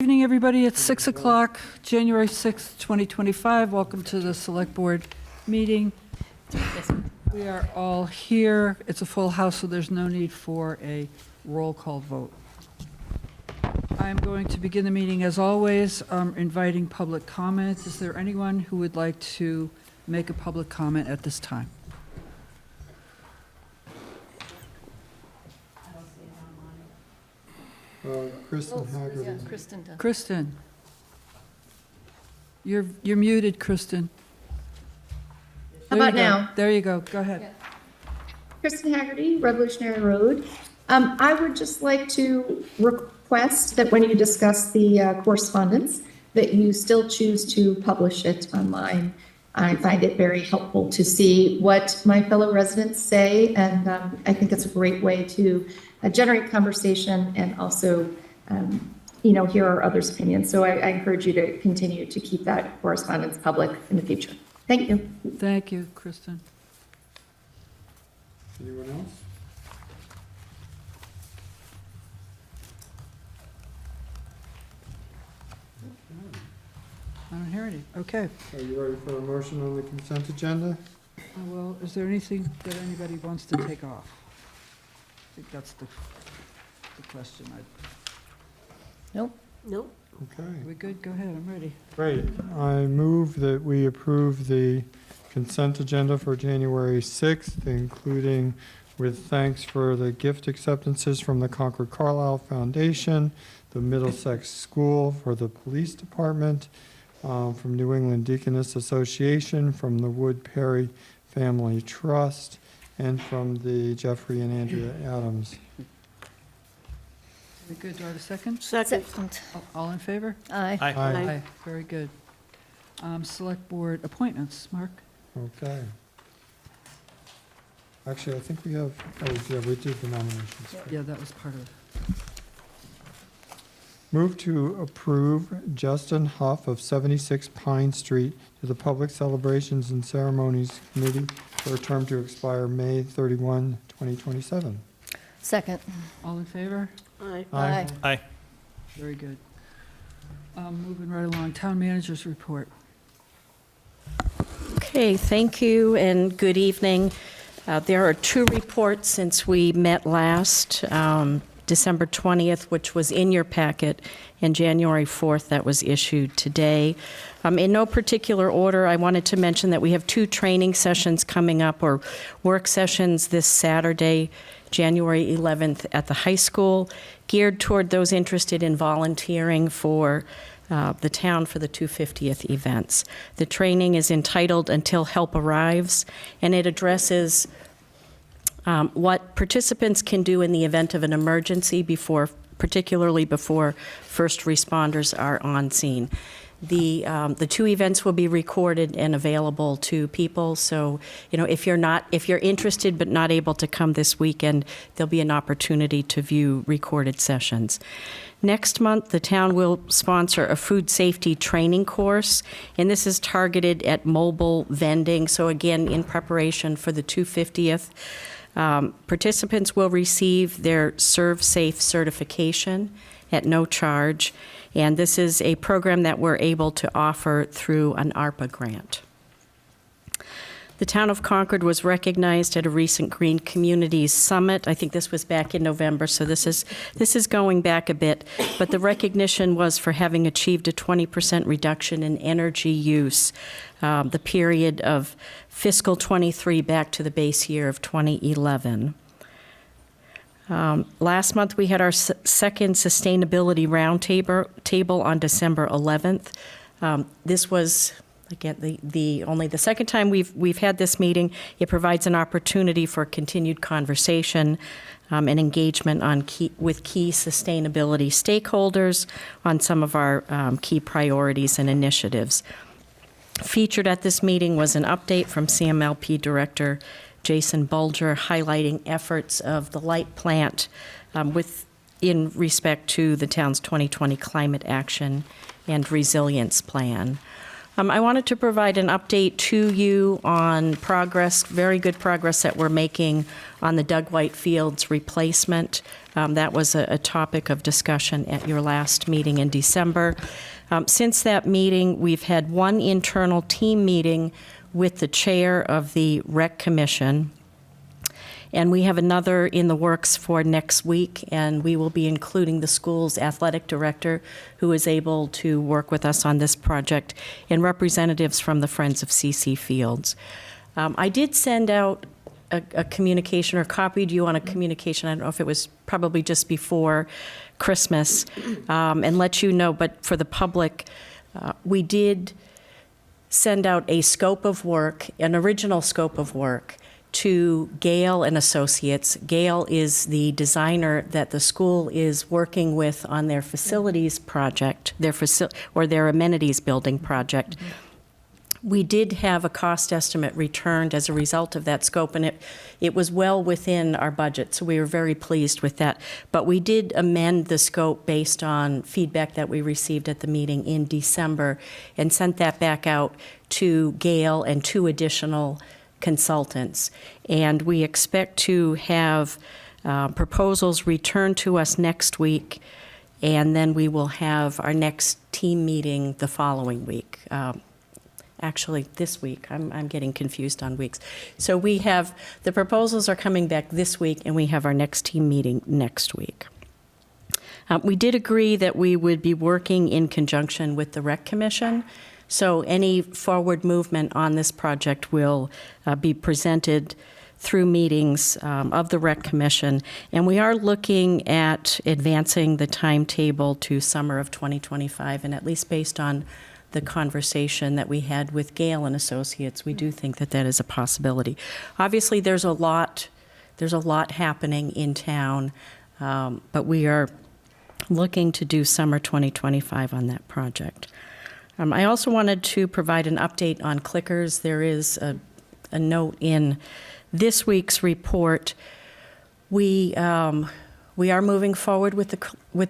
Good evening, everybody. It's 6 o'clock, January 6th, 2025. Welcome to the Select Board meeting. We are all here. It's a full house, so there's no need for a roll call vote. I'm going to begin the meeting, as always, inviting public comments. Is there anyone who would like to make a public comment at this time? Kristen Haggerty. Yeah, Kristen does. Kristen. You're muted, Kristen. How about now? There you go. Go ahead. Yeah. Kristen Haggerty, Revolutionary Road. I would just like to request that when you discuss the correspondence, that you still choose to publish it online. I find it very helpful to see what my fellow residents say, and I think it's a great way to generate conversation and also, hear our others' opinions. So I encourage you to continue to keep that correspondence public in the future. Thank you. Thank you, Kristen. Anyone else? I don't hear any. Okay. Are you ready for a motion on the consent agenda? Well, is there anything that anybody wants to take off? I think that's the question. Nope. Okay, Are we good? Go ahead. I'm ready. great. I move that we approve the consent agenda for January 6th, including with thanks for the gift acceptances from the Concord Carlisle Foundation, the Middlesex School, for the Police Department, from New England Deaconess Association, from the Wood Perry Family Trust, and from the Jeffrey and Andrea Adams. Very good. Do I have a second? Second. All in favor? Aye. Aye. Very good. Select Board appointments. Mark? Okay. Actually, I think we have, we did the nominations. Yeah, that was part of it. Move to approve Justin Huff of 76 Pine Street to the Public Celebrations and Ceremonies Committee for a term to expire May 31, 2027. Second. All in favor? Aye. Aye. Aye. Very good. Moving right along. Town Manager's Report. Okay, thank you and good evening. There are two reports since we met last, December 20th, which was in your packet, and January 4th, that was issued today. In no particular order, I wanted to mention that we have two training sessions coming up, or work sessions, this Saturday, January 11th, at the high school, geared toward those interested in volunteering for the town for the 250th events. The training is entitled Until Help Arrives, and it addresses what participants can do in the event of an emergency, particularly before first responders are on scene. The two events will be recorded and available to people. So, if you're interested but not able to come this weekend, there'll be an opportunity to view recorded sessions. Next month, the town will sponsor a food safety training course, and this is targeted at mobile vending. So again, in preparation for the 250th, participants will receive their Serve Safe certification at no charge, and this is a program that we're able to offer through an ARPA grant. The town of Concord was recognized at a recent Green Communities Summit. I think this was back in November, so this is going back a bit, but the recognition was for having achieved a 20% reduction in energy use, the period of fiscal 23 back to the base year of 2011. Last month, we had our second sustainability roundtable on December 11th. This was, again, only the second time we've had this meeting. It provides an opportunity for continued conversation and engagement with key sustainability stakeholders on some of our key priorities and initiatives. Featured at this meeting was an update from CMLP Director Jason Bulger, highlighting efforts of the light plant in respect to the town's 2020 climate action and resilience plan. I wanted to provide an update to you on progress, very good progress that we're making on the Doug White Fields replacement. That was a topic of discussion at your last meeting in December. Since that meeting, we've had one internal team meeting with the chair of the Rec Commission, and we have another in the works for next week, and we will be including the school's athletic director, who is able to work with us on this project, and representatives from the Friends of CC Fields. I did send out a communication, or copied you on a communication, I don't know if it was probably just before Christmas, and let you know, but for the public, we did send out a scope of work, an original scope of work, to Gale and Associates. Gale is the designer that the school is working with on their facilities project, their amenities building project. We did have a cost estimate returned as a result of that scope, and it was well within our budget, so we were very pleased with that. But we did amend the scope based on feedback that we received at the meeting in December, and sent that back out to Gale and 2 additional consultants. And we expect to have proposals returned to us next week, and then we will have our next team meeting the following week. Actually, this week. I'm getting confused on weeks. So we have, the proposals are coming back this week, and we have our next team meeting next week. We did agree that we would be working in conjunction with the Rec Commission. So any forward movement on this project will be presented through meetings of the Rec Commission. And we are looking at advancing the timetable to summer of 2025, and at least based on the conversation that we had with Gale and Associates, we do think that that is a possibility. Obviously, there's a lot happening in town, but we are looking to do summer 2025 on that project. I also wanted to provide an update on clickers. There is a note in this week's report. We are moving forward with the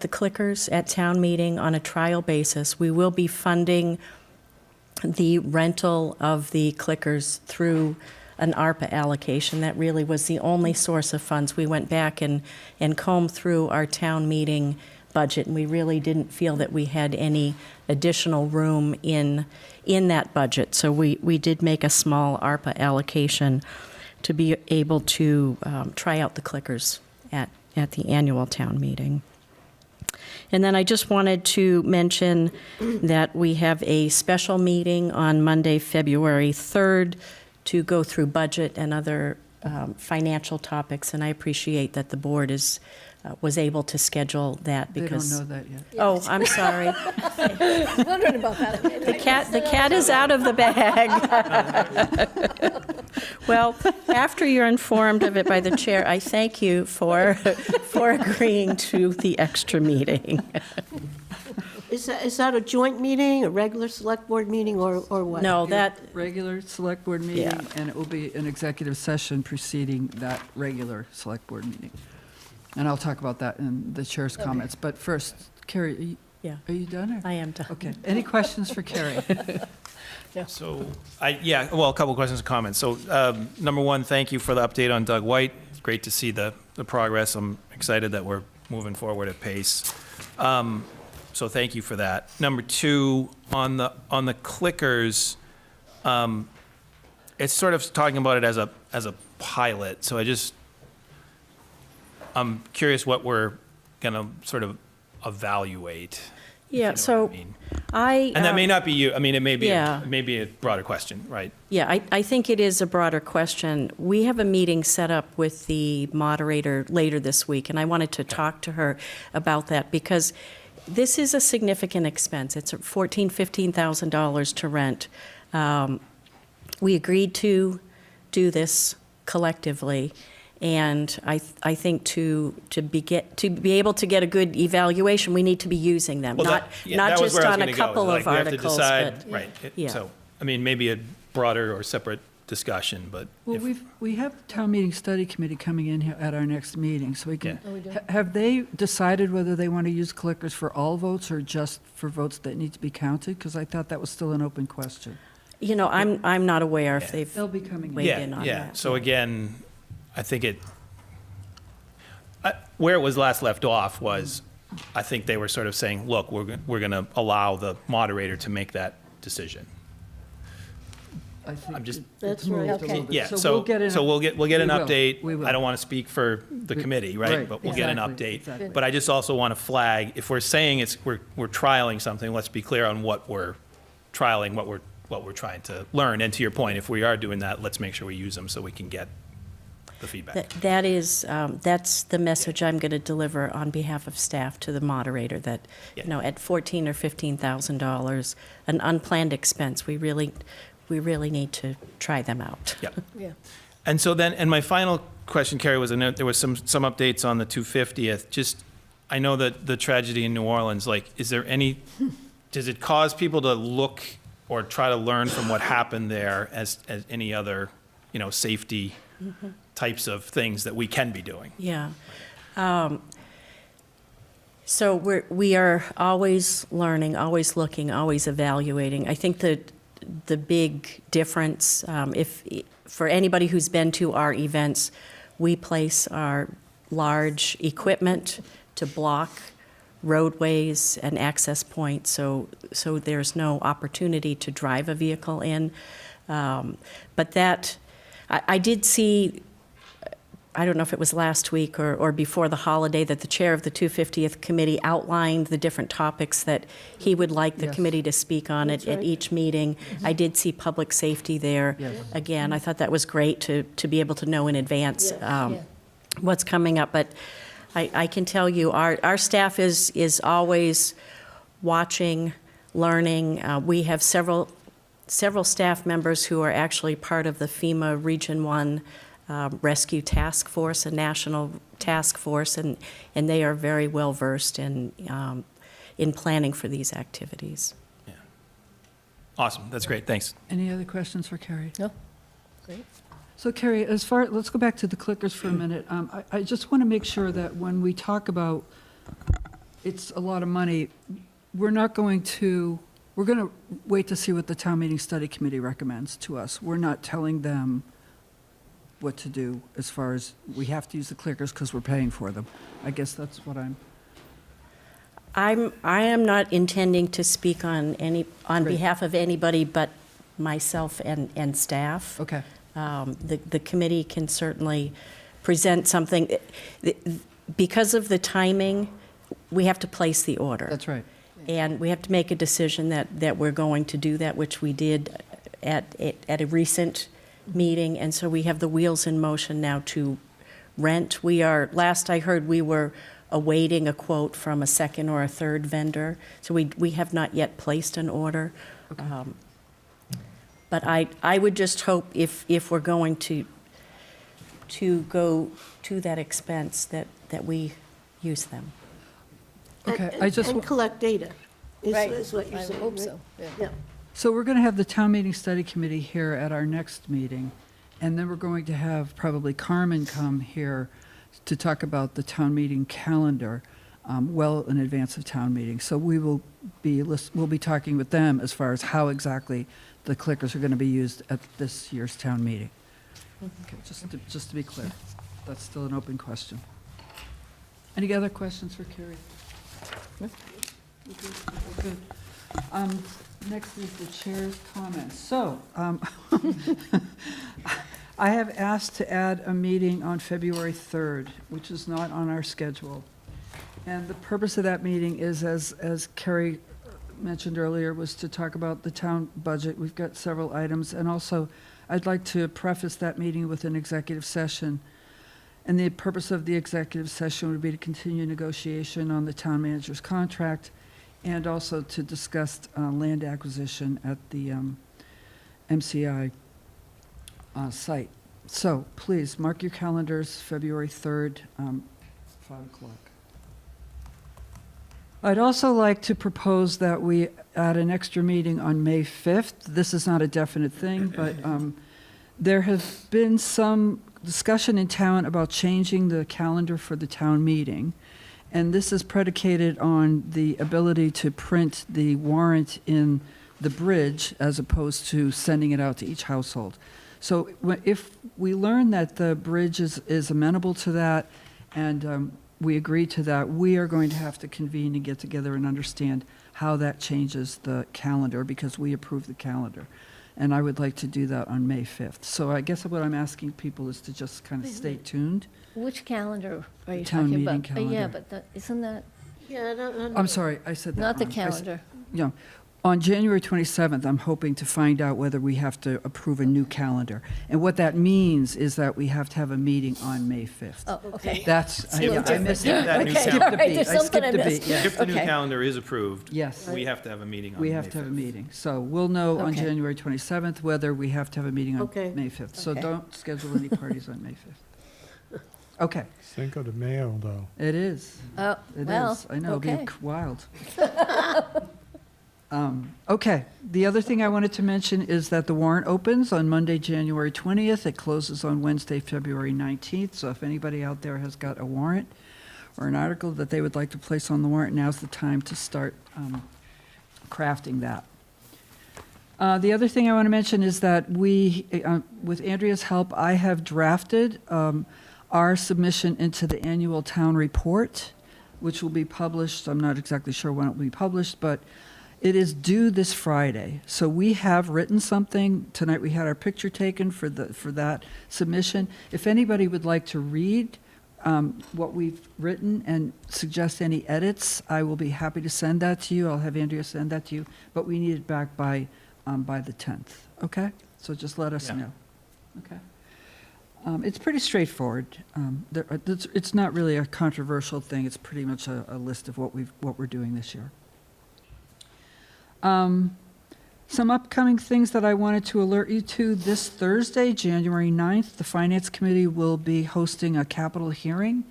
clickers at town meeting on a trial basis. We will be funding the rental of the clickers through an ARPA allocation. That really was the only source of funds. We went back and combed through our town meeting budget, and we really didn't feel that we had any additional room in that budget. So we did make a small ARPA allocation to be able to try out the clickers at the annual town meeting. And then I just wanted to mention that we have a special meeting on Monday, February 3rd, to go through budget and other financial topics, and I appreciate that the board was able to schedule that because... They don't know that yet. Oh, I'm sorry. Wondering about that. The cat is out of the bag. Well, after you're informed of it by the chair, I thank you for agreeing to the extra meeting. Is that a joint meeting, a regular select board meeting, or what? No, that, Regular select board meeting, Yeah. and it will be an executive session preceding that regular select board meeting. And I'll talk about that in the chair's comments. But first, Carrie, yeah, are you done? I am done. Okay. Any questions for Carrie? So, a couple questions and comments. So, number one, thank you for the update on Doug White. It's great to see the progress. I'm excited that we're moving forward at pace. So thank you for that. Number two, on the clickers, it's sort of talking about it as a pilot. So I'm curious what we're going to sort of evaluate. Yeah, you know so what I mean. And that may not be you. I mean, it may be Yeah. a broader question, right? Yeah, I think it is a broader question. We have a meeting set up with the moderator later this week, and I wanted to talk to her about that because this is a significant expense. It's $14,000, $15,000 to rent. We agreed to do this collectively, and I think to be able to get a good evaluation, we need to be using them, Well, not that was just where I was on a gonna go. couple Like, of we have to articles, decide, but right. yeah. So, I mean, maybe a broader or separate discussion, but Well, if, we have the town meeting study committee coming in here at our next meeting, so we can, Oh, we do? have they decided whether they want to use clickers for all votes or just for votes that need to be counted? Because I thought that was still an open question. You know, I'm not aware if Yeah. they've They'll be coming weighed in. in on yeah. that. So again, I think where it was last left off was, I think they were sort of saying, look, we're going to allow the moderator to make that decision. I think I'm just- it's That's moved right. a Okay. little bit. Yeah, we'll get an- we'll get an we will, update. we will. I don't want to speak for the committee, right? Right, But we'll get an exactly, update. exactly. But I just also want to flag, if we're saying we're trialing something, let's be clear on what we're trialing, what we're trying to learn. And to your point, if we are doing that, let's make sure we use them so we can get the feedback. That is, that's the message I'm going to deliver on behalf of staff to the moderator, that, you Yeah. know, at $14,000 or $15,000, an unplanned expense, we really need to try them out. Yep. Yeah. And so then, and my final question, Carrie, was, I know there was some updates on the 250th. Just, I know that the tragedy in New Orleans, like, is there any, does it cause people to look or try to learn from what happened there as any other, you know, safety types of things that we can be doing? Yeah. So we are always learning, always looking, always evaluating. I think that the big difference, for anybody who's been to our events, we place our large equipment to block roadways and access points, so there's no opportunity to drive a vehicle in. But that, I did see, I don't know if it was last week or before the holiday, that the chair of the 250th committee outlined the different topics that he would like the Yes. committee to speak on at each meeting. I did see public safety there. Yes. Again, I thought that was great to be able to know in advance Yeah. what's coming up. But I can tell you, our staff is always watching, learning. We have several staff members who are actually part of the FEMA Region 1 Rescue Task Force, a national task force, and they are very well versed in planning for these activities. Awesome, that's great, thanks. Any other questions for Carrie? No? Great. So Carrie, let's go back to the clickers for a minute. I just want to make sure that when we talk about it's a lot of money, we're going to wait to see what the town meeting study committee recommends to us. We're not telling them what to do as far as we have to use the clickers because we're paying for them. I guess that's what I am not intending to speak on Great. behalf of anybody but myself and staff. okay. The committee can certainly present something. Because of the timing, we have to place the order. That's right. And we have to make a decision that we're going to do that, which we did at a recent meeting. And so we have the wheels in motion now to rent. Last I heard, we were awaiting a quote from a second or a third vendor. So we have not yet placed an order. But I would just hope if we're going to go to that expense, that we use them. Okay, And- And collect data, is what you're I saying, hope right? so, yeah. Yeah. So we're going to have the town meeting study committee here at our next meeting, and then we're going to have probably Carmen come here to talk about the town meeting calendar well in advance of town meeting. So we'll be talking with them as far as how exactly the clickers are going to be used at this year's town meeting. Okay, just to be clear, that's still an open question. Any other questions for Carrie? We're good. Next is the chair's comments. So, I have asked to add a meeting on February 3rd, which is not on our schedule. And the purpose of that meeting is, as Carrie mentioned earlier, was to talk about the town budget. We've got several items, and also I'd like to preface that meeting with an executive session. And the purpose of the executive session would be to continue negotiation on the town manager's contract and also to discuss land acquisition at the MCI site. So please, mark your calendars, February 3rd, 5 o'clock. I'd also like to propose that we add an extra meeting on May 5th. This is not a definite thing, but There has been some discussion in town about changing the calendar for the town meeting, and this is predicated on the ability to print the warrant in the bridge as opposed to sending it out to each household. So if we learn that the bridge is amenable to that, and we agree to that, we are going to have to convene and get together and understand how that changes the calendar, because we approve the calendar. And I would like to do that on May 5th. So I guess what I'm asking people is to just kind of stay tuned. Which calendar are you Town talking meeting about? Yeah, calendar. but isn't that, Yeah, I don't. I'm sorry, I said that not the wrong. I said- calendar? Yeah. On January 27th, I'm hoping to find out whether we have to approve a new calendar. And what that means is that we have to have a meeting on May 5th. Oh, okay. That's, a little I missed different. it. I That new skipped calendar. a All right, beat. there's I something I skipped a beat, missed. yeah. If the new Okay. calendar is approved, Yes. we have to have a meeting on We May have to have a 5th. meeting. So we'll know on Okay. January 27th whether we have to have a meeting on Okay. May 5th. So Okay. don't schedule any parties on May 5th. Okay, Cinco de Mayo, though. it is. Oh, It well, is. I know, it'll okay. be wild. Okay, the other thing I wanted to mention is that the warrant opens on Monday, January 20th. It closes on Wednesday, February 19th. So if anybody out there has got a warrant or an article that they would like to place on the warrant, now's the time to start crafting that. The other thing I want to mention is that we, with Andrea's help, I have drafted our submission into the annual town report, which will be published. I'm not exactly sure when it will be published, but it is due this Friday. So we have written something. Tonight we had our picture taken for that submission. If anybody would like to read what we've written and suggest any edits, I will be happy to send that to you. I'll have Andrea send that to you, but we need it back by the 10th, okay? So just let us Yeah. know, okay? It's pretty straightforward. It's not really a controversial thing. It's pretty much a list of what we're doing this year. Some upcoming things that I wanted to alert you to: this Thursday, January 9th, the Finance Committee will be hosting a capital hearing.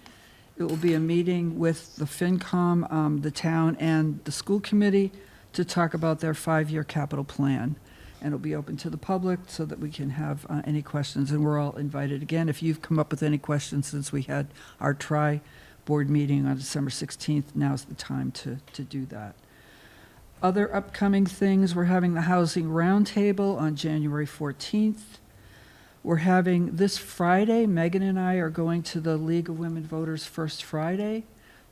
It will be a meeting with the FinCom, the town, and the school committee to talk about their 5-year capital plan. And it'll be open to the public so that we can have any questions, and we're all invited. Again, if you've come up with any questions since we had our tri-board meeting on December 16th, now's the time to do that. Other upcoming things: we're having the Housing Roundtable on January 14th. We're having this Friday, Megan and I are going to the League of Women Voters First Friday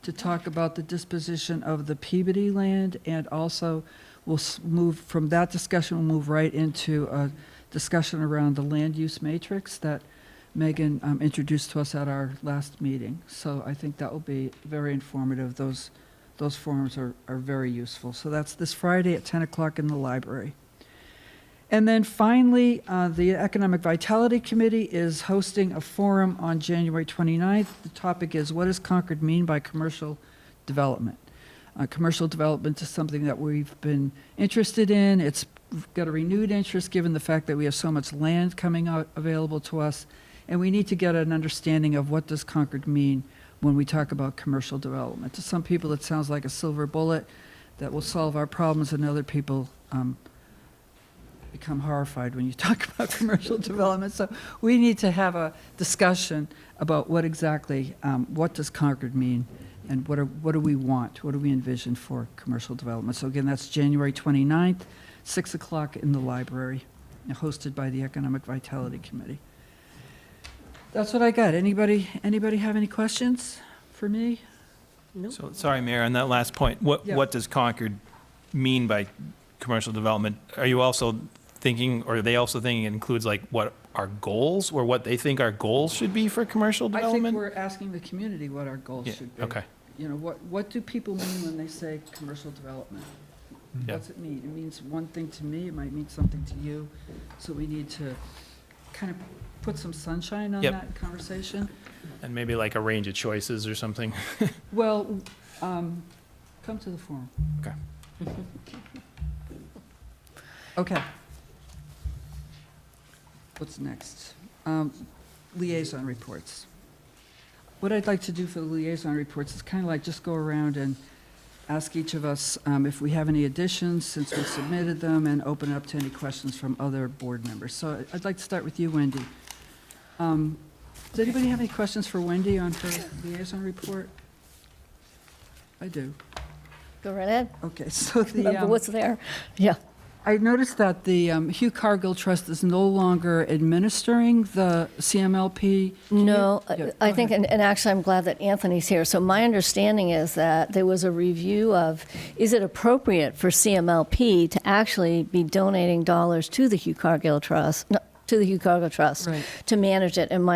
to talk about the disposition of the Peabody land, and also we'll move from that discussion, we'll move right into a discussion around the land use matrix that Megan introduced to us at our last meeting. So I think that will be very informative. Those forums are very useful. So that's this Friday at 10 o'clock in the library. And then finally, the Economic Vitality Committee is hosting a forum on January 29th. The topic is, what does Concord mean by commercial development? Commercial development is something that we've been interested in. It's got a renewed interest given the fact that we have so much land coming out available to us. And we need to get an understanding of what does Concord mean when we talk about commercial development. To some people, it sounds like a silver bullet that will solve our problems, and other people become horrified when you talk about commercial development. So we need to have a discussion about what exactly, what does Concord mean, and what do we want, what do we envision for commercial development. So again, that's January 29th, 6 o'clock in the library, hosted by the Economic Vitality Committee. That's what I got. Anybody have any questions for me? So, sorry, Mayor, on that last point, Yeah. what does Concord mean by commercial development? Are you also thinking, or are they also thinking it includes like what our goals, or what they think our goals should be for commercial I think development? we're asking the community what our goals Yeah, should be. okay. You know, what do people mean when they say commercial development? Yeah. What's it mean? It means one thing to me, it might mean something to you. So we need to kind of put some sunshine on Yep. that conversation. And maybe like a range of choices or something? Well, come to the forum. Okay. Okay. What's next? Liaison reports. What I'd like to do for the liaison reports is kind of like just go around and ask each of us if we have any additions since we submitted them, and open it up to any questions from other board members. So I'd like to start with you, Wendy. Does anybody have any questions for Wendy on her liaison report? I do. Go right ahead. Okay, so Remember what's there. Yeah. I noticed that the Hugh Cargill Trust is no longer administering the CMLP. No, Yeah, I go think, ahead. and actually, I'm glad that Anthony's here. So my understanding is that there was a review of, is it appropriate for CMLP to actually be donating dollars to the Hugh Cargill Trust, no, to the Hugh Cargill Trust, Right. to manage it? And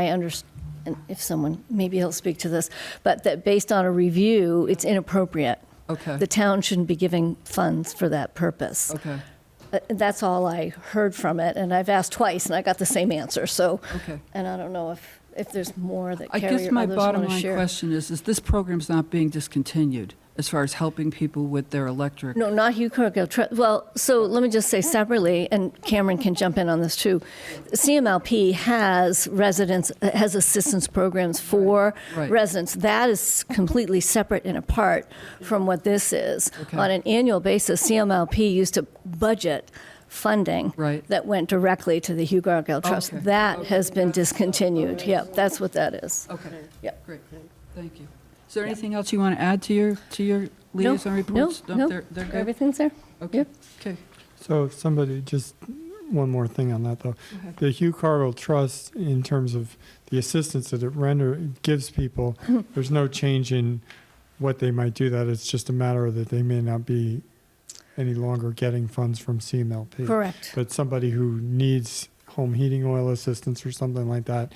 and if someone, maybe he'll speak to this, but that based on a review, it's inappropriate. Okay, The town shouldn't be giving funds for that purpose. okay, That's all I heard from it, and I've asked twice, and I got the same answer, so. okay. And I don't know if there's more that I Carrie guess or my others bottom want to line share. question is this program's not being discontinued as far as helping people with their electric? No, not Hugh Cargill. Well, so let me just say separately, and Cameron can jump in on this too. CMLP has has assistance programs for Right. residents. That is completely separate and apart from what this is. Okay. On an annual basis, CMLP used to budget funding Right. that went directly to the Hugh Cargill Trust. Okay. That has been discontinued. Yeah, that's what that is. Okay, Yep. great, thank you. Is there anything else you want to add to your liaison reports? No, They're good? everything's there. Okay, Yep. okay. So if somebody, just one more thing on that though. Go ahead. The Hugh Cargill Trust, in terms of the assistance that it gives people, there's no change in what they might do. That it's just a matter that they may not be any longer getting funds from CMLP. Correct. But somebody who needs home heating oil assistance or something like that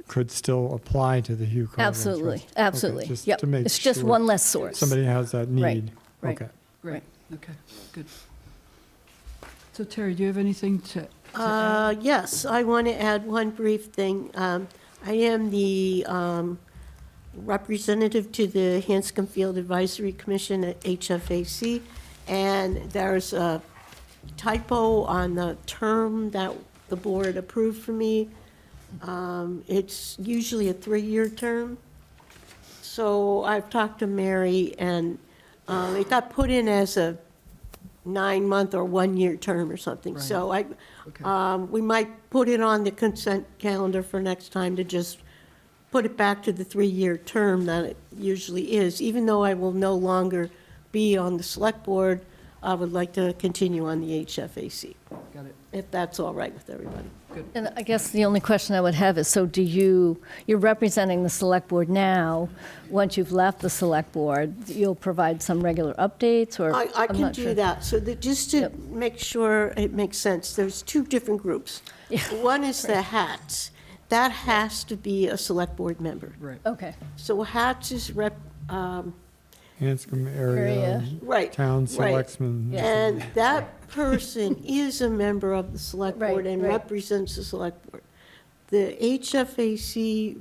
could still apply to the Hugh Cargill Absolutely, Trust. absolutely. Okay, just Yep. to make It's just sure one less source. somebody has that Right, need. right. Okay. Great, okay, good. So Terry, do you have anything to add? Yes, I want to add one brief thing. I am the representative to the Hanscom Field Advisory Commission at HFAC, and there's a typo on the term that the board approved for me. It's usually a 3-year term. So I've talked to Mary, and it got put in as a 9-month or 1-year term or something. Right. So Okay. we might put it on the consent calendar for next time to just put it back to the 3-year term that it usually is. Even though I will no longer be on the select board, I would like to continue on the HFAC, Got it, if that's all right with everybody. good. And I guess the only question I would have is, so you're representing the select board now. Once you've left the select board, you'll provide some regular updates, or? I I'm can not do sure. that, so that, just to Yep. make sure it makes sense, there's 2 different groups. Yeah. One is the HATS. That has to be a select board member. Right, Okay, So HATS is Hanscom area, Area. right. town right. selectmen. And that person is a member of the select Right, board and right. represents the select board. The HFAC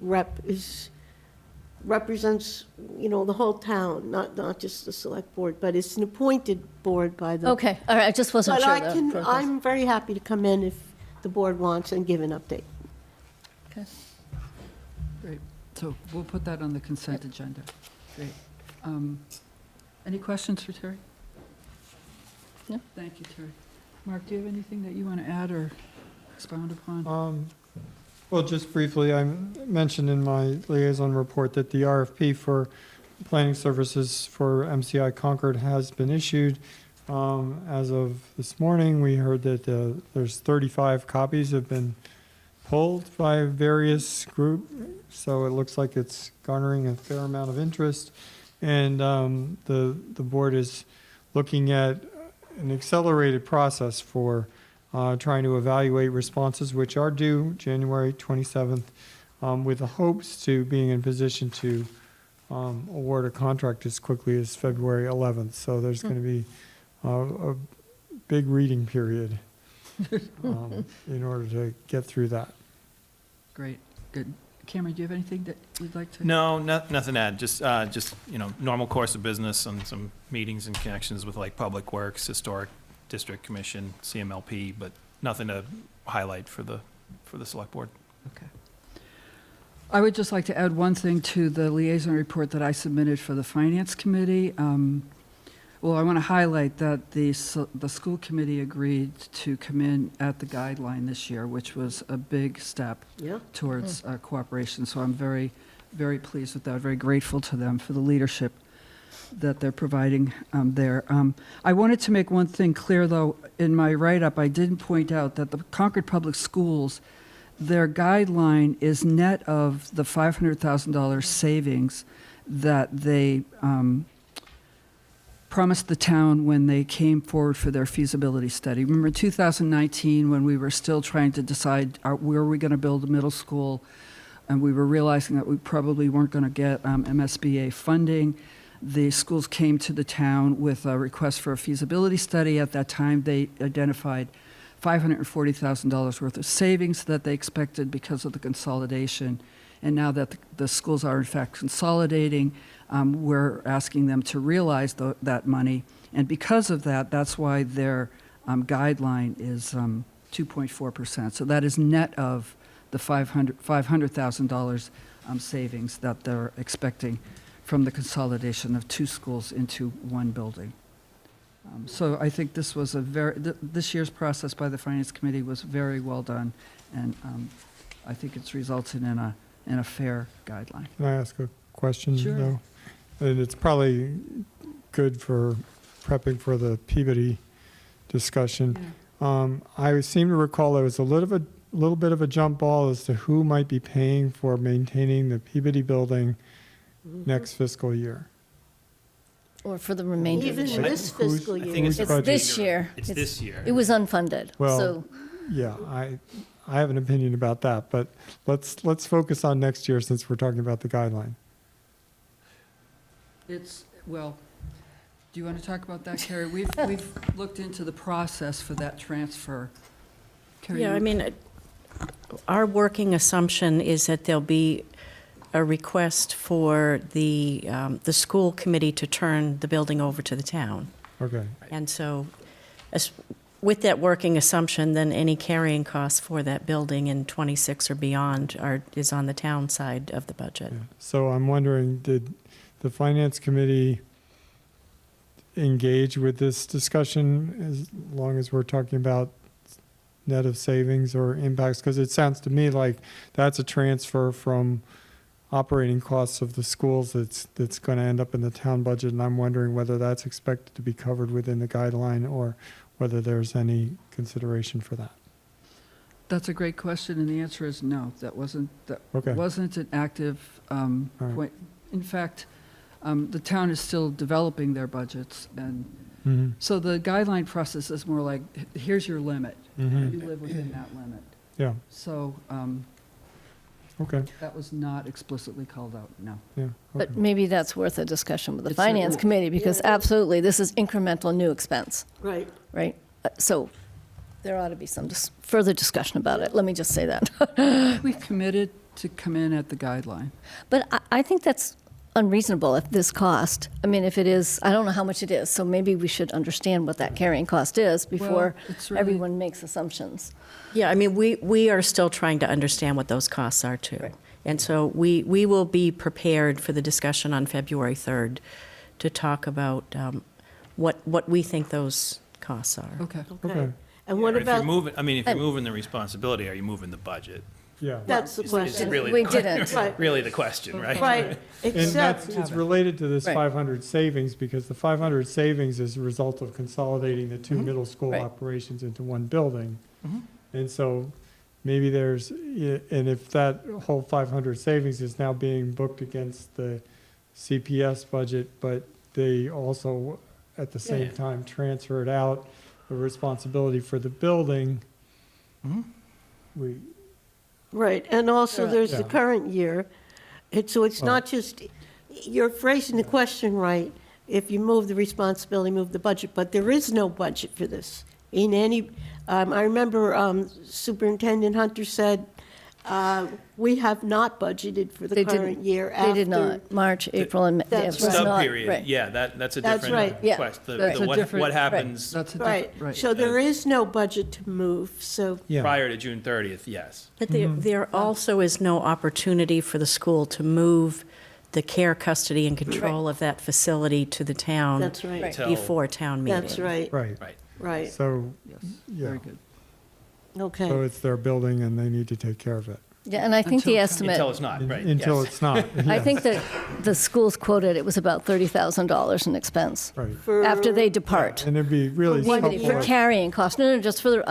represents, the whole town, not just the select board, but it's an appointed board by the. okay, all right, I just wasn't But sure. I the can, process. I'm very happy to come in if the board wants and give an update. Okay. great. So we'll put that on the consent agenda. Great. Any questions for Terry? No. Thank you, Terry. Mark, do you have anything that you want to add or expound upon? Well, just briefly, I mentioned in my liaison report that the RFP for planning services for MCI Concord has been issued. As of this morning, we heard that there's 35 copies have been pulled by various groups, so it looks like it's garnering a fair amount of interest. And the board is looking at an accelerated process for trying to evaluate responses, which are due January 27th, with the hopes to being in position to award a contract as quickly as February 11th. So there's going to be a big reading period in order to get through that. Great, good. Cameron, do you have anything that you'd like to? No, nothing to add, just, normal course of business and some meetings and connections with like Public Works, Historic District Commission, CMLP, but nothing to highlight for the select board. Okay. I would just like to add one thing to the liaison report that I submitted for the Finance Committee. Well, I want to highlight that the school committee agreed to come in at the guideline this year, which was a big step Yeah. towards cooperation. So I'm very, very pleased with that, very grateful to them for the leadership that they're providing there. I wanted to make one thing clear, though. In my write-up, I did point out that the Concord Public Schools, their guideline is net of the $500,000 savings that they promised the town when they came forward for their feasibility study. Remember in 2019, when we were still trying to decide where we going to build a middle school, and we were realizing that we probably weren't going to get MSBA funding, the schools came to the town with a request for a feasibility study. At that time, they identified $540,000 worth of savings that they expected because of the consolidation. And now that the schools are in fact consolidating, we're asking them to realize that money. And because of that, that's why their guideline is 2.4%. So that is net of the $500,000 savings that they're expecting from the consolidation of two schools into one building. So I think this was this year's process by the Finance Committee was very well done, and I think it's resulted in a fair guideline. Can I ask a question, Sure. though? And it's probably good for prepping for the Peabody discussion. I seem to recall there was a little bit of a jump ball as to who might be paying for maintaining the Peabody building next fiscal year. Or for the remainder of the Even year. this fiscal I think year. it's It's budget. this year. It's this year. It was unfunded, Well, so, Yeah, I have an opinion about that, but let's focus on next year since we're talking about the guideline. Well, do you want to talk about that, Carrie? We've looked into the process for that transfer. Carrie, Yeah, you- I mean, our working assumption is that there'll be a request for the school committee to turn the building over to the town. Okay, And so, with that working assumption, then any carrying costs for that building in '26 or beyond is on the town side of the budget. yeah. So I'm wondering, did the Finance Committee engage with this discussion as long as we're talking about net of savings or impacts? Because it sounds to me like that's a transfer from operating costs of the schools that's going to end up in the town budget, and I'm wondering whether that's expected to be covered within the guideline or whether there's any consideration for that. That's a great question, and the answer is no. That wasn't Okay. an active right. point. In fact, the town is still developing their budgets, and Mhm. so the guideline process is more like, here's your limit. Mhm. You live within that limit. Yeah, So okay, that was not explicitly called out, no. yeah. but okay. maybe that's worth a discussion with the It's Finance certainly- Committee, because absolutely, this is incremental new expense, Right. right? So there ought to be some further discussion about it, let me just say that. We've committed to come in at the guideline. But I think that's unreasonable if this cost, I mean, if it is, I don't know how much it is, so maybe we should understand what that carrying cost is before it's really- everyone makes assumptions. Yeah, I mean, we are still trying to understand what those costs are too. Right. And so we will be prepared for the discussion on February 3rd to talk about what we think those costs are. Okay. Okay. And what If you're about, moving, I mean, if you're moving the responsibility, are you moving the budget? Yeah. that's the It's question. really We the- didn't. Right, Really the question, right? right, And that's, except, it's related to this Right. 500 savings, because the 500 savings is a result of consolidating the two middle school Right. operations into one building. And so maybe there's, and if that whole 500 savings is now being booked against the CPS budget, but they also, at the same Yeah. time, transferred out the responsibility for the building, we, right, and also there's the Yeah. current year. So it's not just, you're phrasing the question right, if you move the responsibility, move the budget, but there is no budget for this. In any, I remember Superintendent Hunter said, we have not budgeted for the They didn't. current year They did after- not, March, April, and May. That's it was right. not- Sub-period, right. yeah, that's a That's different right. Yeah. question. Right. It's a different- What happens That's a Right, different, right. so there is no budget to move, so, yeah. prior to June 30th, yes. But there also is no opportunity for the school to move the care, custody, and control of that facility to the town That's right. Right. before town meeting. That's right, Right. Right. right, So, Yes, yeah, very good. so okay. it's their building and they need to take care of it. Yeah, and I think the Until- estimate, Until it's not, right. Until yes. it's not. I yes, think that the schools quoted it was about $30,000 in expense Right. For- after they depart. And it'd be really For one helpful. For carrying costs, no, just for the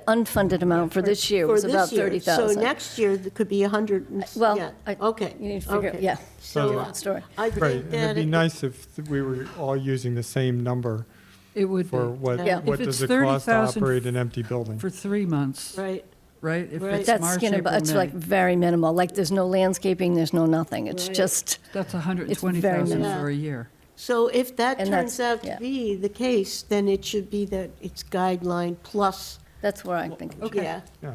unfunded amount for this year For was this about year. 30,000. So next year, there could be 100, Well, yeah, I- okay. You need to figure, okay. yeah, So different story. I Right, think and that it'd be it- nice if we were all using the same number It would for be what, Yeah. what If does it's it cost to 30,000 operate an empty building? for 3 months, Right, right? If Right. it's That's March, skin and, April, it's May, like very minimal, like there's no landscaping, there's no nothing. It's Right. just, that's very 120,000 minimal. for a year. so if that And turns that's- out yeah. to be the case, then it should be that it's guideline plus, that's where I think. yeah. Yeah.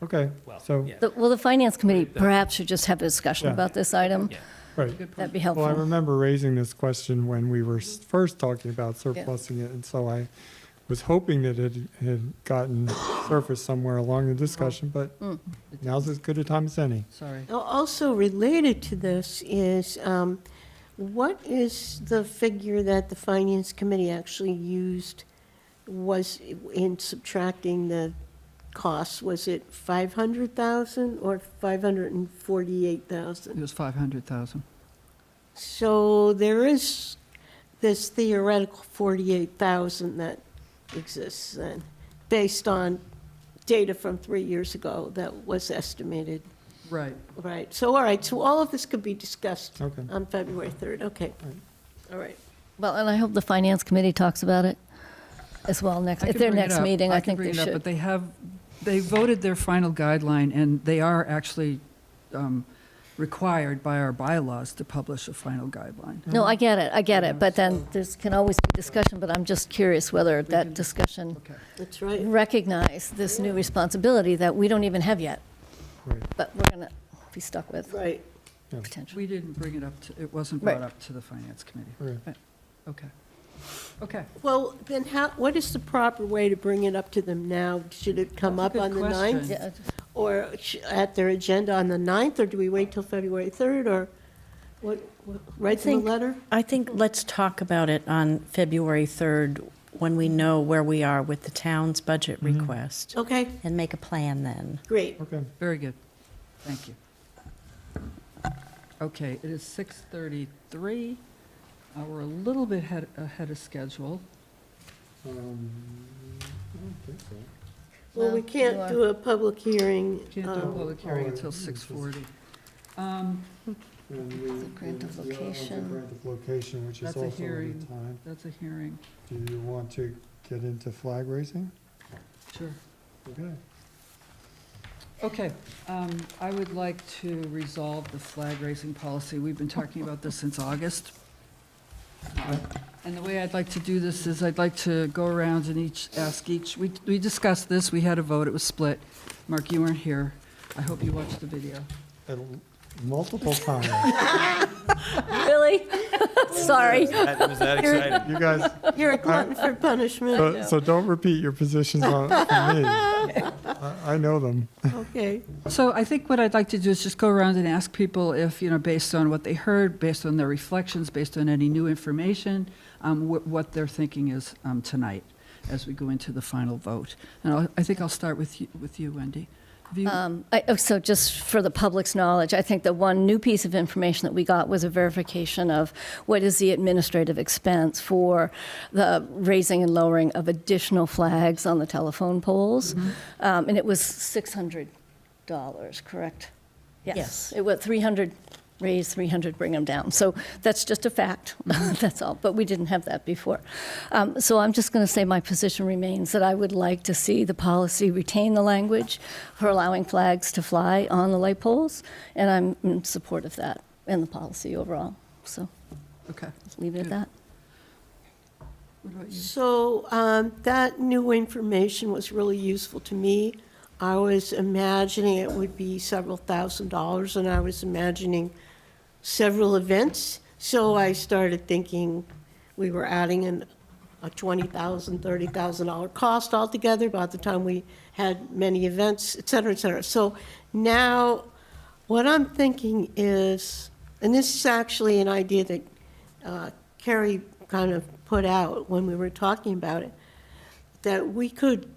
Okay, Well, so, yeah. Well, the finance committee perhaps should just have a discussion Yeah. about this item. Yeah. right. Good point. That'd be Well, I helpful. remember raising this question when we were first talking about surplusing it, and so I was hoping that it had gotten surfaced somewhere along the discussion, but Mm. now's as good a time as any. Sorry. Also related to this is, what is the figure that the finance committee actually used was in subtracting the costs? Was it 500,000 or 548,000? It was 500,000. So there is this theoretical 48,000 that exists then, based on data from 3 years ago that was estimated. Right. Right, so all right, so all of this could be discussed Okay. on February 3rd, okay. All right. Well, and I hope the finance committee talks about it as well I at can their bring it next up. meeting. I can think bring they it up, should. But they voted their final guideline, and they are actually required by our bylaws to publish a final guideline. No, I get it, but then there's, can always be discussion, but I'm just curious whether that discussion Okay. That's right. recognize this new responsibility that we don't even have yet, Right. but we're going to be stuck with Right. potentially. We didn't bring it up, it wasn't Right. brought up to the finance committee. Right. Right. Okay. Okay. Well, then what is the proper way to bring it up to them now? Should it come That's up a on good the question. 9th? Yeah, Or at their agenda on the 9th, or do we wait till February 3rd, or write them a think- letter? I think let's talk about it on February 3rd when we know where we are with the town's budget request, Okay, and make a plan then. great. Okay. Very good. Thank you. Okay, it is 6:33. We're a little bit ahead of schedule. I don't think so. Well, we Well, can't you are- do a public hearing. Can't do a public hearing oh, until it's just- 6:40. And grant of the other location. grant of location, which is That's a also at hearing. a time. That's a hearing. Do you want to get into flag raising? Sure. Okay. Okay, I would like to resolve the flag raising policy. We've been talking about this since August. And the way I'd like to do this is I'd like to go around and ask each, we discussed this, we had a vote, it was split. Mark, you weren't here. I hope you watched the video. Multiple times. Really? Sorry. Was that exciting? You guys, You're a glutton for punishment. so don't repeat your positions on me. I know them. Okay, So I think what I'd like to do is just go around and ask people if, based on what they heard, based on their reflections, based on any new information, what their thinking is tonight as we go into the final vote. And I think I'll start with you, Wendy. Have you- So just for the public's knowledge, I think the one new piece of information that we got was a verification of what is the administrative expense for the raising and lowering of additional flags on the telephone poles. And it was $600, correct? Yes. It was 300 raise, 300 bring them down. So that's just a fact, that's all. But we didn't have that before. So I'm just going to say my position remains that I would like to see the policy retain the language for allowing flags to fly on the light poles, and I'm in support of that and the policy overall. So Okay. let's leave it at that. What about you? so that new information was really useful to me. I was imagining it would be several $1,000s, and I was imagining several events. So I started thinking we were adding in a $20,000, $30,000 cost altogether by the time we had many events, et cetera, et cetera. So now what I'm thinking is And this is actually an idea that Carrie kind of put out when we were talking about it, that we could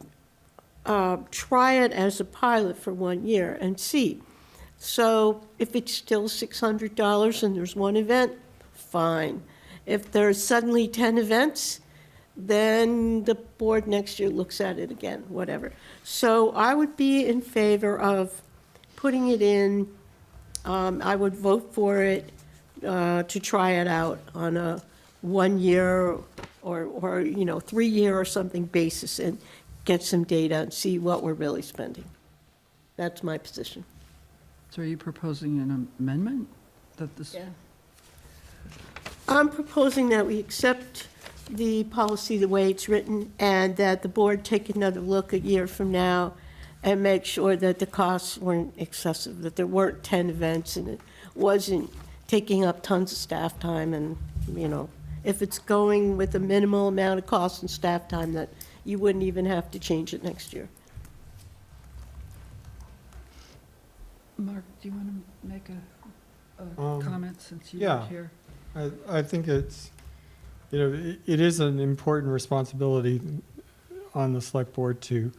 try it as a pilot for 1 year and see. So if it's still $600 and there's one event, fine. If there's suddenly 10 events, then the board next year looks at it again, whatever. So I would be in favor of putting it in. I would vote for it to try it out on a 1 year or 3 year or something basis and get some data and see what we're really spending. That's my position. So are you proposing an amendment that this? I'm proposing that we accept the policy the way it's written and that the board take another look a year from now and make sure that the costs weren't excessive, that there weren't 10 events and it wasn't taking up tons of staff time and, if it's going with a minimal amount of cost and staff time, that you wouldn't even have to change it next year. Mark, do you want to make a comment since you yeah. weren't here? I think it's, it is an important responsibility on the select board to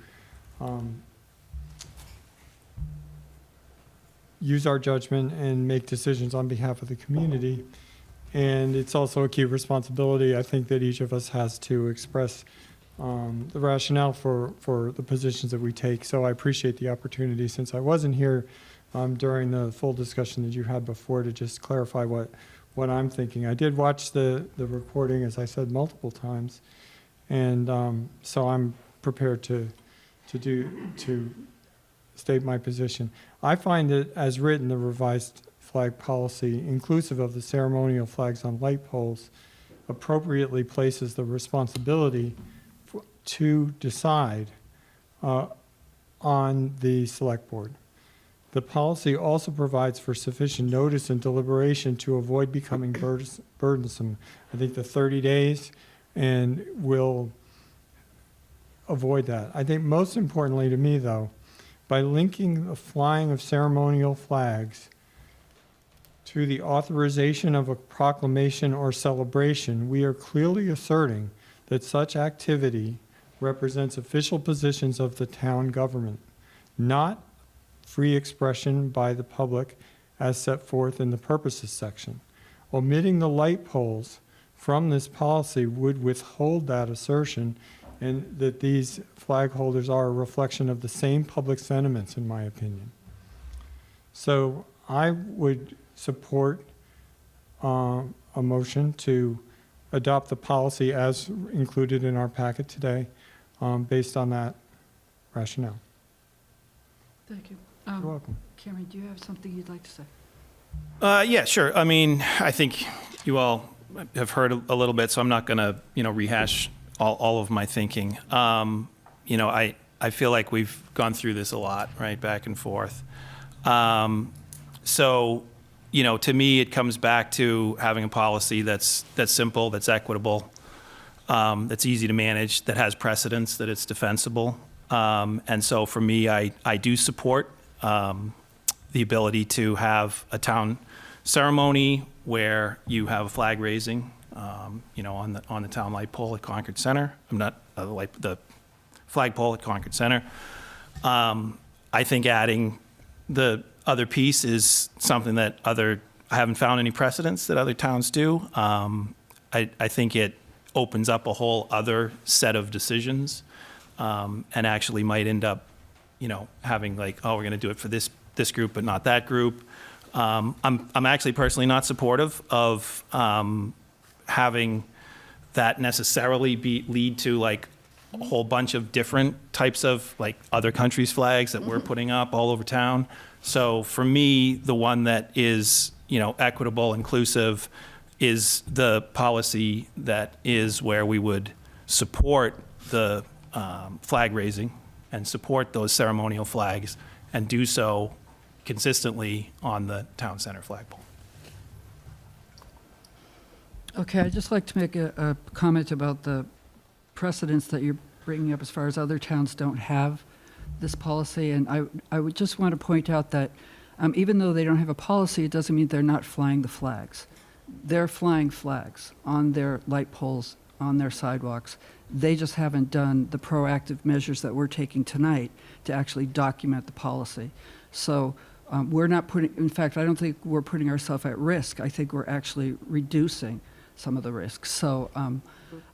use our judgment and make decisions on behalf of the community. And it's also a key responsibility, I think, that each of us has to express the rationale for the positions that we take. So I appreciate the opportunity, since I wasn't here during the full discussion that you had before, to just clarify what I'm thinking. I did watch the recording, as I said, multiple times, and so I'm prepared to state my position. I find that, as written, the revised flag policy, inclusive of the ceremonial flags on light poles, appropriately places the responsibility to decide on the select board. The policy also provides for sufficient notice and deliberation to avoid becoming burdensome. I think the 30 days and will avoid that. I think most importantly to me, though, by linking the flying of ceremonial flags to the authorization of a proclamation or celebration, we are clearly asserting that such activity represents official positions of the town government, not free expression by the public as set forth in the purposes section. Omitting the light poles from this policy would withhold that assertion, and that these flag holders are a reflection of the same public sentiments, in my opinion. So I would support a motion to adopt the policy as included in our packet today, based on that rationale. Thank you. You're welcome. Cameron, do you have something you'd like to say? Yeah, sure. I mean, I think you all have heard a little bit, so I'm not going to, rehash all of my thinking. I feel like we've gone through this a lot, right, back and forth. So, to me, it comes back to having a policy that's simple, that's equitable, that's easy to manage, that has precedence, that it's defensible. And so for me, I do support the ability to have a town ceremony where you have a flag raising, on the town light pole at Concord Center. The flagpole at Concord Center. I think adding the other piece is something that I haven't found any precedents that other towns do. I think it opens up a whole other set of decisions, and actually might end up, having like, oh, we're going to do it for this group, but not that group. I'm actually personally not supportive of having that necessarily lead to like a whole bunch of different types of like other countries' flags that we're putting up all over town. So for me, the one that is, equitable, inclusive, is the policy that is where we would support the flag raising and support those ceremonial flags and do so consistently on the town center flagpole. Okay, I'd just like to make a comment about the precedents that you're bringing up as far as other towns don't have this policy. And I would just want to point out that Even though they don't have a policy, it doesn't mean they're not flying the flags. They're flying flags on their light poles, on their sidewalks. They just haven't done the proactive measures that we're taking tonight to actually document the policy. So we're not putting, in fact, I don't think we're putting ourselves at risk. I think we're actually reducing some of the risks. So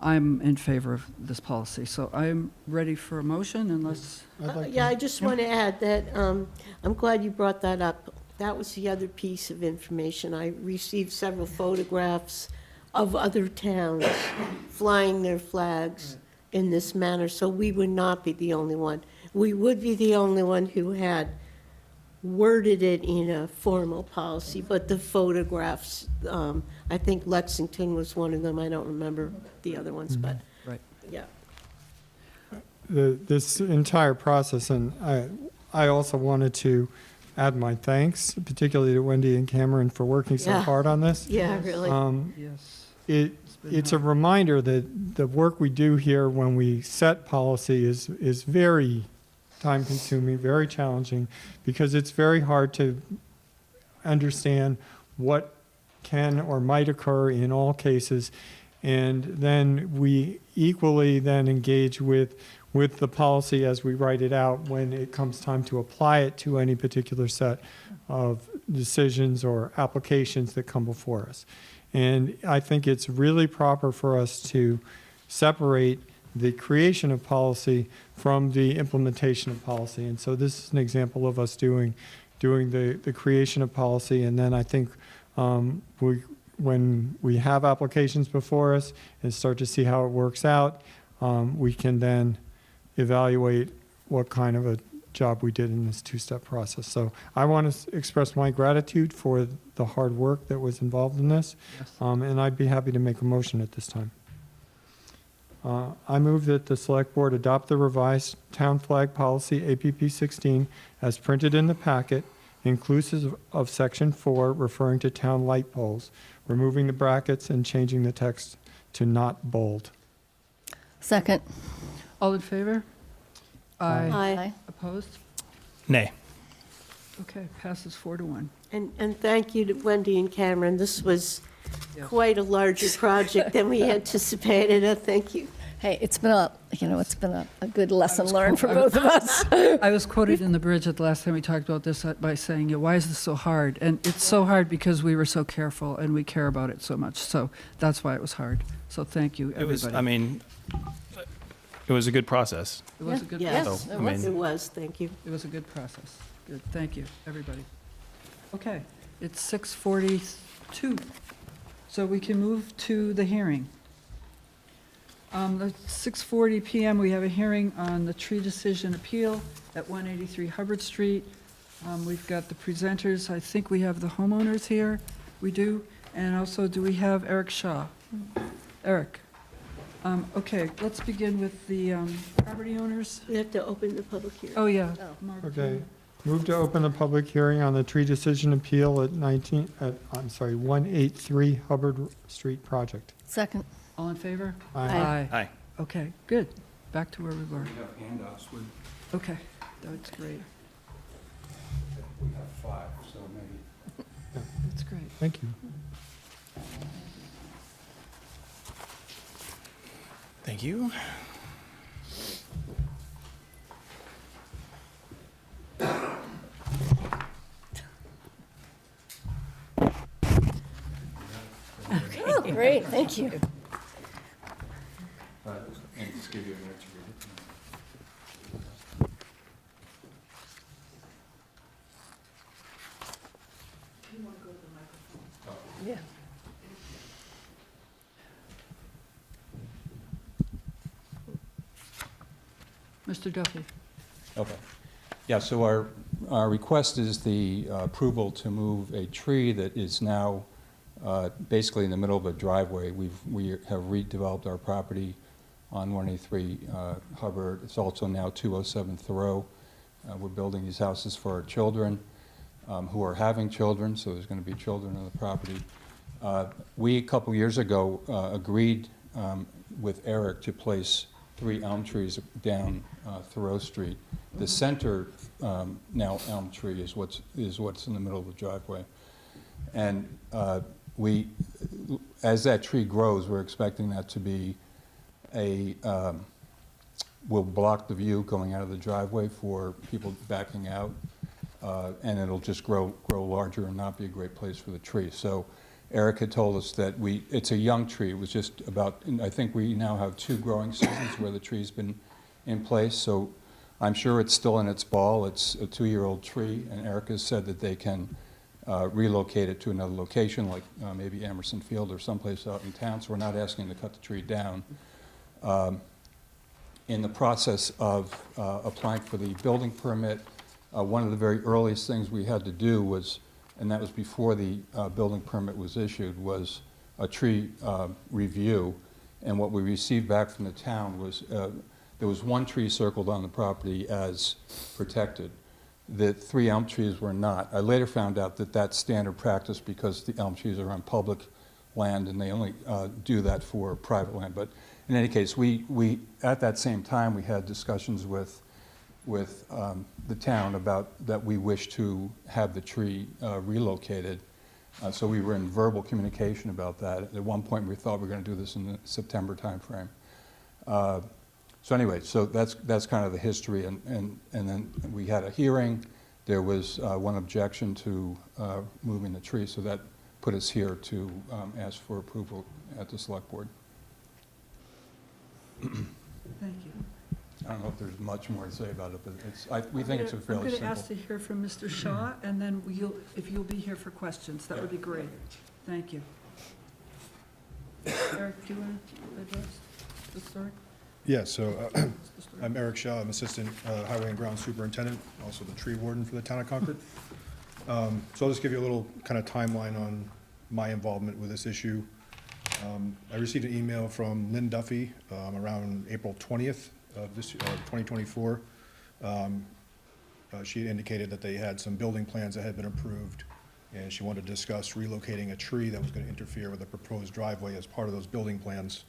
I'm in favor of this policy. So I'm ready for a motion unless, Yeah, I just want to add that I'm glad you brought that up. That was the other piece of information. I received several photographs of other towns flying their flags in this manner, so we would not be the only one. We would be the only one who had worded it in a formal policy, but the photographs, I think Lexington was one of them. I don't remember the other ones, but, right. yeah. This entire process, and I also wanted to add my thanks, particularly to Wendy and Cameron for working so Yeah. hard on this. Yeah, really. Yes. It's a reminder that the work we do here when we set policy is very time-consuming, very challenging, because it's very hard to understand what can or might occur in all cases. And then we equally then engage with the policy as we write it out when it comes time to apply it to any particular set of decisions or applications that come before us. And I think it's really proper for us to separate the creation of policy from the implementation of policy. And so this is an example of us doing the creation of policy. And then I think when we have applications before us and start to see how it works out, we can then evaluate what kind of a job we did in this two-step process. So I want to express my gratitude for the hard work that was involved in this, Yes. and I'd be happy to make a motion at this time. I move that the Select Board adopt the revised Town Flag Policy, APP 16, as printed in the packet, inclusive of Section 4, referring to town light poles, removing the brackets and changing the text to not bold. Second. All in favor? Aye. Aye. Opposed? Nay. Okay, passes 4-1. And thank you to Wendy and Cameron. This was Yes. quite a larger project than we anticipated. Thank you. Hey, it's been a good lesson learned for I was- both of us. I was quoted in the bridge at the last time we talked about this by saying, why is this so hard? And it's so hard because we were so careful and we care about it so much. So that's why it was hard. So thank you, It was, everybody. I mean, it was a good process. It was a good Yes, process. So, I mean- it was. Thank you. It was a good process. Good, thank you, everybody. Okay, it's 6:42, so we can move to the hearing. At 6:40 PM, we have a hearing on the tree decision appeal at 183 Hubbard Street. We've got the presenters, I think we have the homeowners here, we do, and also, do we have Eric Shaw? Eric? Okay, let's begin with the property owners. We have to open the public hearing. Oh, yeah. Oh. Mark. Okay. Move to open the public hearing on the tree decision appeal at 183 Hubbard Street project. Second. All in favor? Aye. Aye. Okay, good. Back to where we were. We have handouts with, Okay, that's great. we have 5, so maybe. That's great. Thank you. Thank you. Oh, great, thank you. And just give you a minute to read it. Yeah. Mr. Duffy? Okay. Yeah, so our request is the approval to move a tree that is now basically in the middle of a driveway. We have redeveloped our property on 183 Hubbard. It's also now 207 Thoreau. We're building these houses for our children who are having children, so there's going to be children on the property. We, a couple years ago, agreed with Eric to place 3 elm trees down Thoreau Street. The center now elm tree is what's in the middle of the driveway. And as that tree grows, we're expecting that to be will block the view going out of the driveway for people backing out, and it'll just grow larger and not be a great place for the tree. So Eric had told us that it's a young tree. It was just about, I think we now have 2 growing seasons where the tree's been in place, so I'm sure it's still in its ball. It's a 2-year-old tree, and Eric has said that they can relocate it to another location, like maybe Emerson Field or someplace out in town, so we're not asking to cut the tree down. In the process of applying for the building permit, one of the very earliest things we had to do was, and that was before the building permit was issued, was a tree review. And what we received back from the town was there was 1 tree circled on the property as protected. The 3 elm trees were not. I later found out that that's standard practice because the elm trees are on public land and they only do that for private land. But in any case, we at that same time we had discussions with the town about that we wish to have the tree relocated. So we were in verbal communication about that. At one point, we thought we were going to do this in the September timeframe. So anyway, so that's kind of the history, and then we had a hearing. There was 1 objection to moving the tree, so that put us here to ask for approval at the select board. Thank you. I don't know if there's much more to say about it, but we think it's a fairly I'm going to simple. ask to hear from Mr. Shaw, and then if you'll be here for questions, that would be great. Thank you. Eric, do you want to address the story? Yeah, so I'm Eric Shaw. I'm Assistant Highway and Ground Superintendent, also the tree warden for the town of Concord. So I'll just give you a little kind of timeline on my involvement with this issue. I received an email from Lynn Duffy around April 20th of this 2024. She had indicated that they had some building plans that had been approved, and she wanted to discuss relocating a tree that was going to interfere with the proposed driveway as part of those building plans.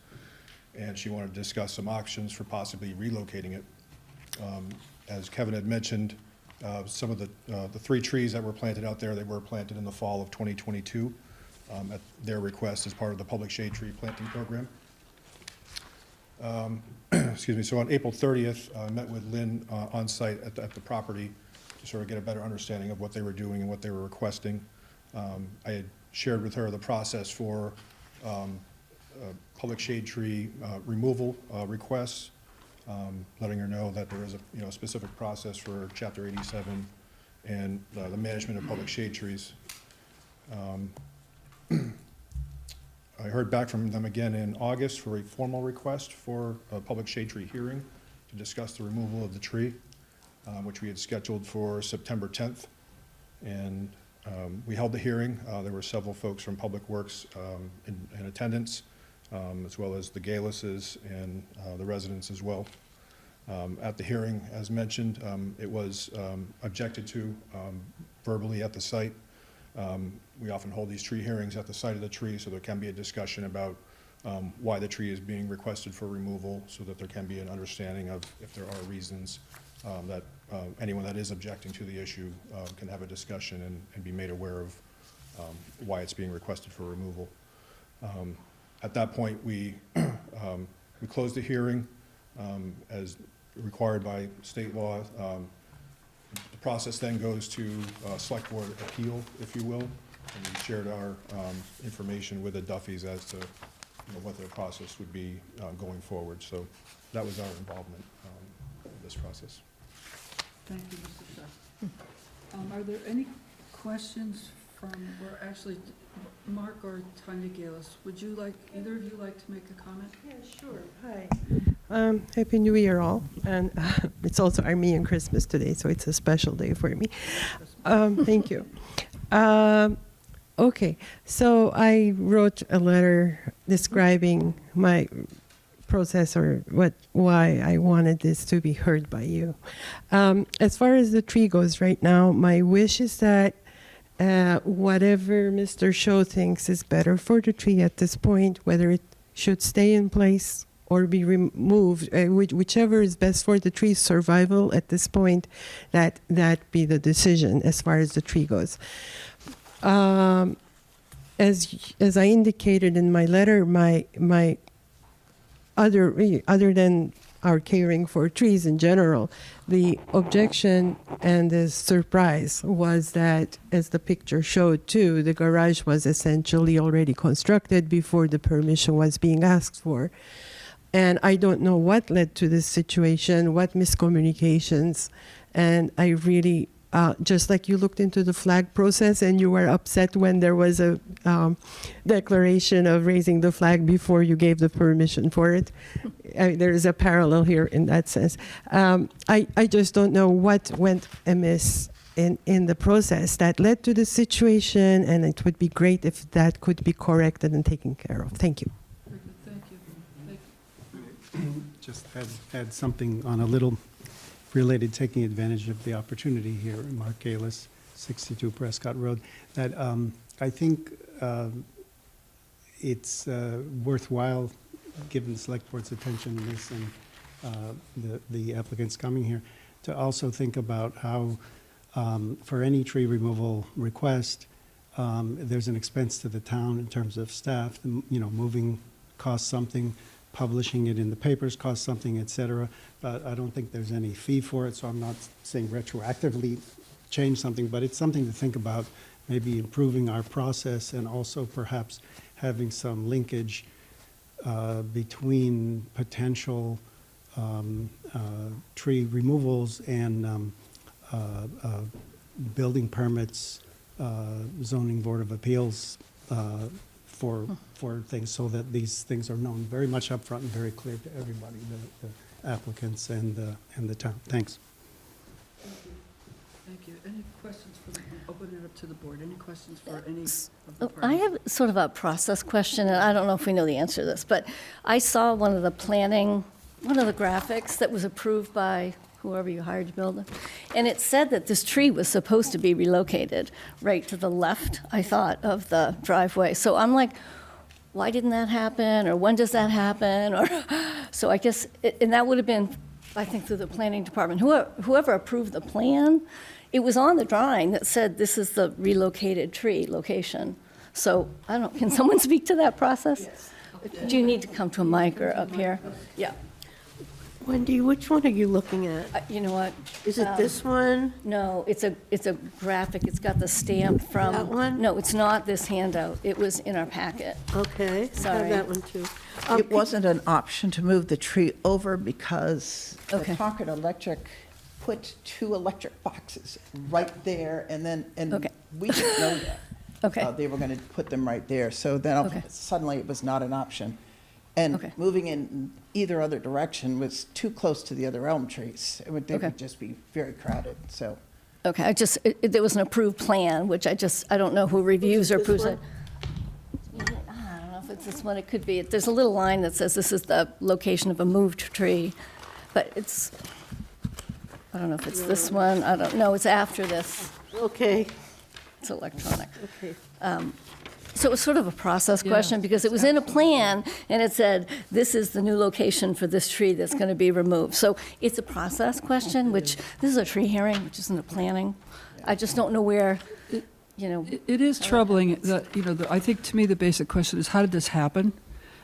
And she wanted to discuss some options for possibly relocating it. As Kevin had mentioned, some of the 3 trees that were planted out there, they were planted in the fall of 2022 at their request as part of the public shade tree planting program. Excuse me, so on April 30th, I met with Lynn on site at the property to sort of get a better understanding of what they were doing and what they were requesting. I had shared with her the process for public shade tree removal requests, letting her know that there is a specific process for Chapter 87 and the management of public shade trees. I heard back from them again in August for a formal request for a public shade tree hearing to discuss the removal of the tree, which we had scheduled for September 10th. And we held the hearing. There were several folks from Public Works in attendance, as well as the Galises and the residents as well. At the hearing, as mentioned, it was objected to verbally at the site. We often hold these tree hearings at the site of the tree, so there can be a discussion about why the tree is being requested for removal, so that there can be an understanding of if there are reasons that anyone that is objecting to the issue can have a discussion and be made aware of why it's being requested for removal. At that point, we closed the hearing as required by state law. The process then goes to select board appeal, if you will, and we shared our information with the Duffys as to what their process would be going forward. So that was our involvement in this process. Thank you, Mr. Shaw. Are there any questions from, or actually, Mark or Tanya Galis, would you like, either of you like to make a comment? Yeah, sure. Hi. Happy New Year, all. And it's also Armenian Christmas today, so it's a special day for me. Thank you. Okay, so I wrote a letter describing my process or why I wanted this to be heard by you. As far as the tree goes right now, my wish is that whatever Mr. Shaw thinks is better for the tree at this point, whether it should stay in place or be removed, whichever is best for the tree's survival at this point, that be the decision as far as the tree goes. As I indicated in my letter, my other than our caring for trees in general, the objection and the surprise was that, as the picture showed too, the garage was essentially already constructed before the permission was being asked for. And I don't know what led to this situation, what miscommunications, and I really, just like you looked into the flag process and you were upset when there was a declaration of raising the flag before you gave the permission for it. There is a parallel here in that sense. I just don't know what went amiss in the process that led to this situation, and it would be great if that could be corrected and taken care of. Thank you. Thank you. Just add something on a little related, taking advantage of the opportunity here, Mark Galis, 62 Prescott Road, that I think it's worthwhile, given the select board's attention to this and the applicants coming here, to also think about how for any tree removal request, there's an expense to the town in terms of staff. Moving costs something, publishing it in the papers costs something, et cetera. But I don't think there's any fee for it, so I'm not saying retroactively change something, but it's something to think about, maybe improving our process and also perhaps having some linkage between potential tree removals and building permits, zoning board of appeals for things, so that these things are known very much upfront and very clear to everybody, the applicants and the town. Thanks. Thank you. Any questions for open it up to the board. Any questions for any of the I parties? have sort of a process question, and I don't know if we know the answer to this, but I saw one of the graphics that was approved by whoever you hired to build it, and it said that this tree was supposed to be relocated right to the left, I thought, of the driveway. So I'm like, why didn't that happen, or when does that happen? Or so I guess, and that would have been, I think, through the planning department. Whoever approved the plan, it was on the drawing that said this is the relocated tree location. So I don't know, can someone speak to that process? Yes. Do you need to come to a mic or up here? Yeah. Wendy, which one are you looking at? You know what? Is it this one? No, it's a graphic. It's got the stamp from. That one? No, it's not this handout. It was in our packet. Okay, I Sorry. have that one too. It wasn't an option to move the tree over because the Okay. Concord Electric put 2 electric boxes right there, and Okay. we didn't know that. Okay. They were going to put them right there, so then Okay. suddenly it was not an option. And Okay. moving in either other direction was too close to the other elm trees. They Okay. would just be very crowded, so. Okay, there was an approved plan, which I don't know who reviews or This approves one? it. I don't know if it's this one. It could be. There's a little line that says this is the location of a moved tree, but I don't know if it's this one. I don't know. It's after this. Okay, It's electronic. okay. So it was sort of a process Yeah, question, because it was in a plan, and it said, this is the new location for this tree that's going to be removed. So it's a process question, which, this is a tree hearing, which isn't a planning. I just don't know where, It is troubling that, I think to me the basic question is, how did this happen?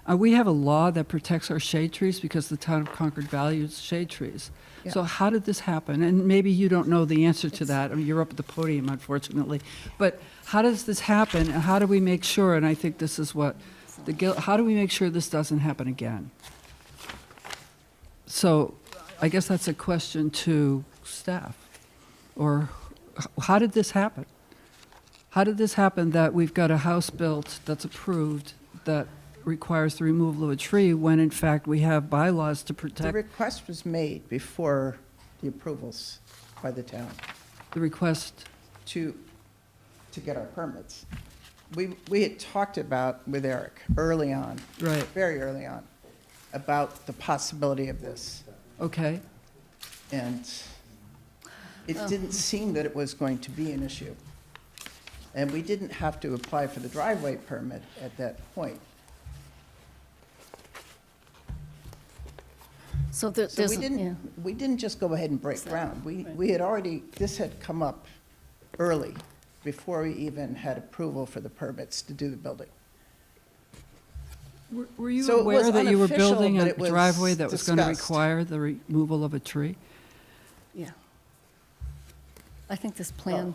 We have a law that protects our shade trees because the town of Concord values shade trees. So how did this happen? And maybe you don't know the answer to that. I mean, you're up at the podium, unfortunately. But how does this happen, and how do we make sure, and I think this is what, how do we make sure this doesn't happen again? So I guess that's a question to staff. Or how did this happen? How did this happen that we've got a house built that's approved that requires the removal of a tree when in fact we have bylaws to The protect request was made before the approvals by the town the request? to get our permits. We had talked about with Eric early on, Right, very early on, about the possibility of this. okay. And it didn't seem that it was going to be an issue. And we didn't have to apply for the driveway permit at that point. So So there's, we yeah. didn't just go ahead and break ground. We had already, this had come up early, before we even had approval for the permits to do the building. Were you So it was aware that you were unofficial, building but a it was driveway that was going to discussed. require the removal of a tree? Yeah. I think this plan,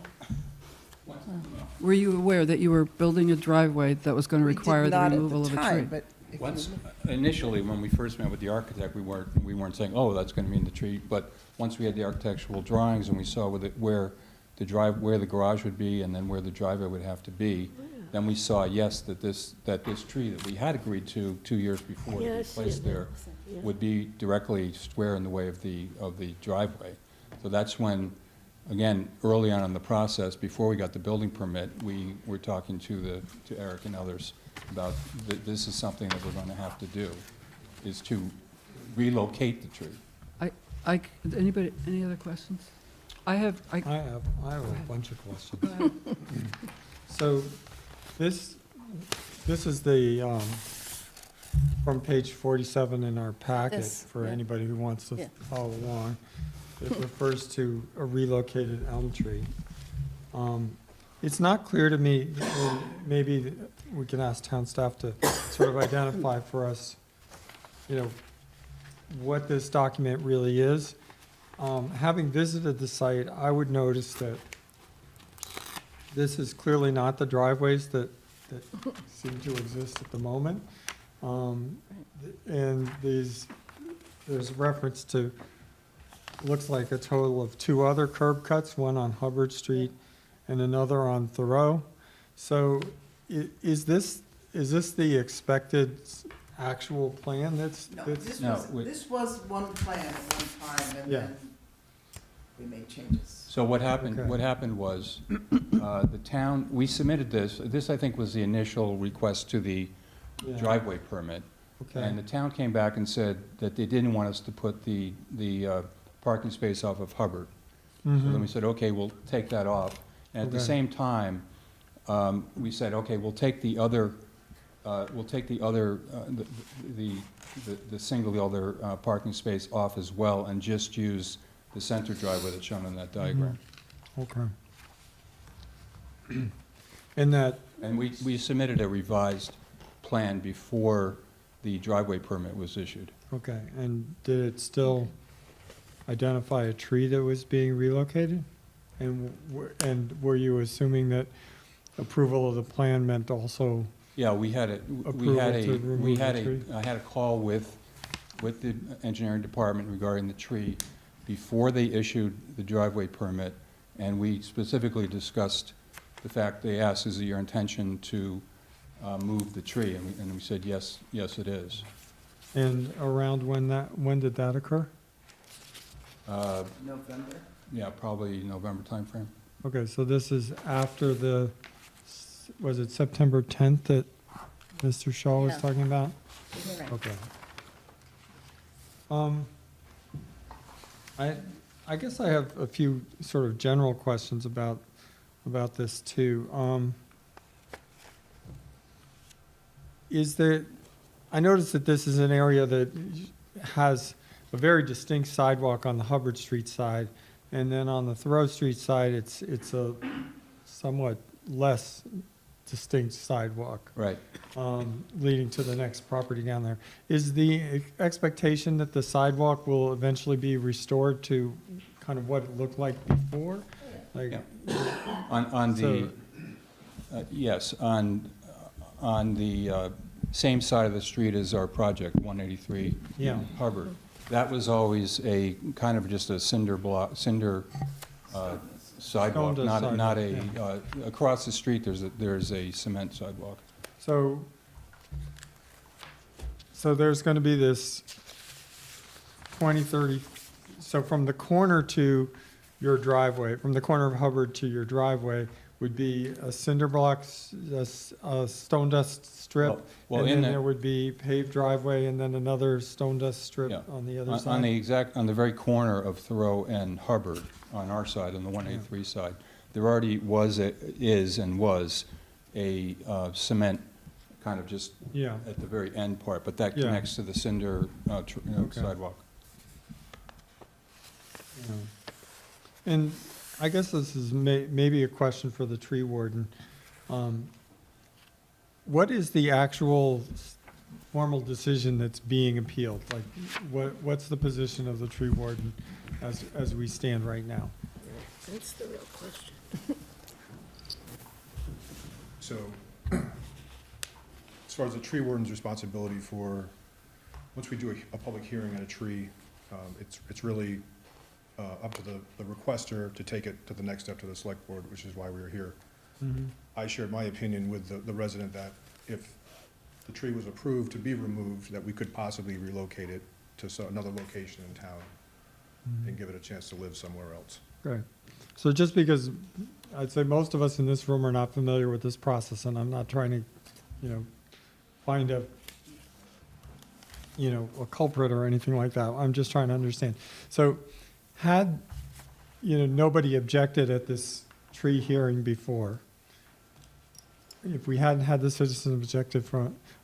Were you aware that you were building a driveway that was going to We did require the not at removal of a time, tree? but if you Once, look- initially, when we first met with the architect, we weren't saying, oh, that's going to mean the tree. But once we had the architectural drawings and we saw where the garage would be and then where the driveway would have to be, then we saw, yes, that this tree that we had agreed to 2 years before to be Yes, placed yeah. there Yeah. would be directly square in the way of the driveway. So that's when, again, early on in the process, before we got the building permit, we were talking to Eric and others about this is something that we're going to have to do, is to relocate the tree. Anybody, any other questions? I have, I have a bunch of questions. So this is the, from page 47 in our packet, This, for yeah. anybody who wants to Yeah. follow along. It refers to a relocated elm tree. It's not clear to me, and maybe we can ask town staff to sort of identify for us, what this document really is. Having visited the site, I would notice that this is clearly not the driveways that seem to exist at the moment. And there's reference to, looks like a total of 2 other curb cuts, one on Hubbard Street and another on Thoreau. So is this the expected actual plan that's? No, No, this was one plan at one time, and Yeah. then we made changes. So what happened, Okay. was, the town, we submitted this I think was the initial request to the Yeah. driveway permit. Okay. And the town came back and said that they didn't want us to put the parking space off of Hubbard. So then we said, okay, we'll take that off. And at the Okay. same time, we said, okay, we'll take the other, the single other parking space off as well and just use the center driveway that's shown in that diagram. Okay. And that, And we submitted a revised plan before the driveway permit was issued. okay, and did it still identify a tree that was being relocated? And were you assuming that approval of the plan meant also, Yeah, we had Approval to remove the tree? I had a call with the engineering department regarding the tree before they issued the driveway permit, and we specifically discussed the fact, they asked, is it your intention to move the tree? And we said, yes, it is. and around when did that occur? November? Yeah, probably November timeframe. Okay, so this is after was it September 10th that Mr. Shaw was Yeah. talking about? You're right. Okay. I guess I have a few sort of general questions about this too. I noticed that this is an area that has a very distinct sidewalk on the Hubbard Street side, and then on the Thoreau Street side, it's a somewhat less distinct sidewalk. Right. Leading to the next property down there. Is the expectation that the sidewalk will eventually be restored to kind of what it looked like before? Like, Yeah. On the, yes, on the same side of the street as our project, 183 Yeah. Hubbard. That was always a, kind of just a cinder sidewalk, Stone dust not sidewalk, across the street, there's a cement sidewalk. So there's going to be this 20, 30, so from the corner to your driveway, from the corner of Hubbard to your driveway would be a cinder block, a stone dust strip, Well, and in then the- there would be paved driveway and then another stone dust strip Yeah. on the other On the side? on the very corner of Thoreau and Hubbard, on our side, on the 183 side, there already was a cement kind of just Yeah, at the very end part, but that Yeah. connects to the cinder Okay. sidewalk. you know. And I guess this is maybe a question for the tree warden. What is the actual formal decision that's being appealed? Like, what's the position of the tree warden as we stand right now? That's the real question. So, as far as the tree warden's responsibility for, once we do a public hearing on a tree, it's really up to the requester to take it to the next step to the select board, which is why we are here. I shared my opinion with the resident that if the tree was approved to be removed, that we could possibly relocate it to another location in town and give it a chance to live somewhere else. Right. So just because I'd say most of us in this room are not familiar with this process, and I'm not trying to, find a culprit or anything like that. I'm just trying to understand. So had, nobody objected at this tree hearing before, if we hadn't had the citizen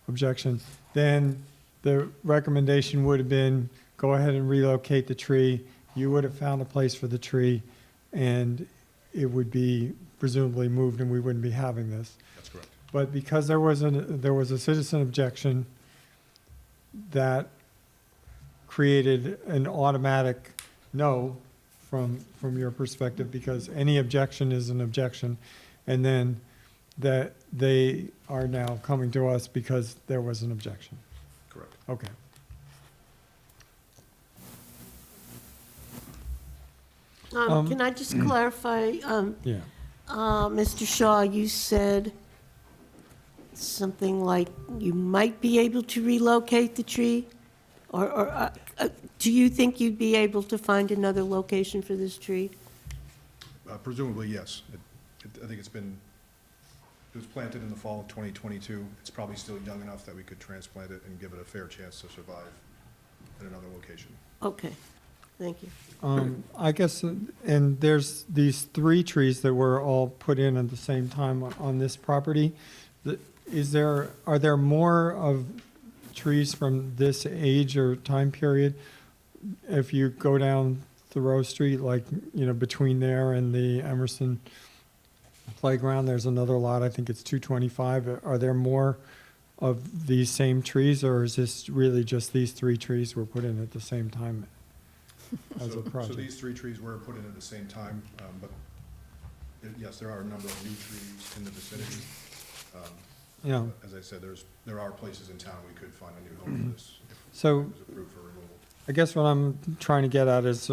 objection, then the recommendation would have been, go ahead and relocate the tree. You would have found a place for the tree, and it would be presumably moved, and we wouldn't be having this. That's correct. But because there was a citizen objection, that created an automatic no from your perspective, because any objection is an objection, and then that they are now coming to us because there was an objection. Correct. Okay. Can I just clarify? Yeah. Mr. Shaw, you said something like you might be able to relocate the tree? Or do you think you'd be able to find another location for this tree? Presumably, yes. I think it was planted in the fall of 2022. It's probably still young enough that we could transplant it and give it a fair chance to survive in another location. Okay, thank you. I guess, and there's these 3 trees that were all put in at the same time on this property. Are there more of trees from this age or time period? If you go down Thoreau Street, like, between there and the Emerson playground, there's another lot, I think it's 225. Are there more of these same trees, or is this really just these 3 trees were put in at the same time as a So project? these 3 trees were put in at the same time, but yes, there are a number of new trees in the vicinity. Yeah. As I said, there are places in town we could find a new home for this if So- it was approved for removal. I guess what I'm trying to get at is,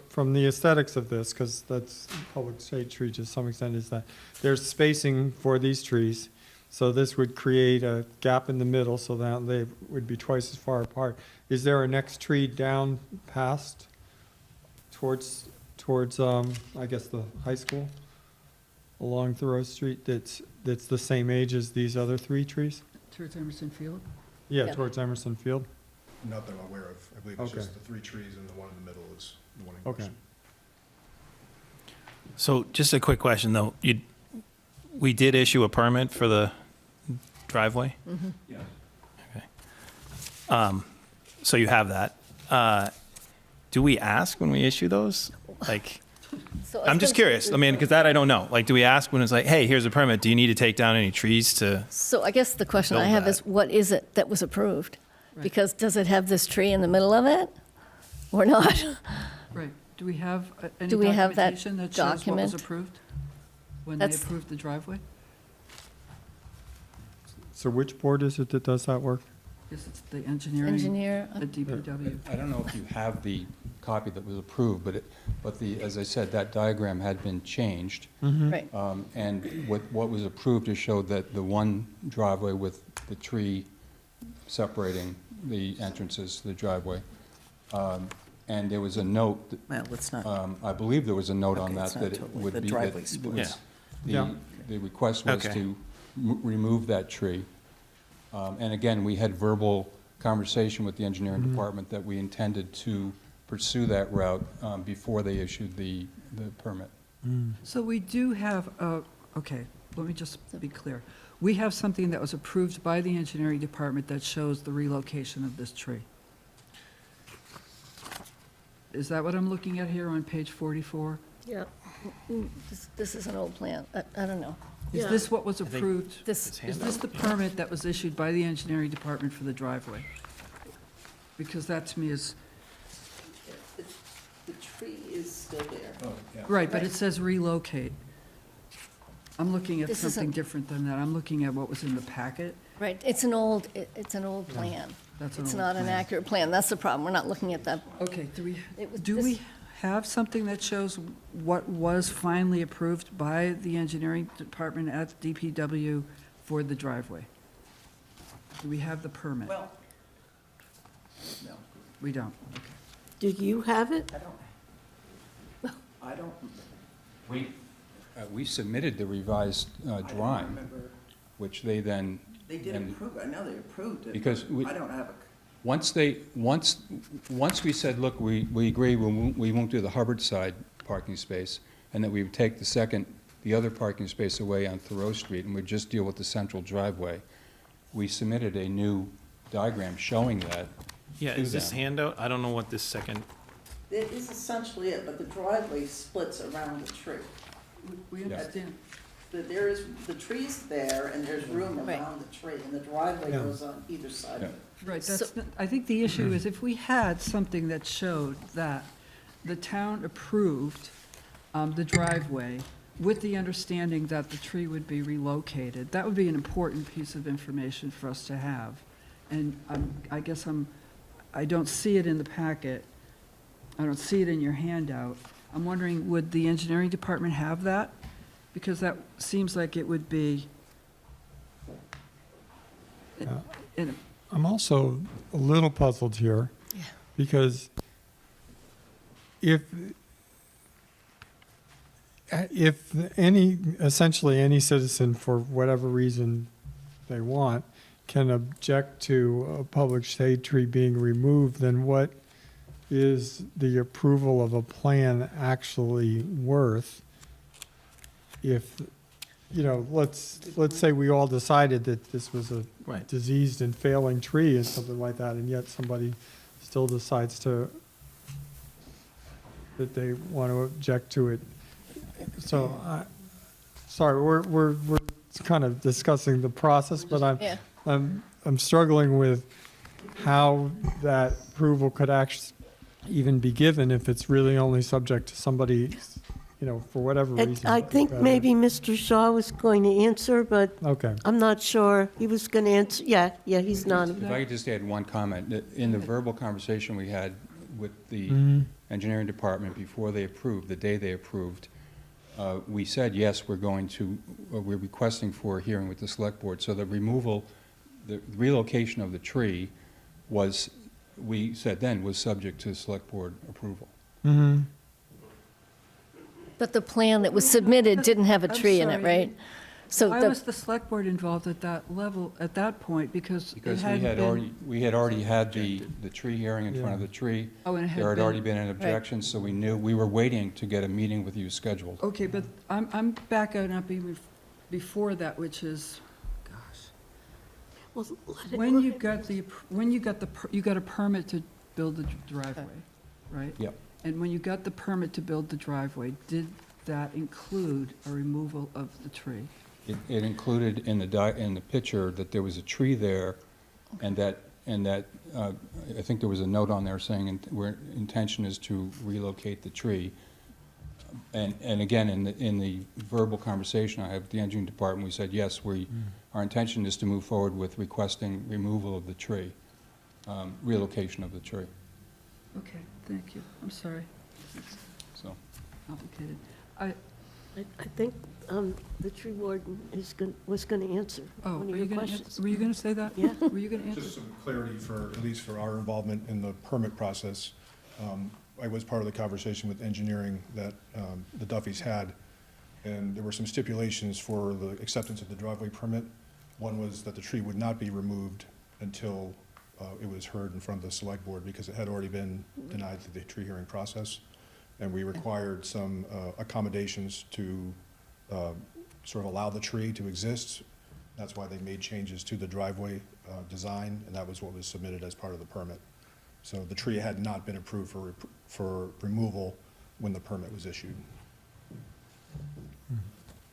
from the aesthetics of this, because that's public shade tree to some extent, is that there's spacing for these trees. So this would create a gap in the middle so that they would be twice as far apart. Is there a next tree down past towards I guess the high school along Thoreau Street that's the same age as these other 3 trees? Towards Emerson Field? Yeah, Yeah. towards Emerson Field. Not that I'm aware of. I believe it's Okay. just the 3 trees and the one in the middle is the one in Okay. question. So just a quick question, though. We did issue a permit for the driveway? Yeah. Okay. So you have that. Do we ask when we issue those? Like, So I'm just curious. I mean, because that I don't know. Like, do we ask when it's like, hey, here's a permit. Do you need to take down any trees to? So I guess the question I Build have that. is, what is it that was approved? Right. Because does it have this tree in the middle of it or not? Right. Do we have any Do we have that documentation that shows what was document? approved? When they That's- approved the driveway? So which board is it that does that work? Yes, it's the engineering, Engineer, the DPW. I don't know if you have the copy that was approved, but as I said, that diagram had been changed. right. And what was approved is showed that the one driveway with the tree separating the entrances to the driveway. And there was a note, Well, let's not, I believe there was a note on Okay, that, it's not that it totally- would the be, driveway that split. was- Yeah. the request was Okay. to remove that tree. And again, we had verbal conversation with the engineering department that we intended to pursue that route before they issued the permit. So we do have, okay, let me just be clear. We have something that was approved by the engineering department that shows the relocation of this tree. Is that what I'm looking at here on page 44? Yeah. This is an old plan. I don't know. Is Yeah. this what was think- approved? This, Is this the permit that was issued by the engineering department for the driveway? Because that to me is, The tree is still there. Oh, yeah. right, but it says relocate. I'm looking at This something isn't- different than that. I'm looking at what was in the packet. right, it's an old plan. That's an It's old not an plan. accurate plan. That's the problem. We're not looking at that. Okay, It was do this- we have something that shows what was finally approved by the engineering department at DPW for the driveway? Do we have the permit? Well, no, We don't. Do you have it? I don't We submitted the revised drawing, remember. which they then. They did and approve, I know they approved it. Because but we- I don't have a, Once we said, look, we agree, we won't do the Hubbard side parking space, and that we would take the other parking space away on Thoreau Street, and we'd just deal with the central driveway, we submitted a new diagram showing that. Yeah, to is this them. handout? I don't know what this second, it is essentially it, but the driveway splits around the tree. We Yeah. understand. There is, the tree's there and there's room Right. around the tree and the driveway Yeah. goes on either side of it. Right, So- that's, I think the issue is if we had something that showed that the town approved the driveway with the understanding that the tree would be relocated, that would be an important piece of information for us to have. And I don't see it in the packet. I don't see it in your handout. I'm wondering, would the engineering department have that? Because that seems like it would be. in- I'm also a little puzzled here, Yeah. because if essentially any citizen, for whatever reason they want, can object to a public shade tree being removed, then what is the approval of a plan actually worth? If, let's say we all decided that this was a right. diseased and failing tree or something like that, and yet somebody still decides that they want to object to it. So, sorry, we're kind of discussing the process, but Yeah. I'm struggling with how that approval could actually even be given if it's really only subject to somebody, for whatever And reason. I think maybe Mr. Shaw was going to answer, but Okay. I'm not sure. He was going to answer, yeah, he's nodding. If I could just add one comment, that in the verbal conversation we had with the Mhm. engineering department before they approved, the day they approved, we said, yes, we're requesting for a hearing with the select board. So the relocation of the tree we said then, was subject to select board approval. Mm-hmm. But the plan that was submitted didn't have a I'm tree in it, sorry. right? So Why the, was the select board involved at that level, at that point? Because it Because had been. we had already had the tree hearing in front of Yeah. the tree. Oh, and it had There had already been. been an objection, so we knew, we were waiting to get a meeting with you scheduled. Okay, but I'm back on up even before that, which is, gosh. Well, let it- When you got you got a permit to build the driveway, right? Yep. And when you got the permit to build the driveway, did that include a removal of the tree? It included in the picture that there was a tree there, and that I think there was a note on there saying our intention is to relocate the tree. And again, in the verbal conversation I had with the engineering department, we said, yes, our intention is to move forward with requesting removal of the tree, relocation of the tree, Okay, thank you. I'm sorry, so. complicated. I think the tree warden was going to answer Oh, one were of you your going questions. to say that? Yeah. Were you going to answer? Just some clarity at least for our involvement in the permit process. I was part of the conversation with engineering that the Duffys had, and there were some stipulations for the acceptance of the driveway permit. One was that the tree would not be removed until it was heard in front of the select board, because it had already been denied through the tree hearing process. And we required some accommodations to sort of allow the tree to exist. That's why they made changes to the driveway design, and that was what was submitted as part of the permit. So the tree had not been approved for removal when the permit was issued.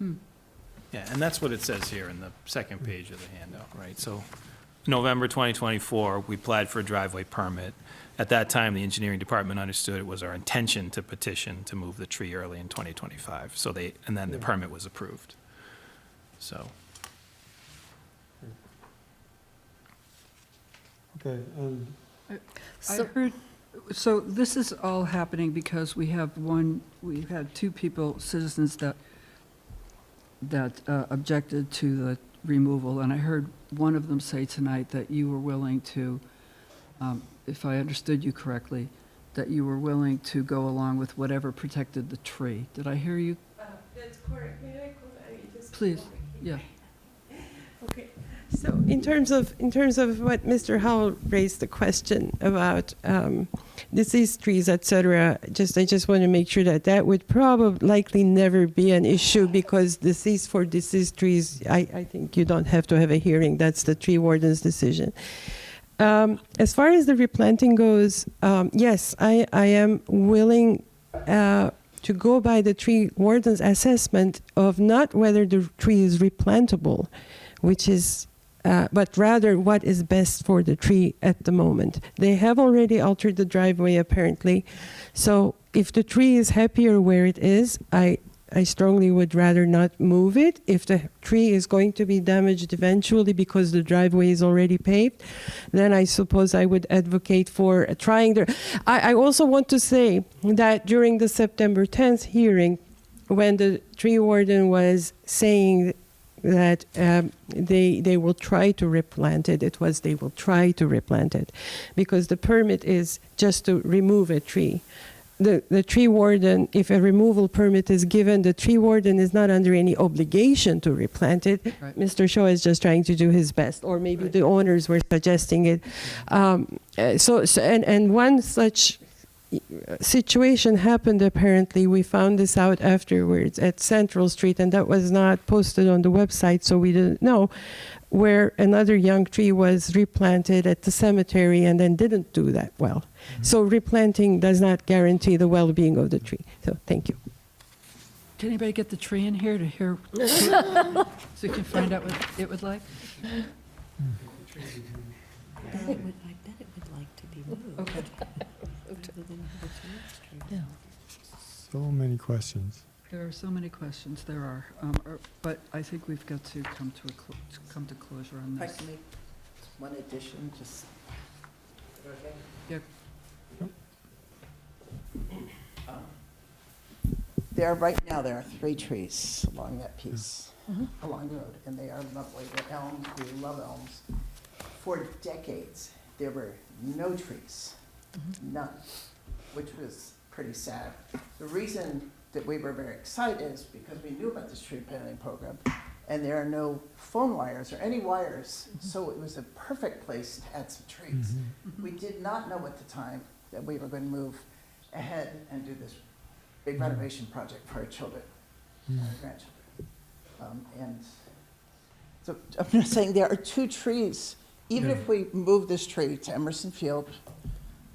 Yeah, and that's what it says here in the second page of the handout, right? So November 2024, we applied for a driveway permit. At that time, the engineering department understood it was our intention to petition to move the tree early in 2025. So and then the permit was approved. So, Okay, and I So- heard, so this is all happening because we had two people, citizens that objected to the removal, and I heard one of them say tonight that you were willing to, if I understood you correctly, that you were willing to go along with whatever protected the tree. Did I hear you? That's correct. May I just Please, yeah. Okay. So in terms of what Mr. Howell raised the question about diseased trees, etc., I just want to make sure that would probably likely never be an issue, because diseased trees, I think you don't have to have a hearing. That's the tree warden's decision. As far as the replanting goes, yes, I am willing to go by the tree warden's assessment of not whether the tree is replantable, but rather what is best for the tree at the moment. They have already altered the driveway apparently, so if the tree is happier where it is, I strongly would rather not move it. If the tree is going to be damaged eventually because the driveway is already paved, then I suppose I would advocate for trying the... I also want to say that during the September 10th hearing, when the tree warden was saying that they will try to replant it, they will try to replant it, because the permit is just to remove a tree. The tree warden, if a removal permit is given, the tree warden is not under any obligation to replant it. Right. Mr. Shaw is just trying to do his best, or maybe Right. the owners were suggesting it. And one such situation happened apparently. We found this out afterwards at Central Street, and that was not posted on the website, so we didn't know, where another young tree was replanted at the cemetery and then didn't do that well. So replanting does not guarantee the well-being of the tree. So thank you. Can anybody get the tree in here to hear, so you can find out what it would like? I bet it would like to be moved. Okay. so many questions. There are so many questions, there are, but I think we've got to come to closure on If I this. can make one addition, just, okay? Yep. Right now, there are 3 trees along that piece, along the road, and they are lovely. They're elms, we love elms. For decades, there were no trees, none, which was pretty sad. The reason that we were very excited is because we knew about this tree planting program, and there are no phone wires or any wires, so it was a perfect place to add some trees. We did not know at the time that we were going to move ahead and do this big renovation project for our children, our grandchildren. And so I'm just saying there are 2 trees. Even if we move this tree to Emerson Field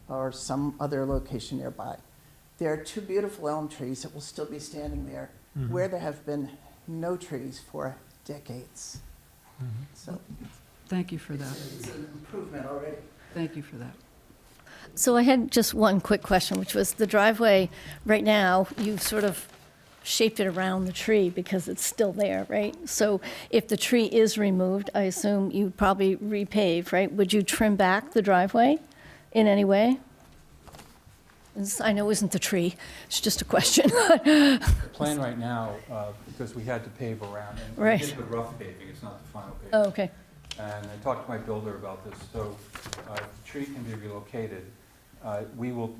or some other location nearby, there are 2 beautiful elm trees that will still be standing there where there have been no trees for decades. So Thank you for that. it's an improvement already. Thank you for that. So I had just one quick question, which was the driveway, right now, you've sort of shaped it around the tree because it's still there, right? So if the tree is removed, I assume you'd probably repave, right? Would you trim back the driveway in any way? I know it isn't the tree, it's just a question. The plan right now, because we had to pave around, and we Right. did the rough paving, it's not the final paving. Oh, okay. And I talked to my builder about this, so the tree can be relocated. We will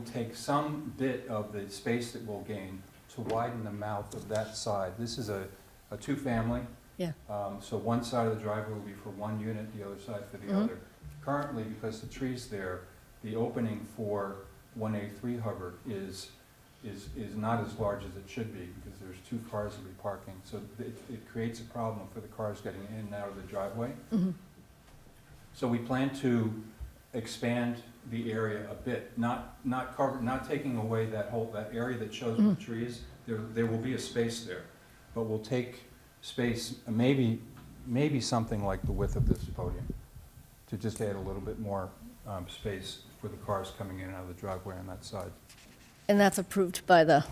take some bit of the space that we'll gain to widen the mouth of that side. This is a 2-family. Yeah. So one side of the driveway will be for one unit, the other side for the other. Currently, because the tree's there, the opening for 1A3 Hubbard is not as large as it should be, because there's 2 cars will be parking. So it creates a problem for the cars getting in and out of the driveway. So we plan to expand the area a bit, not taking away that area that shows the trees. There will be a space there, but we'll take space, maybe something like the width of this podium, to just add a little bit more space for the cars coming in and out of the driveway on that side. And that's approved by the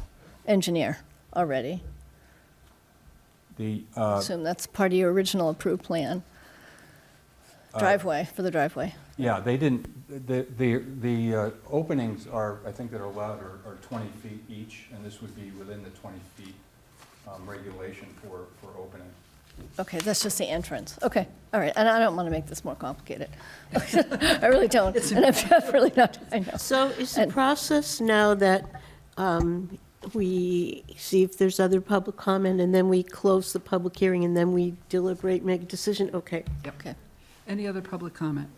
engineer already. The, Assume that's part of your original approved plan. Driveway, for the driveway. yeah, they didn't, the openings are, I think that are allowed are 20 feet each, and this would be within the 20 feet regulation for opening. Okay, that's just the entrance. Okay, all right. And I don't want to make this more complicated. I really don't. And I'm really not, I know. So is the process now that we see if there's other public comment, and then we close the public hearing, and then we deliberate, make a decision? Okay. Okay. Any other public comment?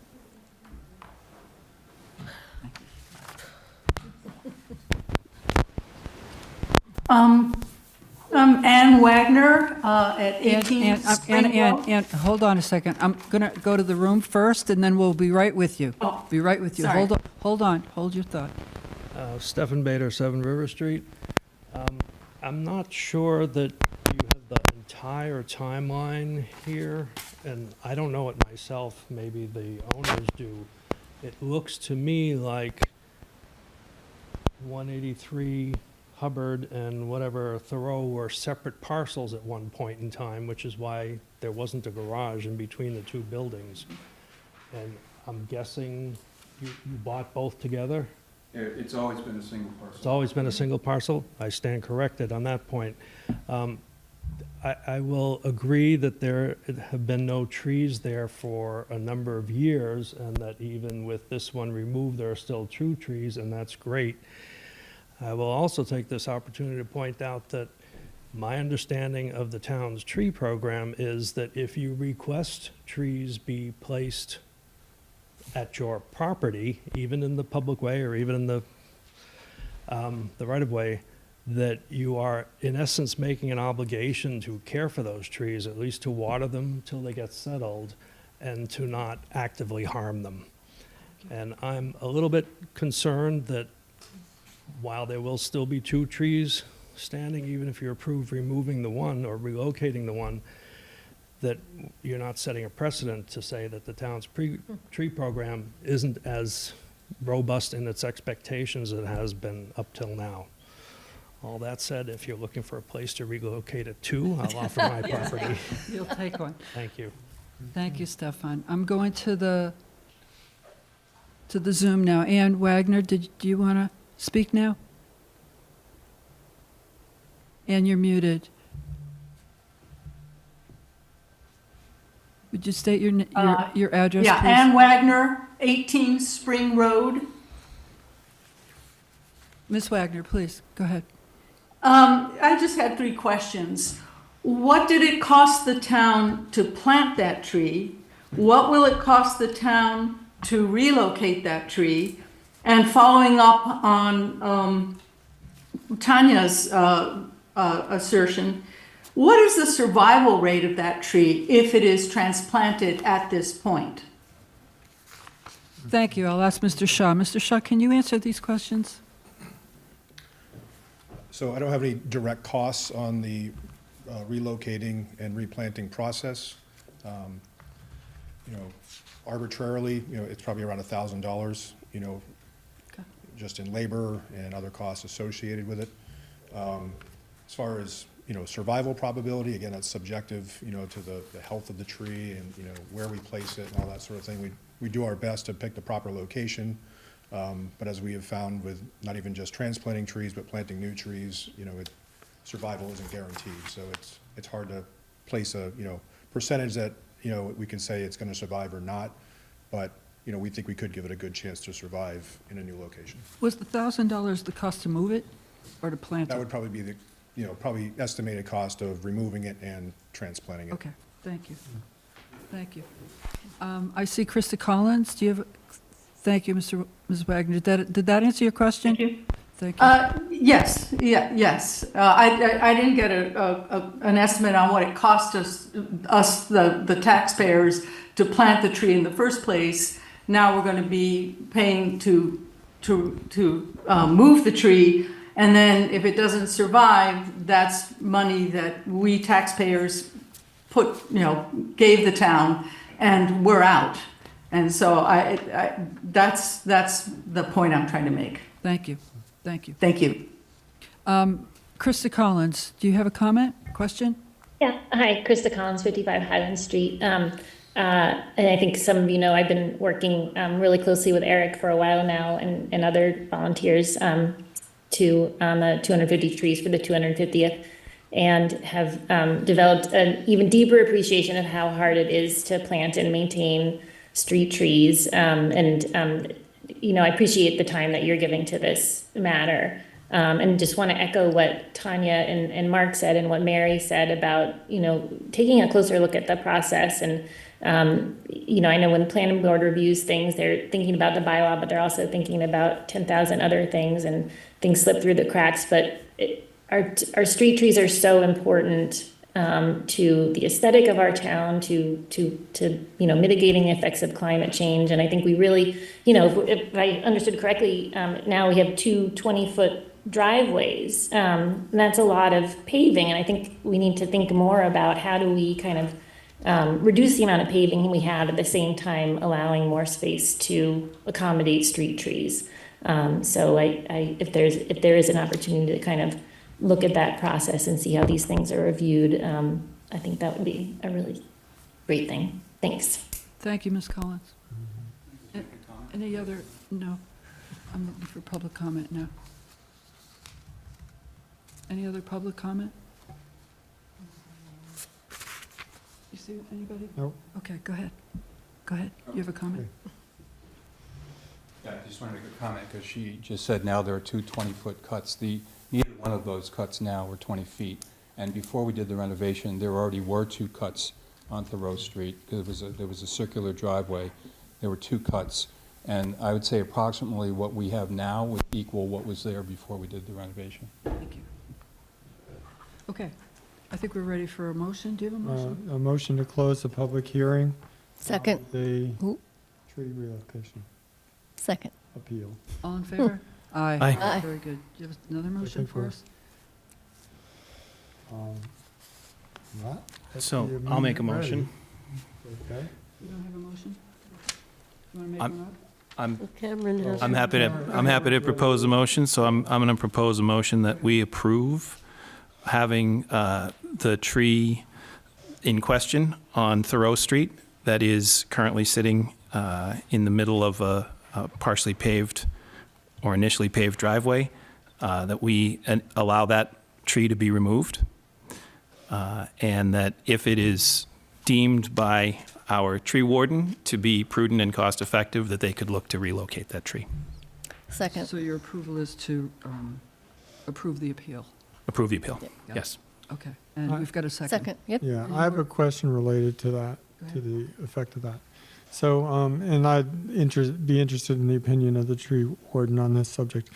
I'm Ann Wagner at 18 Spring Road. And hold on a second. I'm going to go to the room first, and then we'll be right with you. Oh, Be right with you. sorry. Hold on. Hold your thought. Stephen Bader, 7 River Street. I'm not sure that you have the entire timeline here, and I don't know it myself. Maybe the owners do. It looks to me like 183 Hubbard and whatever Thoreau were separate parcels at one point in time, which is why there wasn't a garage in between the two buildings. And I'm guessing you bought both together? It's always been a single parcel. It's always been a single parcel? I stand corrected on that point. I will agree that there have been no trees there for a number of years, and that even with this one removed, there are still true trees, and that's great. I will also take this opportunity to point out that my understanding of the town's tree program is that if you request trees be placed at your property, even in the public way or even in the right-of-way, that you are in essence making an obligation to care for those trees, at least to water them till they get settled, and to not actively harm them. And I'm a little bit concerned that while there will still be two trees standing, even if you approve removing the one or relocating the one, that you're not setting a precedent to say that the town's tree program isn't as robust in its expectations as it has been up till now. All that said, if you're looking for a place to relocate it to, I'll offer my property. You'll take one. Thank you. Thank you, Stefan. I'm going to the Zoom now. Ann Wagner, do you want to speak now? Ann, you're muted. Would you state your address, Yeah, please? Ann Wagner, 18 Spring Road. Ms. Wagner, please, go ahead. I just had 3 questions. What did it cost the town to plant that tree? What will it cost the town to relocate that tree? And following up on Tanya's assertion, what is the survival rate of that tree if it is transplanted at this point? Thank you. I'll ask Mr. Shaw. Mr. Shaw, can you answer these questions? So I don't have any direct costs on the relocating and replanting process. Arbitrarily, it's probably around $1,000, just in labor and other costs associated with it. As far as, survival probability, again, that's subjective, to the health of the tree and, where we place it and all that sort of thing. We do our best to pick the proper location. But as we have found with not even just transplanting trees, but planting new trees, survival isn't guaranteed. So it's hard to place a, percentage that, we can say it's going to survive or not. But, we think we could give it a good chance to survive in a new location. Was the $1,000 the cost to move it or to plant it? That would probably be the, probably estimated cost of removing it and transplanting it. Okay, thank you. Thank you. I see Krista Collins. Do you have, thank you, Ms. Wagner. Did that answer your question? Thank you. Thank you. Yes, yes. I didn't get an estimate on what it cost us the taxpayers, to plant the tree in the first place. now we're going to be paying to move the tree, and then if it doesn't survive, that's money that we taxpayers gave the town, and we're out. And so that's the point I'm trying to make. Thank you. Thank you. Thank you. Krista Collins, do you have a comment, question? Yeah, hi, Krista Collins, 55 Highland Street. And I think some of you know I've been working really closely with Eric for a while now and other volunteers on the 250 trees for the 250th, and have developed an even deeper appreciation of how hard it is to plant and maintain street trees. I appreciate the time that you're giving to this matter. And just want to echo what Tanya and Mark said and what Mary said about, taking a closer look at the process. And, I know when the planning board reviews things, they're thinking about the bylaw, but they're also thinking about 10,000 other things, and things slip through the cracks. But our street trees are so important to the aesthetic of our town, to mitigating the effects of climate change. And I think we really, if I understood correctly, now we have two 20-foot driveways. And that's a lot of paving. And I think we need to think more about how do we kind of reduce the amount of paving we have, at the same time allowing more space to accommodate street trees. So if there is an opportunity to kind of look at that process and see how these things are reviewed, I think that would be a really great thing. Thanks. Thank you, Ms. Collins. Any other? No. I'm looking for public comment now. Any other public comment? You see anybody? Nope. Okay, go ahead. Go ahead. You have a comment? Yeah, I just wanted to comment, because she just said now there are two 20-foot cuts. Neither one of those cuts now were 20 feet. And before we did the renovation, there already were two cuts on Thoreau Street. There was a circular driveway. There were two cuts. And I would say approximately what we have now would equal what was there before we did the renovation. Thank you. Okay. I think we're ready for a motion. Do you have a motion? A motion to close the public hearing. Second. The tree relocation Second. appeal. All in favor? Aye. Aye. Aye. Very good. Do you have another motion for us? What? That's So the I'll make a amendment motion. ready. Okay. You don't have a motion? You want to make one up? Cameron has. I'm happy to propose a motion, so I'm going to propose a motion that we approve having the tree in question on Thoreau Street that is currently sitting in the middle of a partially paved or initially paved driveway, that we allow that tree to be removed, and that if it is deemed by our tree warden to be prudent and cost-effective, that they could look to relocate that tree. Second. So your approval is to approve the appeal? Approve the appeal, Yeah. yes. Okay. And we've got a second. Second. Yep. Yeah, I have a question related to that, Go to ahead. the effect of that. So, and I'd be interested in the opinion of the tree warden on this subject.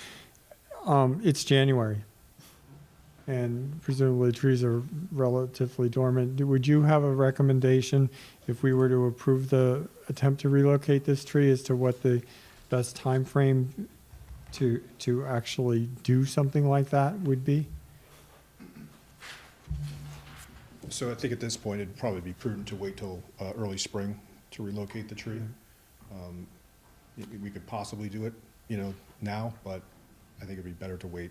It's January, and presumably trees are relatively dormant. Would you have a recommendation if we were to approve the attempt to relocate this tree as to what the best time frame to actually do something like that would be? So I think at this point, it'd probably be prudent to wait till early spring to relocate the tree. We could possibly do it, now, but I think it'd be better to wait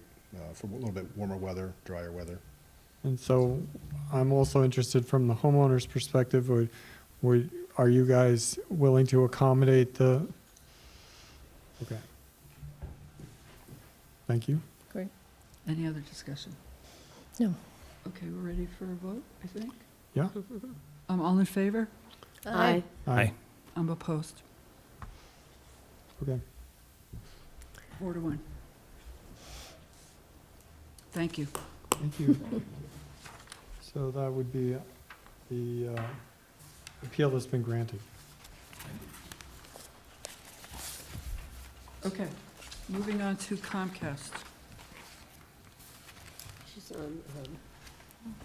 for a little bit warmer weather, drier weather. And so I'm also interested from the homeowner's perspective, are you guys willing to accommodate the, okay. Thank you. Great. Any other discussion? No. Okay, we're ready for a vote, I think. Yeah? All in favor? Aye. Aye. I'm opposed. Okay. 4-1. Thank you. Thank you. So that would be the appeal that's been granted. Okay, moving on to Comcast. She's on,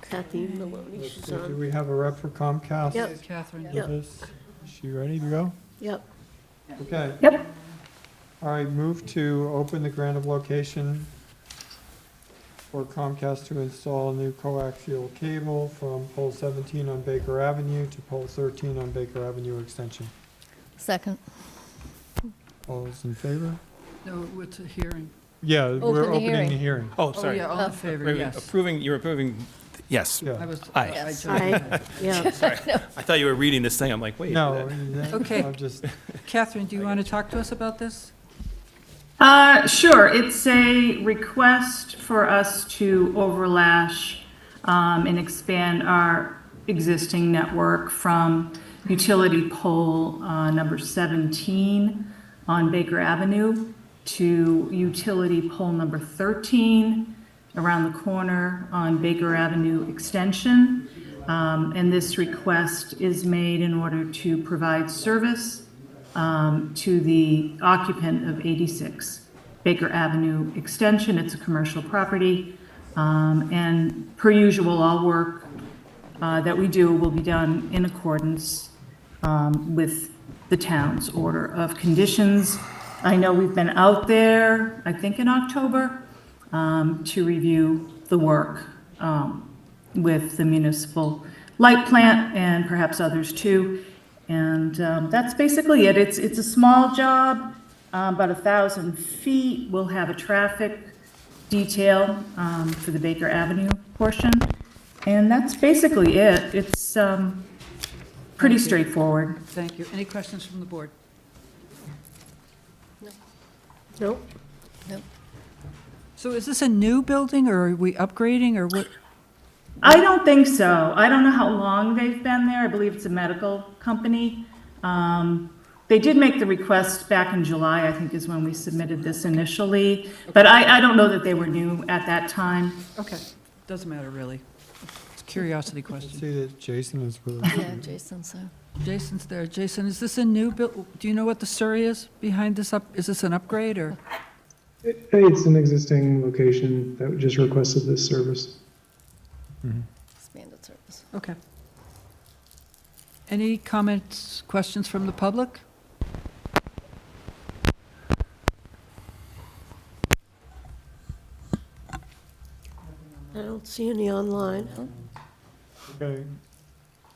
Kathy Maloney, she's So do on. we have a rep for Comcast? Yep. Catherine? with us? Is she ready to go? Yep. Okay. Yep. All right, move to open the grant of location for Comcast to install new coaxial cable from pole 17 on Baker Avenue to pole 13 on Baker Avenue Extension. Second. All those in favor? No, it's a hearing. Yeah, we're Open the opening hearing. the hearing. Oh, Oh, sorry. yeah, all in favor, Wait, yes. You're approving, yes. Yeah. I was, Aye. I Yes. jumped. Yeah. Sorry. I thought you were reading this thing. I'm like, wait. No, Okay. I'm just, Catherine, do you want to talk to us about this? Sure. It's a request for us to overlash and expand our existing network from utility pole number 17 on Baker Avenue to utility pole number 13 around the corner on Baker Avenue Extension. And this request is made in order to provide service to the occupant of 86 Baker Avenue Extension. It's a commercial property. And per usual, all work that we do will be done in accordance with the town's order of conditions. I know we've been out there, I think in October, to review the work with the municipal light plant and perhaps others too. And that's basically it. It's a small job, about 1,000 feet. We'll have a traffic detail for the Baker Avenue portion. And that's basically it. It's pretty Thank you. straightforward. Thank you. Any questions from the board? Nope. So is this a new building, or are we upgrading, or what? I don't think so. I don't know how long they've been there. I believe it's a medical company. They did make the request back in July, I think is when we submitted this initially. But I don't know that they were new at that time. Okay, doesn't matter, really. It's a curiosity I question. see that Jason is with us. Yeah, Jason, so. Jason's there. Jason, is this a new build? Do you know what the story is behind this up? Is this an upgrade, or? It's an existing location that just requested this service. Expanded service. Okay. Any comments, questions from the public? I don't see any online. Okay.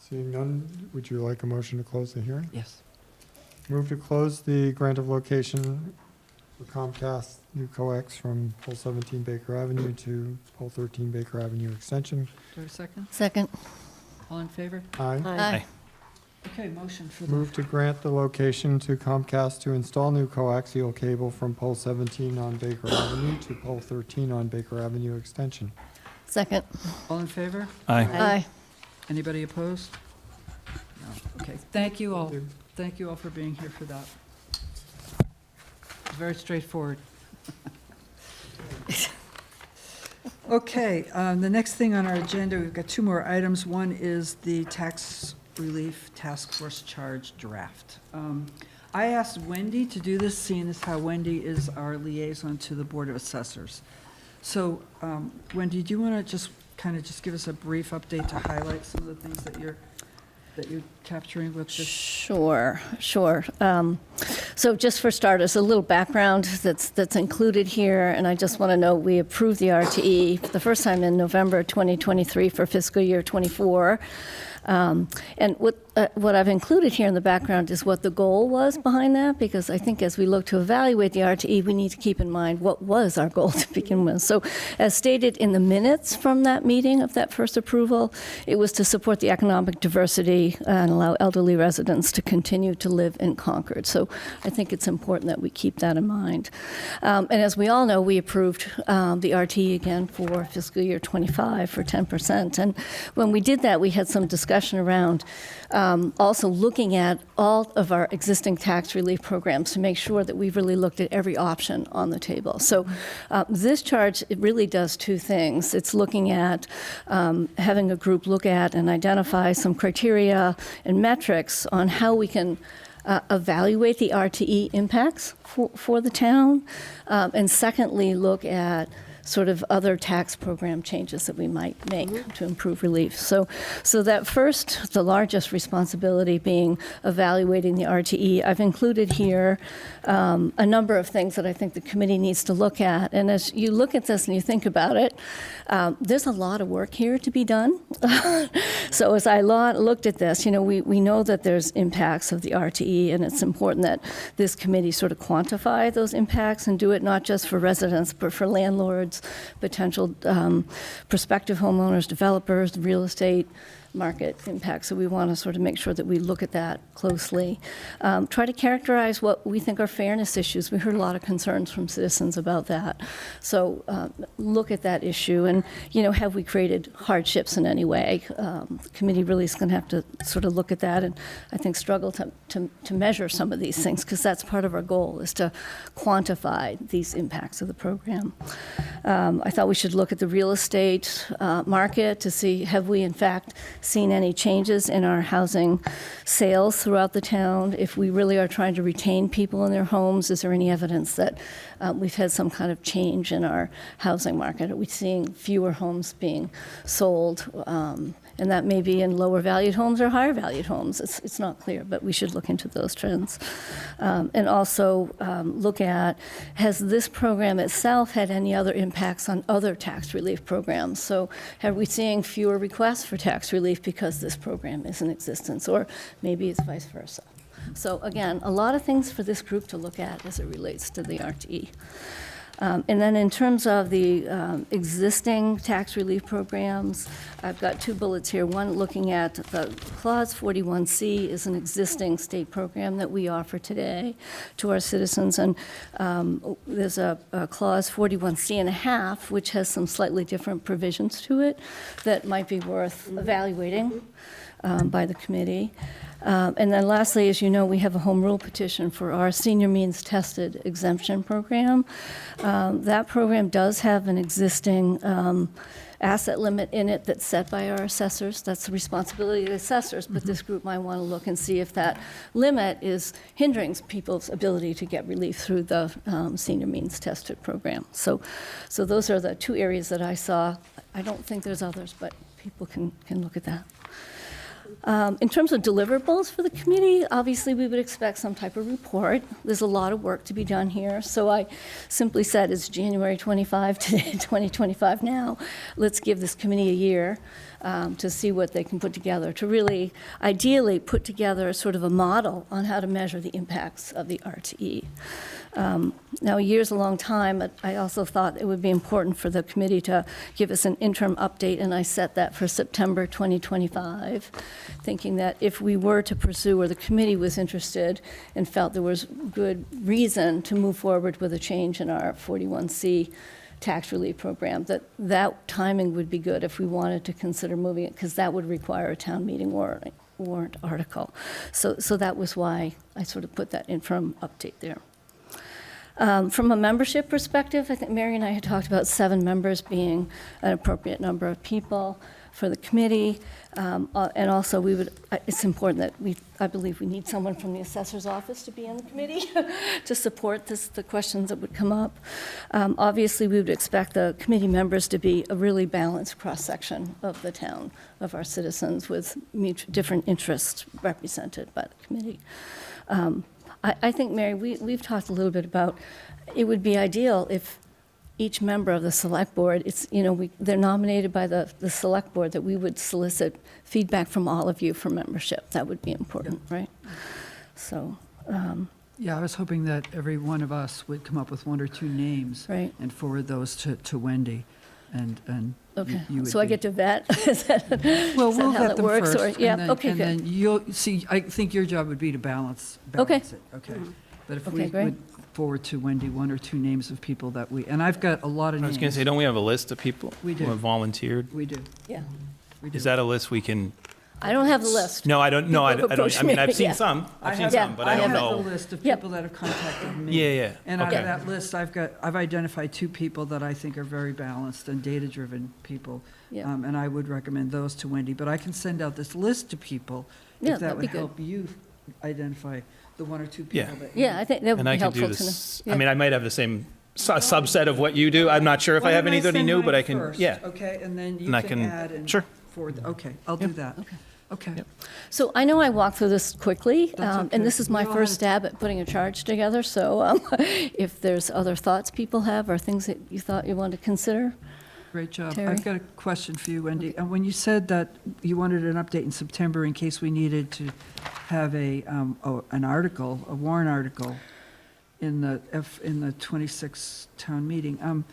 Seeing none, would you like a motion to close the hearing? Yes. Move to close the grant of location for Comcast new coax from pole 17 Baker Avenue to pole 13 Baker Avenue Extension. Do I have a second? Second. All in favor? Aye. Aye. Okay, motion for the, Move to grant the location to Comcast to install new coaxial cable from pole 17 on Baker Avenue to pole 13 on Baker Avenue Extension. Second. all in favor? Aye. Aye. Anybody opposed? No. Okay, thank you all. Thank you all for being here for that. It's very straightforward. Okay, the next thing on our agenda, we've got two more items. One is the tax relief task force charge draft. I asked Wendy to do this, seeing as how Wendy is our liaison to the Board of Assessors. So, Wendy, do you want to just kind of just give us a brief update to highlight some of the things that you're capturing with this? Sure. So just for starters, a little background that's included here, and I just want to note, we approved the RTE for the first time in November 2023 for fiscal year '24. And what I've included here in the background is what the goal was behind that, because I think as we look to evaluate the RTE, we need to keep in mind what was our goal to begin with. So as stated in the minutes from that meeting of that first approval, it was to support the economic diversity and allow elderly residents to continue to live in Concord. So I think it's important that we keep that in mind. And as we all know, we approved the RTE again for fiscal year '25 for 10%. And when we did that, we had some discussion around also looking at all of our existing tax relief programs to make sure that we've really looked at every option on the table. So this charge, it really does two things. It's looking at having a group look at and identify some criteria and metrics on how we can evaluate the RTE impacts for the town, and secondly, look at sort of other tax program changes that we might make to improve relief. So that first, the largest responsibility being evaluating the RTE, I've included here a number of things that I think the committee needs to look at. And as you look at this and you think about it, there's a lot of work here to be done. So as I looked at this, we know that there's impacts of the RTE, and it's important that this committee sort of quantify those impacts and do it not just for residents, but for landlords, potential prospective homeowners, developers, real estate market impact. So we want to sort of make sure that we look at that closely. Try to characterize what we think are fairness issues. We heard a lot of concerns from citizens about that. So look at that issue and, have we created hardships in any way? The committee really is going to have to sort of look at that and I think struggle to measure some of these things, because that's part of our goal, is to quantify these impacts of the program. I thought we should look at the real estate market to see, have we in fact seen any changes in our housing sales throughout the town? If we really are trying to retain people in their homes, is there any evidence that we've had some kind of change in our housing market? Are we seeing fewer homes being sold? And that may be in lower valued homes or higher valued homes. It's not clear, but we should look into those trends. And also look at, has this program itself had any other impacts on other tax relief programs? So are we seeing fewer requests for tax relief because this program is in existence, or maybe it's vice versa? So again, a lot of things for this group to look at as it relates to the RTE. And then in terms of the existing tax relief programs, I've got two bullets here. One, looking at the Clause 41C is an existing state program that we offer today to our citizens. And there's a Clause 41C and a half, which has some slightly different provisions to it that might be worth evaluating by the committee. And then lastly, as you know, we have a home rule petition for our senior means tested exemption program. That program does have an existing asset limit in it that's set by our assessors. That's the responsibility of the assessors, but this group might want to look and see if that limit is hindering people's ability to get relief through the senior means tested program. So those are the two areas that I saw. I don't think there's others, but people can look at that. In terms of deliverables for the committee, obviously we would expect some type of report. There's a lot of work to be done here. So I simply said it's January 25 today, 2025 now. Let's give this committee a year to see what they can put together, to really ideally put together sort of a model on how to measure the impacts of the RTE. Now, a year's a long time, but I also thought it would be important for the committee to give us an interim update, and I set that for September 2025, thinking that if we were to pursue, or the committee was interested and felt there was good reason to move forward with a change in our 41C tax relief program, that timing would be good if we wanted to consider moving it, because that would require a town meeting warrant article. So that was why I sort of put that interim update there. From a membership perspective, I think Mary and I had talked about 7 members being an appropriate number of people for the committee. And also it's important that I believe we need someone from the assessor's office to be in the committee to support the questions that would come up. Obviously, we would expect the committee members to be a really balanced cross-section of the town, of our citizens, with different interests represented by the committee. I think, Mary, we've talked a little bit about, it would be ideal if each member of the select board, they're nominated by the select board, that we would solicit feedback from all of you for membership. That would be important, right? So. Yeah, I was hoping that every one of us would come up with 1 or 2 names, right, and forward those to Wendy, and okay. you would so I get to vet. Is that, well, is that we'll how vet that them works? first, Or, yeah. and then, okay. and Good. then you'll see. I think your job would be to balance Okay. it. Okay. But if Okay, we great. would forward to Wendy 1 or 2 names of people that and I've got a lot of I names. was going to say, don't we have a list of people We do. who have volunteered? We do. Yeah. We do. Is that a list we can? I don't have the list. No, I don't. No, I People don't. approach I mean, me, I've seen yeah. some. I've seen have, some, but I don't have know. the list of Yep. people that have contacted me. Yeah. And out Okay. of that list, I've identified 2 people that I think are very balanced and data-driven people. Yeah. And I would recommend those to Wendy. But I can send out this list to people Yeah, if that that'd would be good. help you identify the 1 or 2 people Yeah. that. Yeah, I think that would And be I can helpful do to know. this. Yeah. I mean, I might have the same a subset of what you do. I'm not sure if I Why have don't anybody send new, but mine I can, first, yeah. Okay, and then you And I can can- add and sure. forward. Okay, I'll do that. Okay. So I know I walked through this quickly, That's okay. and this is my We all first had- stab at putting a charge together, so if there's other thoughts people have or things that you thought you wanted to consider. Great job. Terry? I've got a question for you, Wendy. And when you said that you wanted an update in September in case we needed to have an article, a warrant article in the 26th town meeting,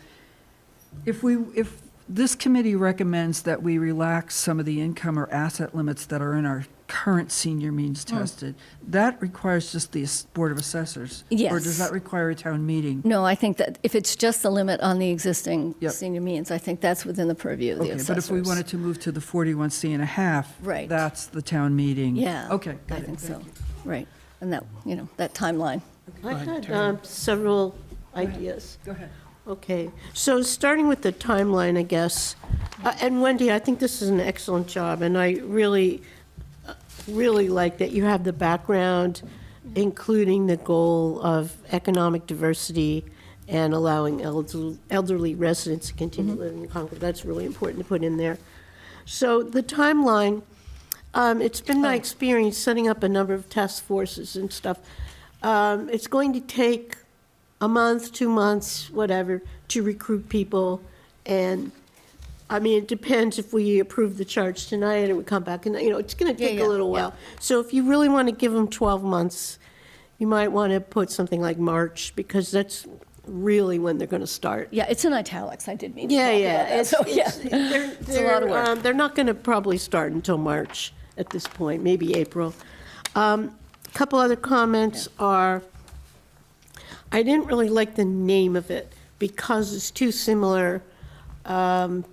if this committee recommends that we relax some of the income or asset limits that are in our current senior means tested, that requires just the Board of Assessors? Or Yes. does that require a town meeting? No, I think that if it's just the limit on the existing Yep. senior means, I think that's within the purview of the Okay, assessors. but if we wanted to move to the 41C and a half, Right. that's the town meeting? Yeah. Okay, I got it. think so, Thank you. right. And that, that timeline. I had several ideas. Go ahead. Okay, so starting with the timeline, I guess, and Wendy, I think this is an excellent job, and I really like that you have the background, including the goal of economic diversity and allowing elderly residents to continue living in Concord. That's really important to put in there. So the timeline, it's been my experience setting up a number of task forces and stuff. It's going to take a month, 2 months, whatever, to recruit people. And, I mean, it depends if we approve the charge tonight and we come back and, it's going to take a little while. So if you really want to give them 12 months, you might want to put something like March, because that's really when they're going to start. Yeah, it's in italics, I did mean to Yeah, talk yeah. about that, so, yeah. It's a lot of work. They're not going to probably start until March at this point, maybe April. Couple other comments are, I didn't really like the name of it because it's too similar to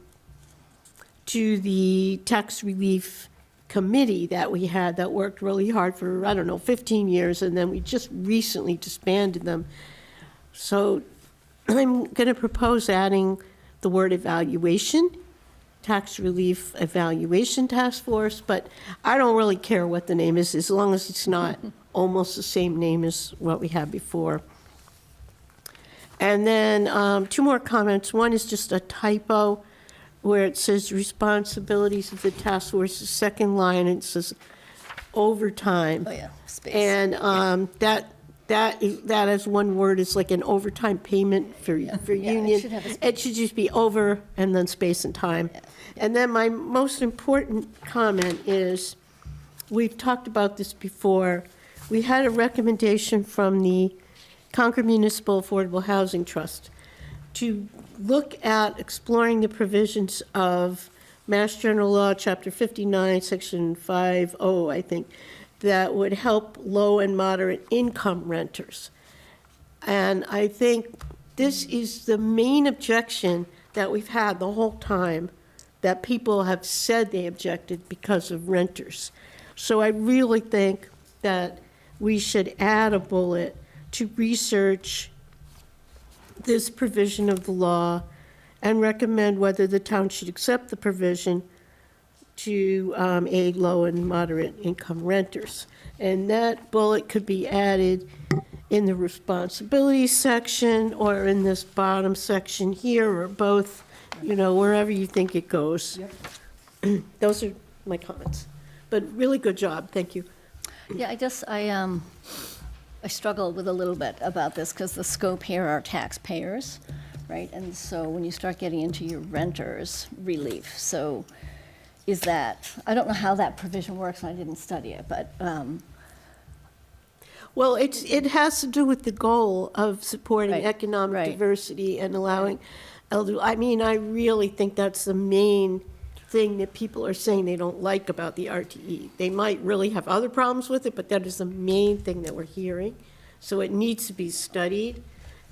the tax relief committee that we had that worked really hard for, 15 years, and then we just recently disbanded them. So I'm going to propose adding the word evaluation, tax relief evaluation task force, but I don't really care what the name is, as long as it's not almost the same name as what we had before. And then 2 more comments. One is just a typo where it says responsibilities of the task force, the second line, and it says overtime. Oh, yeah, space. And that as one word is like an overtime payment for union. should have a space. It should just be over and then space and time. And then my most important comment is, we've talked about this before. We had a recommendation from the Concord Municipal Affordable Housing Trust to look at exploring the provisions of Mass General Law, Chapter 59, Section 50, I think, that would help low and moderate income renters. And I think this is the main objection that we've had the whole time, that people have said they objected because of renters. So I really think that we should add a bullet to research this provision of the law and recommend whether the town should accept the provision to aid low and moderate income renters. And that bullet could be added in the responsibilities section or in this bottom section here, or both, wherever you think it goes. Those are my comments. But really good job, thank you. Yeah, I struggle with a little bit about this because the scope here are taxpayers, right? And so when you start getting into your renters relief, so is that, I don't know how that provision works, and I didn't study it, but, Well, it has to do with the goal of supporting Right, economic right. diversity and allowing elder, I really think that's the main thing that people are saying they don't like about the RTE. They might really have other problems with it, but that is the main thing that we're hearing. So it needs to be studied.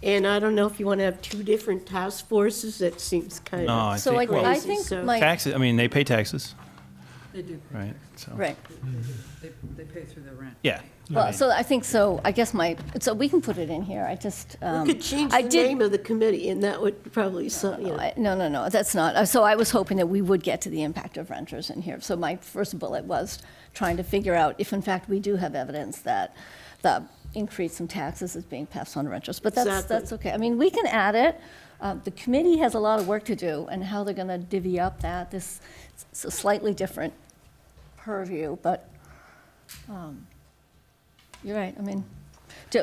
And I don't know if you want to have 2 different task forces. That seems kind No, of I so think, well, I think so- my, taxes, they pay taxes, They do. right? So, right. They pay through their rent. yeah. Well, so I think so, I guess so we can put it in here, I just, We could change I the did- name of the committee, and that would probably, No, that's not. So I was hoping that we would get to the impact of renters in here. So my first bullet was trying to figure out if in fact we do have evidence that the increase in taxes is being passed on to renters, but that's Exactly. okay. I mean, we can add it. The committee has a lot of work to do, and how they're going to divvy up that, it's a slightly different purview, but you're right. I mean,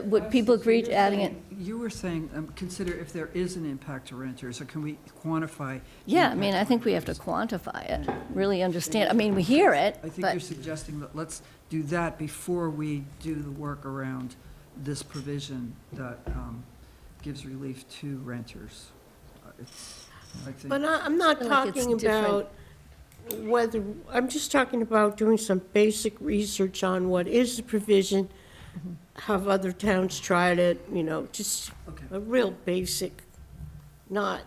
would people agree to adding it? You were saying, consider if there is an impact to renters, or can we quantify? the Yeah, I impact mean, I think we have to renters? quantify it, really understand. I mean, we hear it, I think but you're suggesting that let's do that before we do the work around this provision that gives relief to renters. I think. But I'm not feel like it's talking different. about whether, I'm just talking about doing some basic research on what is the provision, have other towns tried it, you know, just Okay. a real basic, not,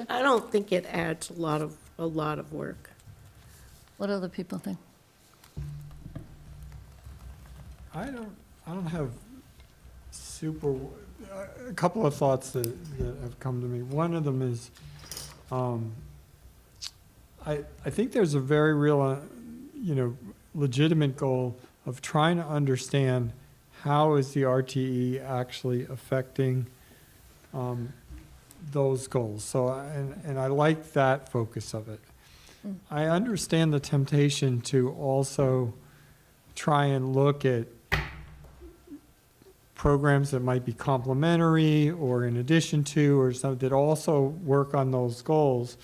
I don't think it adds a lot of work. what other people think? I don't have super, a couple of thoughts that have come to me. One of them is, I think there's a very real, legitimate goal of trying to understand how is the RTE actually affecting those goals. So, and I like that focus of it. I understand the temptation to also try and look at programs that might be complementary or in addition to, or something that also work on those goals.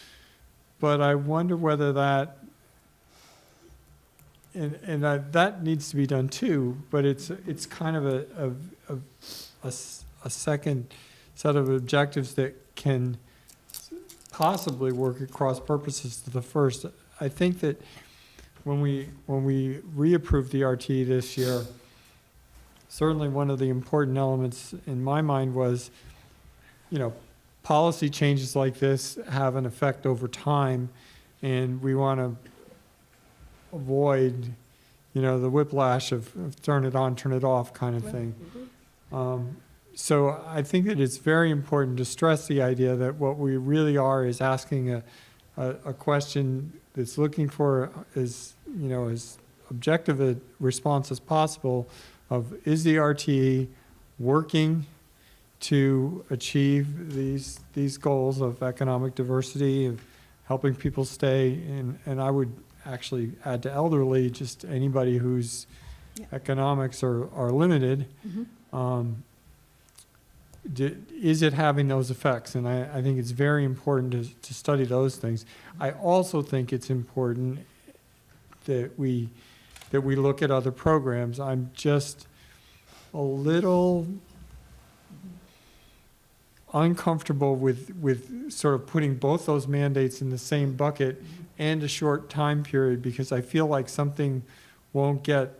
But I wonder whether that, and that needs to be done too, but it's kind of a second set of objectives that can possibly work at cross purposes to the first. I think that when we reapproved the RTE this year, certainly one of the important elements in my mind was, policy changes like this have an effect over time, and we want to avoid, the whiplash of turn it on, turn it off kind of thing. So I think that it's very important to stress the idea that what we really are is asking a question that's looking for as objective a response as possible of, is the RTE working to achieve these goals of economic diversity, of helping people stay, and I would actually add to elderly, just anybody whose economics are limited. Is it having those effects? And I think it's very important to study those things. I also think it's important that we look at other programs. I'm just a little uncomfortable with sort of putting both those mandates in the same bucket and a short time period, because I feel like something won't get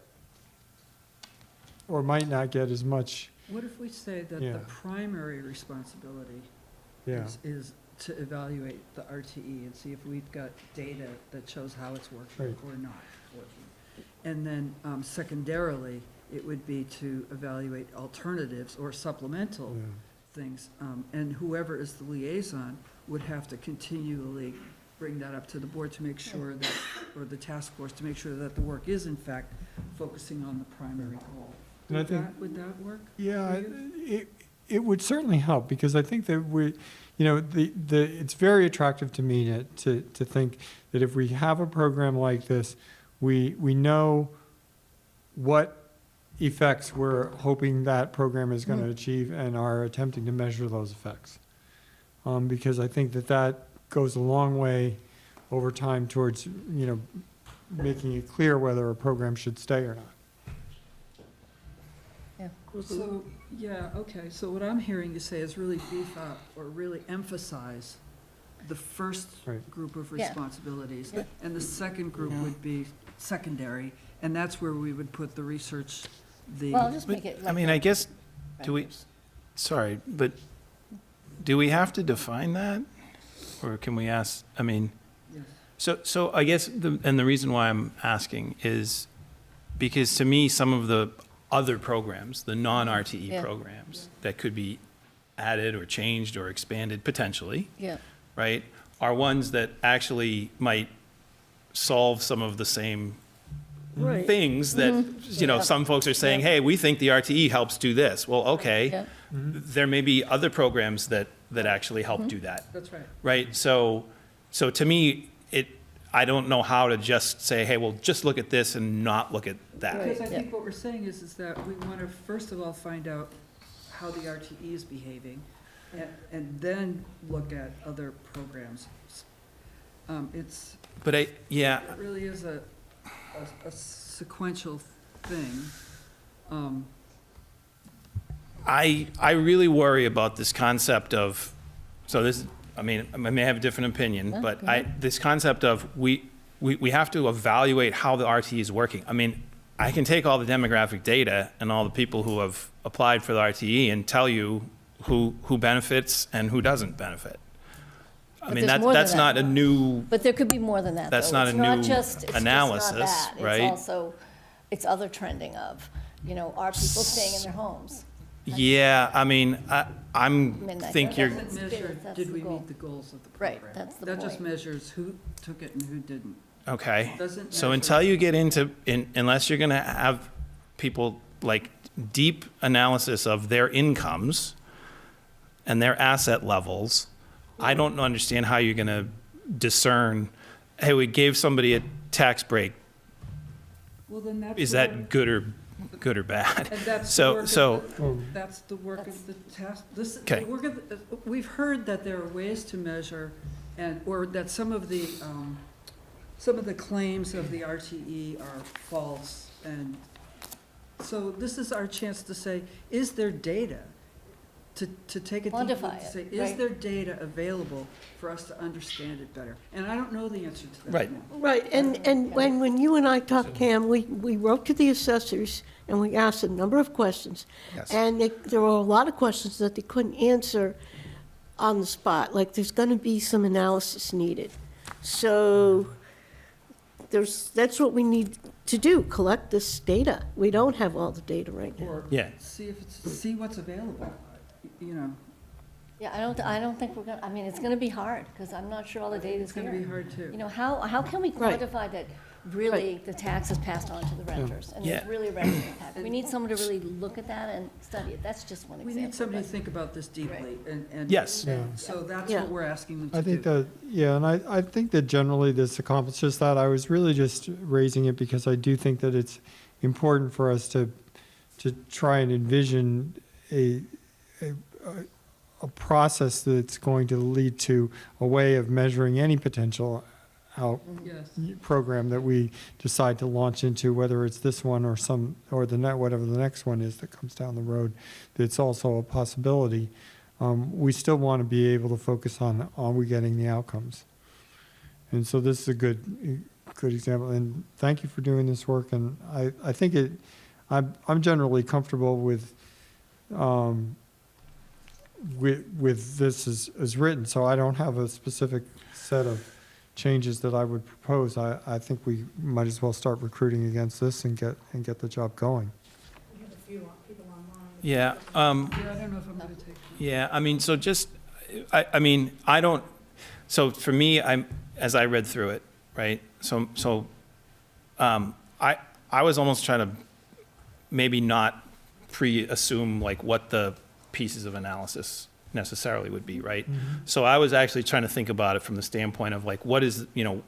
or might not get as much. What if we say that Yeah. the primary responsibility Yeah. is to evaluate the RTE and see if we've got data that shows how it's working Right. or not working? And then secondarily, it would be to evaluate alternatives or supplemental Yeah. things. And whoever is the liaison would have to continually bring that up to the board to make sure that, or the task force, to make sure that the work is in fact focusing on the primary goal. And I think- Would that work? Yeah, it would certainly help, because I think that it's very attractive to me to think that if we have a program like this, we know what effects we're hoping that program is going to achieve and are attempting to measure those effects. Because I think that goes a long way over time towards, making it clear whether a program should stay or not. So, yeah, okay, so what I'm hearing you say is really beef up or really emphasize the first Right. group of Yeah. responsibilities. And the second group would be secondary, and that's where we would put the research, Well, just make it I like mean, that. I guess, sorry, but do we have to define that? Or can we ask, Yes. so I guess, the reason why I'm asking is because to me, some of the other programs, the non-RTE Yeah. programs that could be added or changed or expanded potentially, Yeah, right, are ones that actually might solve some of the same Right. things that, you know, Yeah. some folks are saying, hey, we think the RTE helps do this. Well, okay. Yeah. There may be other programs that actually help do that. That's right. Right? So to me, I don't know how to just say, hey, well, just look at this and not look at that. Because I Yeah. think what we're saying is that we want to first of all find out how the RTE is behaving and then look at other programs. It's, But yeah, it really is a sequential thing. I really worry about this concept of, so this, I mean, I may have a different opinion, No, but go ahead. this concept of we have to evaluate how the RTE is working. I mean, I can take all the demographic data and all the people who have applied for the RTE and tell you who benefits and who doesn't benefit. I But mean, there's more than that's that. not a new, But there could be more than that, That's though. not It's a new just not analysis, that. right? It's also, it's other trending of, you know, are people staying in their homes? yeah, I mean, I mean, I think you're, Doesn't measure, That's did the we goal. meet the goals of the Right, program? that's the That just point. measures who took it and who didn't. okay. Doesn't So measure- until you get into, unless you're gonna have people like deep analysis of their incomes and their asset levels, I don't understand how you're gonna discern, hey, we gave somebody a tax break. Well, then that's. Is the that work- good or bad? And that's the So, work of so, That's the work of the task, this, Okay. the work of, we've heard that there are ways to measure and, or that some of the claims of the RTE are false. And so this is our chance to say, is there data? To take a deep look, Quantify to it, say, is right. there data available for us to understand it better? And I don't know the answer to that Right. now. Right, and when you and I talked, Cam, we wrote to the assessors and we asked a number of questions. Yes. And there were a lot of questions that they couldn't answer on the spot, like there's gonna be some analysis needed. So that's what we need to do, collect this data. We don't have all the data right now. Or Yeah. see what's available, you know. Yeah, I don't think we're gonna, I mean, it's gonna be hard, because I'm not sure all the data's It's gonna here. be hard too. You know, how can we Right. quantify that really the tax is passed on to the renters? And Yeah. it's really a revenue impact. We need someone to really look at that and study it. That's just one We example. need somebody to but- think about this deeply and. Yes. Yeah. So that's Yeah. what we're asking them to I do. think that, yeah, and I think that generally this accomplishes that. I was really just raising it because I do think that it's important for us to try and envision a process that's going to lead to a way of measuring any potential Yes. program that we decide to launch into, whether it's this one or whatever the next one is that comes down the road. That's also a possibility. We still want to be able to focus on, are we getting the outcomes? And so this is a good example. And thank you for doing this work. And I think I'm generally comfortable with this as written. So I don't have a specific set of changes that I would propose. I think we might as well start recruiting against this and get the job going. yeah, Yeah, I don't know if I'm gonna take. yeah, I mean, so just, I mean, I don't, so for me, as I read through it, right? So I was almost trying to maybe not pre-assume like what the pieces of analysis necessarily would be, right? So I was actually trying to think about it from the standpoint of like, what is, you know,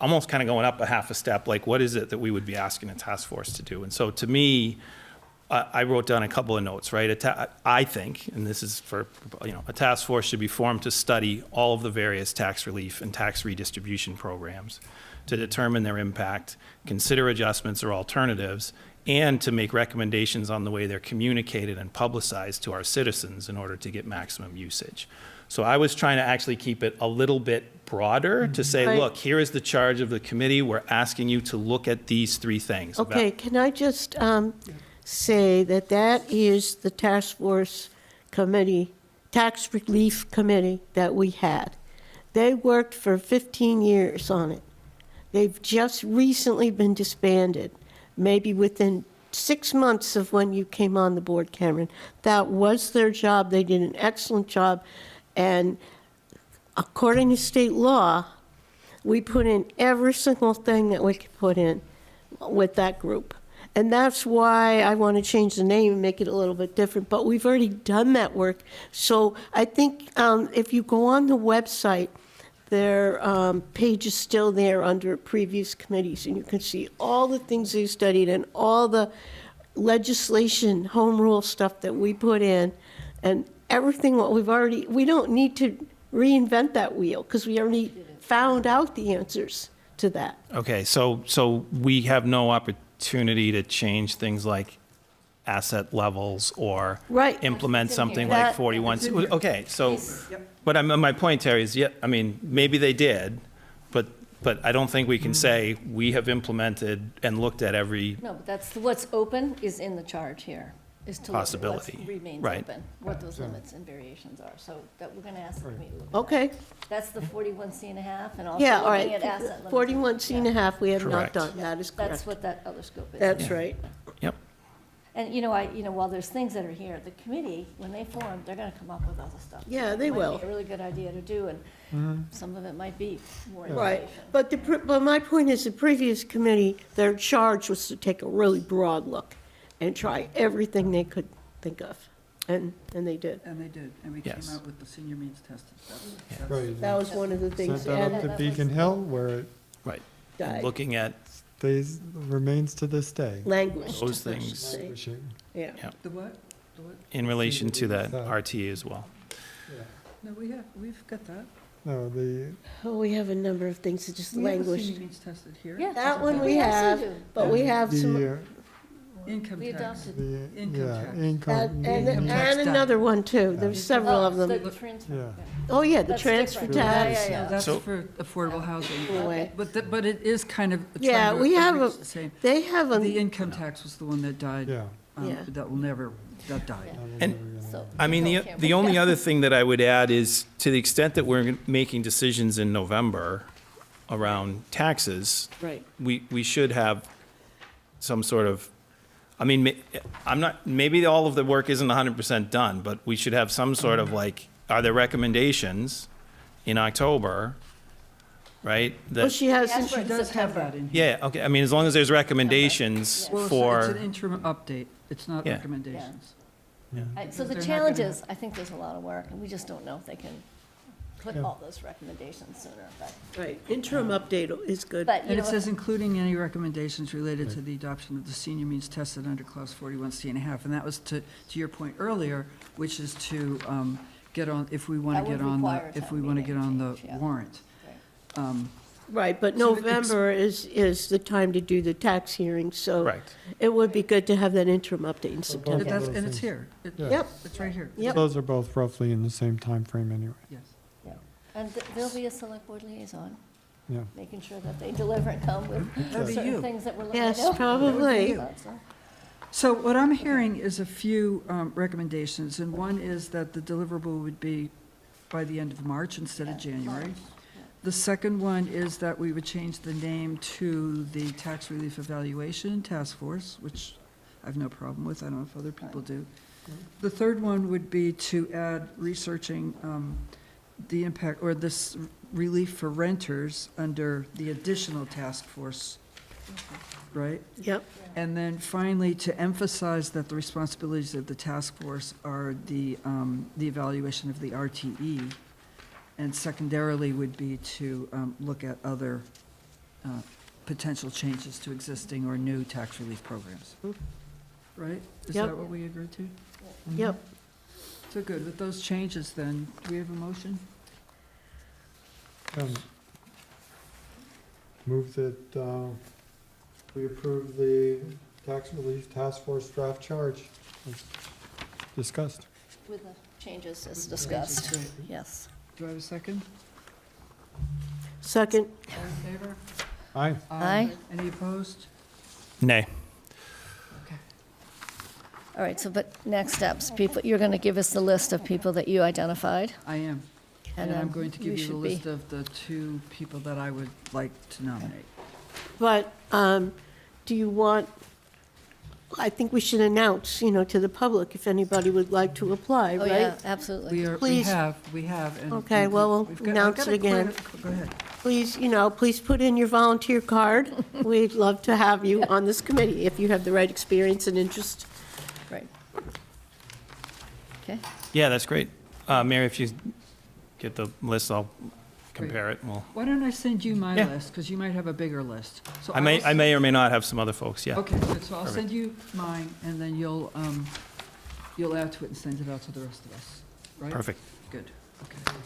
almost kind of going up a half a step, like what is it that we would be asking a task force to do? And so to me, I wrote down a couple of notes, right? I think, and this is for, you know, a task force should be formed to study all of the various tax relief and tax redistribution programs to determine their impact, consider adjustments or alternatives, and to make recommendations on the way they're communicated and publicized to our citizens in order to get maximum usage. So I was trying to actually keep it a little bit broader to say, Right. look, here is the charge of the committee. We're asking you to look at these three things. Okay, can I just say that is the task force committee, tax relief committee that we had. They worked for 15 years on it. They've just recently been disbanded, maybe within 6 months of when you came on the board, Cameron. That was their job. They did an excellent job. And according to state law, we put in every single thing that we could put in. with that group. And that's why I want to change the name and make it a little bit different, but we've already done that work. So I think if you go on the website, their page is still there under previous committees, and you can see all the things they studied and all the legislation, home rule stuff that we put in, and everything what we don't need to reinvent that wheel, because we already found out the answers to that. Okay, so we have no opportunity to change things like asset levels or Right. implement something That- like 41. Okay, so, but my point, Terry, is, yeah, I mean, maybe they did, but I don't think we can say we have implemented and looked at every, No, but that's, what's open is in the charge here, is to look at Possibility. what remains Right. open, what those limits and variations are. So that we're going to ask the committee to look at Okay, that. That's the 41C and a half, and also yeah, all looking right. at asset limits. 41C and a half, we have not Correct. done, that is That's correct. what that other scope is. That's right. yep. And, while there's things that are here, the committee, when they form, they're gonna come up with other stuff. Yeah, they It might will. be a really good idea to do, and some of it might be more Right, information. but my point is, the previous committee, their charge was to take a really broad look and try everything they could think of, and they did. And they did, and we came Yes. out with the senior means tested stuff. Right. That was one of the things, Sent that and up to Beacon Hill, where it Right. died, Looking at remains to this day. languished. those things Yeah. The what? The what? in relation to that RTA as well. No, we've got that. No, Oh, we have a number of things that just We have the languished. senior means tested here. Yeah. That one we also have, do. but we have some, the, Income We tax. adopted. the, Income yeah, tax. income. and Income tax another one too, there's several of Oh, them. the transfer. Yeah. Oh, yeah, the That's transfer different. tax. Yeah. That's So- for affordable housing. Anyway. But it is kind of Yeah, trying to we have reach a- the same. They have The a, income tax was the one that died. Yeah. Yeah. That died. And So I mean, we don't care. the only other thing that I would add is, to the extent that we're making decisions in November around taxes, right, we should have some sort of, I mean, maybe all of the work isn't 100% done, but we should have some sort of like, are there recommendations in October, right? well, That, she has, She does have that in here. yeah, okay, I mean, as long as there's recommendations Well, it's for, an interim update. It's not Yeah. recommendations. So the They're not challenge gonna is, I think there's a lot of work, and we just don't know if they can put all those recommendations sooner, but, right, interim update is good. but, And it says including any recommendations related to the adoption of the senior means tested under clause 41C and a half. And that was to your point earlier, which is to get on, if we want That to would get on require the, a if town we want to meeting get on the change, yeah. warrant. Right, but So it's- November is the time to do the tax hearing, so right. it would be good to have that interim update in But September. that's- And it's here. Yeah. Yep, It's right here. Yep. Those are both roughly in the same time frame anyway. Yes. and there'll be a select board liaison, Yeah. making sure that they deliver and come with That'd be you. certain things that we're looking at. yes, probably. So what I'm hearing is a few recommendations, and one is that the deliverable would be by the end of March instead of January. The second one is that we would change the name to the Tax Relief Evaluation Task Force, which I have no problem with. I don't know if other people do. The third one would be to add researching the impact, or this relief for renters under the additional task force, right? Yep, And then finally, to emphasize that the responsibilities of the task force are the evaluation of the RTE, and secondarily would be to look at other potential changes to existing or new tax relief programs. Right? Is Yep. that what we agreed to? yep. So good, with those changes then, do we have a motion? Move that we approve the tax relief task force draft charge as discussed. With the changes as discussed, Great. yes. Do I have a second? Second, All in favor? Aye. Aye. Any opposed? Nay. All right, so, but next steps, people, you're going to give us the list of people that you identified? I am. And And I'm then going to we give you the should be- list of the two people that I would like to nominate. but do you want I think we should announce, to the public if anybody would like to apply, Oh, right? yeah, absolutely. We Please. have. And Okay, well, we'll we've got- I've announce got it a quite again. Go ahead. Please, please put in your volunteer card. We'd love to have you on this committee if you have the right experience and interest. Right. Okay. Yeah, that's great. Mary, if you get the list, I'll compare it, and we'll, Why don't I send you my Yeah. list, because you might have a bigger list. So I may, will I may or may not have some other folks, yeah. Okay, good, so I'll Perfect. send you mine, and then you'll add to it and send it out to the rest of us, right? Perfect. Good, okay.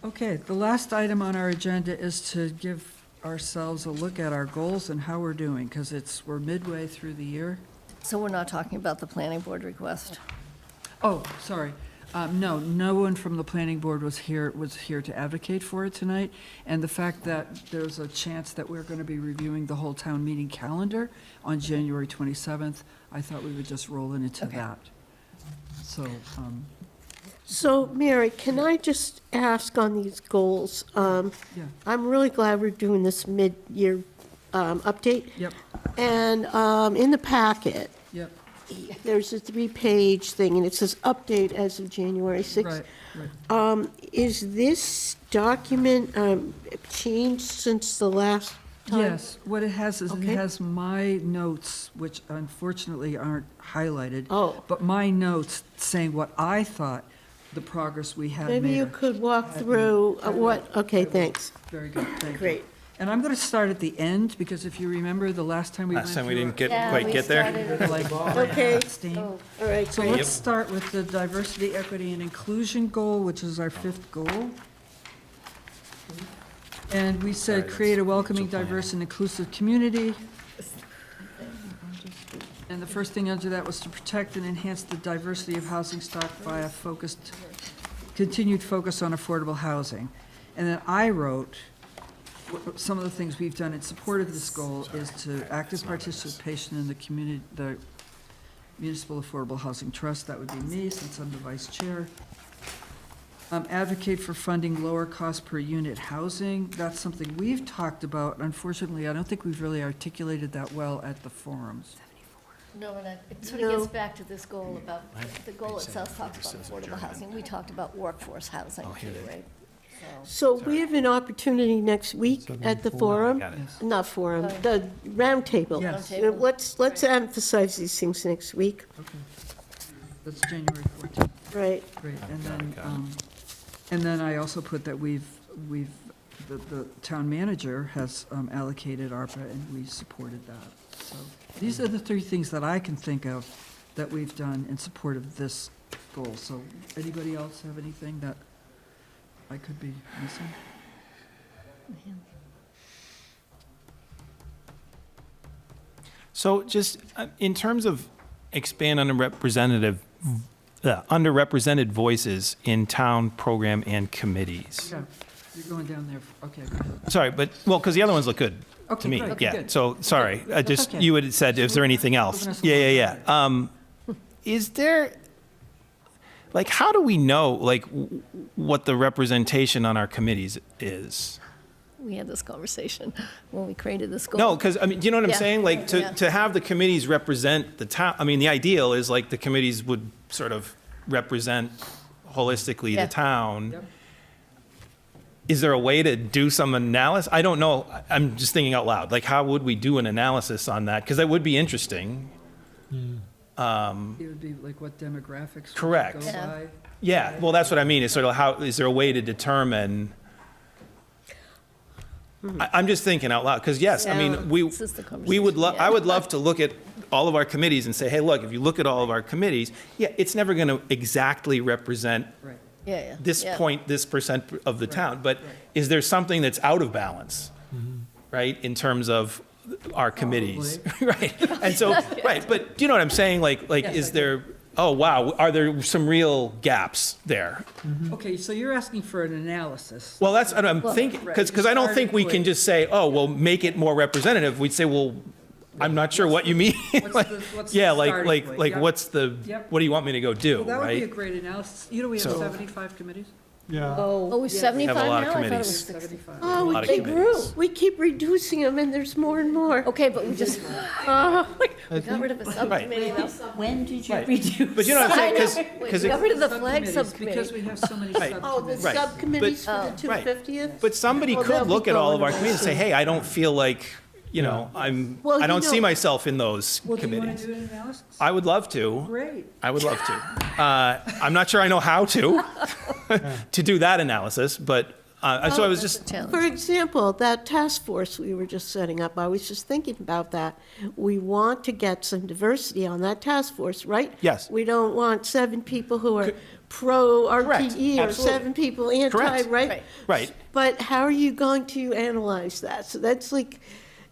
Okay, the last item on our agenda is to give ourselves a look at our goals and how we're doing, because we're midway through the year. So we're not talking about the planning board request? Oh, sorry. No one from the planning board was here to advocate for it tonight. And the fact that there's a chance that we're going to be reviewing the whole town meeting calendar on January 27th, I thought we would just roll into Okay. that. So, So, Mary, can I just ask on these goals? yeah, I'm really glad we're doing this mid-year update. yep, And in the packet, yep, there's a 3-page thing, and it says update as of January 6th. right. Is this document changed since the last time? Yes, what it has is it Okay. has my notes, which unfortunately aren't highlighted. Oh. But my notes saying what I thought the progress we had made. Maybe you could walk through what, okay, thanks. Very good, thank you. Great. And I'm going to start at the end, because if you remember, the last time we went Last through. time we didn't Yeah, quite we get there. started- Like, Okay. abstain. All right, So great. let's start with the diversity, equity, and inclusion goal, which is our 5th goal. And we said, create a welcoming, diverse, and inclusive community. And the first thing under that was to protect and enhance the diversity of housing stock via continued focus on affordable housing. And then I wrote, some of the things we've done in support of this goal is to active participation in the community, the Municipal Affordable Housing Trust, that would be me, since I'm the vice chair. Advocate for funding lower cost per unit housing, that's something we've talked about. Unfortunately, I don't think we've really articulated that well at the forums. No, and it sort of gets back to this goal about, the goal itself talks about affordable housing. We talked about workforce housing too, right? So we have an opportunity next week at the forum, Got it. not forum, the roundtable. Yes. Let's emphasize these things next week, Okay. That's January 14th. right? Great, and then I also put that the town manager has allocated ARPA, and we supported that. So these are the 3 things that I can think of that we've done in support of this goal. So anybody else have anything that I could be missing? So just in terms of expand underrepresented voices in town program and committees. Yeah, you're going down there, okay, go ahead. Sorry, but, well, because the other ones look good to Okay, me. good, Yeah, good. so, sorry, I just, okay. you had said, is there anything else? We're gonna Yeah, yeah. Is there, like, how do we know, like, what the representation on our committees is? We had this conversation when we created this goal. No, because, I mean, do you know what I'm Yeah. saying? Like, Yeah. to have the committees represent the town, I mean, the ideal is like the committees would sort of represent holistically Yeah. the town. Yep. Is there a way to do some analysis? I don't know. I'm just thinking out loud. Like, how would we do an analysis on that? Because that would be interesting. It would be like what demographics would Correct. go Yeah. by. Yeah, well, that's what I mean. Is sort of how, is there a way to determine? I'm just thinking out loud, because yes, I Yeah. mean, we This is the would, conversation, I yeah. would love to look at all of our committees and say, hey, look, if you look at all of our committees, yeah, it's never going to exactly represent Right. Yeah, yeah. this yeah. point, this percent of the town, but is there something that's out of balance, right, in terms of our committees? Right, and so, right, but do you know what I'm saying? Like, Yes, is I do. there, oh, wow, are there some real gaps there? Okay, so you're asking for an analysis. Well, that's what I'm Well, thinking, right, because you I don't started think we can with- just say, oh, well, make it more representative. We'd say, well, I'm not sure what you mean. What's the Yeah, starting point? Yep. what's the, Yep. what do you want me to go do, Well, that would be a right? great analysis. You know, we have So- 75 committees? Yeah. Oh, We 75 have a now? lot I of thought it committees. was 65. Oh, we lot of keep committees. we keep reducing them, and there's more and more. Okay, but we just, Oh, we got rid of a subcommittee though. when did you Right. reduce? But you know what I'm saying? Wait, Because we got rid of the flag Subcommittees, Because subcommittee. we have so many Right. Oh, the subcommittees. Right. subcommittees But- for the right. 250th? But somebody Well, could they'll look be at all of our going committees and say, soon. hey, I don't feel like, you know, Well, I you don't see know- myself in those Well, do you want committees. to do an analysis? I would love to. Great. I would love to. I'm not sure I know how to, to do that analysis, but, so I was just, For example, that task force we were just setting up, I was just thinking about that. We want to get some diversity on that task force, right? Yes. We don't want 7 people who are pro Correct. RTE or Absolutely. 7 people anti, Correct. right? right. But how are you going to analyze that? So that's like,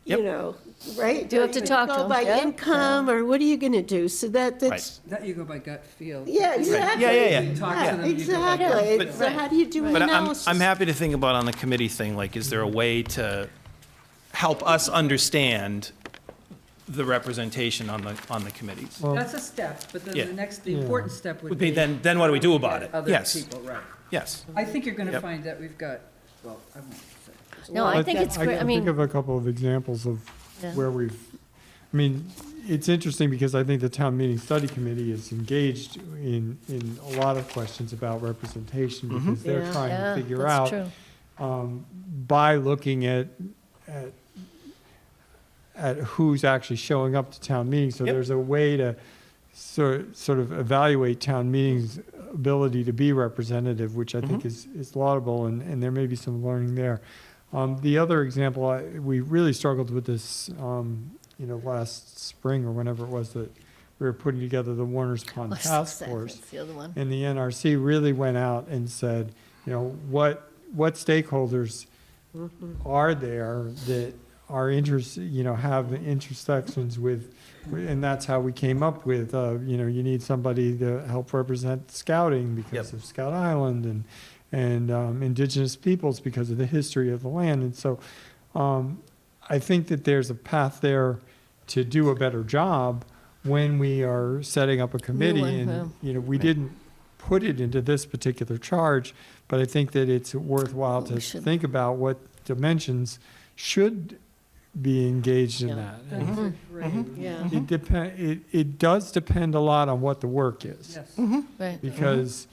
you Yep. know, right? You have to talk to Go them, by yeah. income, or what are you going to do? So that's, That you go by gut feel. yeah, exactly. Yeah. You talk to them, you go by Exactly. But- So how do you do But analysis? I'm happy to think about on the committee thing, like, is there a way to help us understand the representation on the committees? Well, That's a step, but then Yeah. the important step would Would be. be then what do we do about it? Other Yes, people, right. yes. I think you're going to Yep. find that we've got, well, I won't say. No, I think it's great. I can mean, think of a couple of examples of Yeah. where I mean, it's interesting because I think the town meeting study committee is engaged in a lot of questions about representation because they're Yeah. trying yeah, to figure that's out, true. by looking at who's actually showing up to town meetings. So Yep. there's a way to sort of evaluate town meetings' ability to be representative, which I think is laudable, and there may be some learning there. The other example, we really struggled with this, last spring or whenever it was that we were putting together the Warner's Pond Task Exactly, Force. that's the other one. And the NRC really went out and said, what stakeholders are there that are have intersections with, and that's how we came up with, you need somebody to help represent scouting because of Scout Island and indigenous peoples because of the history of the land. And so I think that there's a path there to do a better job when we are setting up a committee. one, And, we didn't put it into this particular charge, but I think that it's worthwhile to think about what dimensions should be engaged in Yeah. that. That's And a great, Yeah. it does depend a lot on what the work is. yes. Right. Because,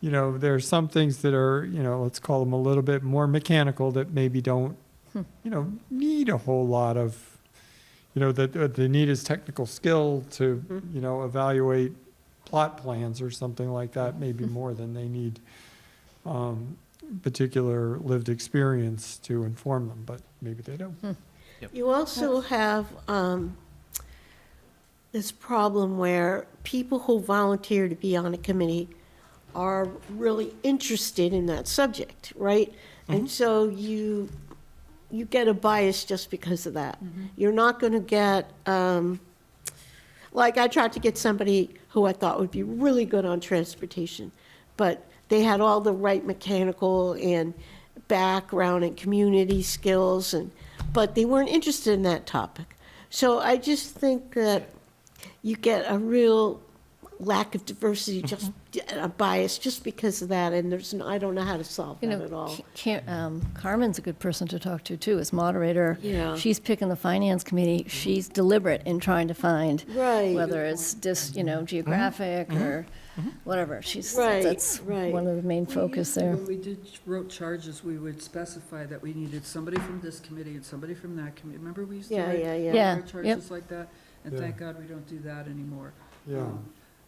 there are some things that are, let's call them a little bit more mechanical that maybe don't, need a whole lot of, that they need is technical skill to, evaluate plot plans or something like that, maybe more than they need particular lived experience to inform them, but maybe they don't. You also have this problem where people who volunteer to be on a committee are really interested in that subject, right? And so you get a bias just because of that. You're not going to get, like I tried to get somebody who I thought would be really good on transportation, but they had all the right mechanical and background and community skills, but they weren't interested in that topic. So I just think that you get a real lack of diversity, just a bias just because of that, and I don't know how to solve that at all. Carmen's a good person to talk to too, as moderator. Yeah. She's picking the finance committee. She's deliberate in trying to find Right. whether it's just, geographic or whatever. Right, That's right. one of the main focus there. When we wrote charges, we would specify that we needed somebody from this committee and somebody from that committee. Remember we used to Yeah, write yeah, yeah. Yeah, our yep. charges like that? And Yeah. thank God we don't do that anymore. Yeah.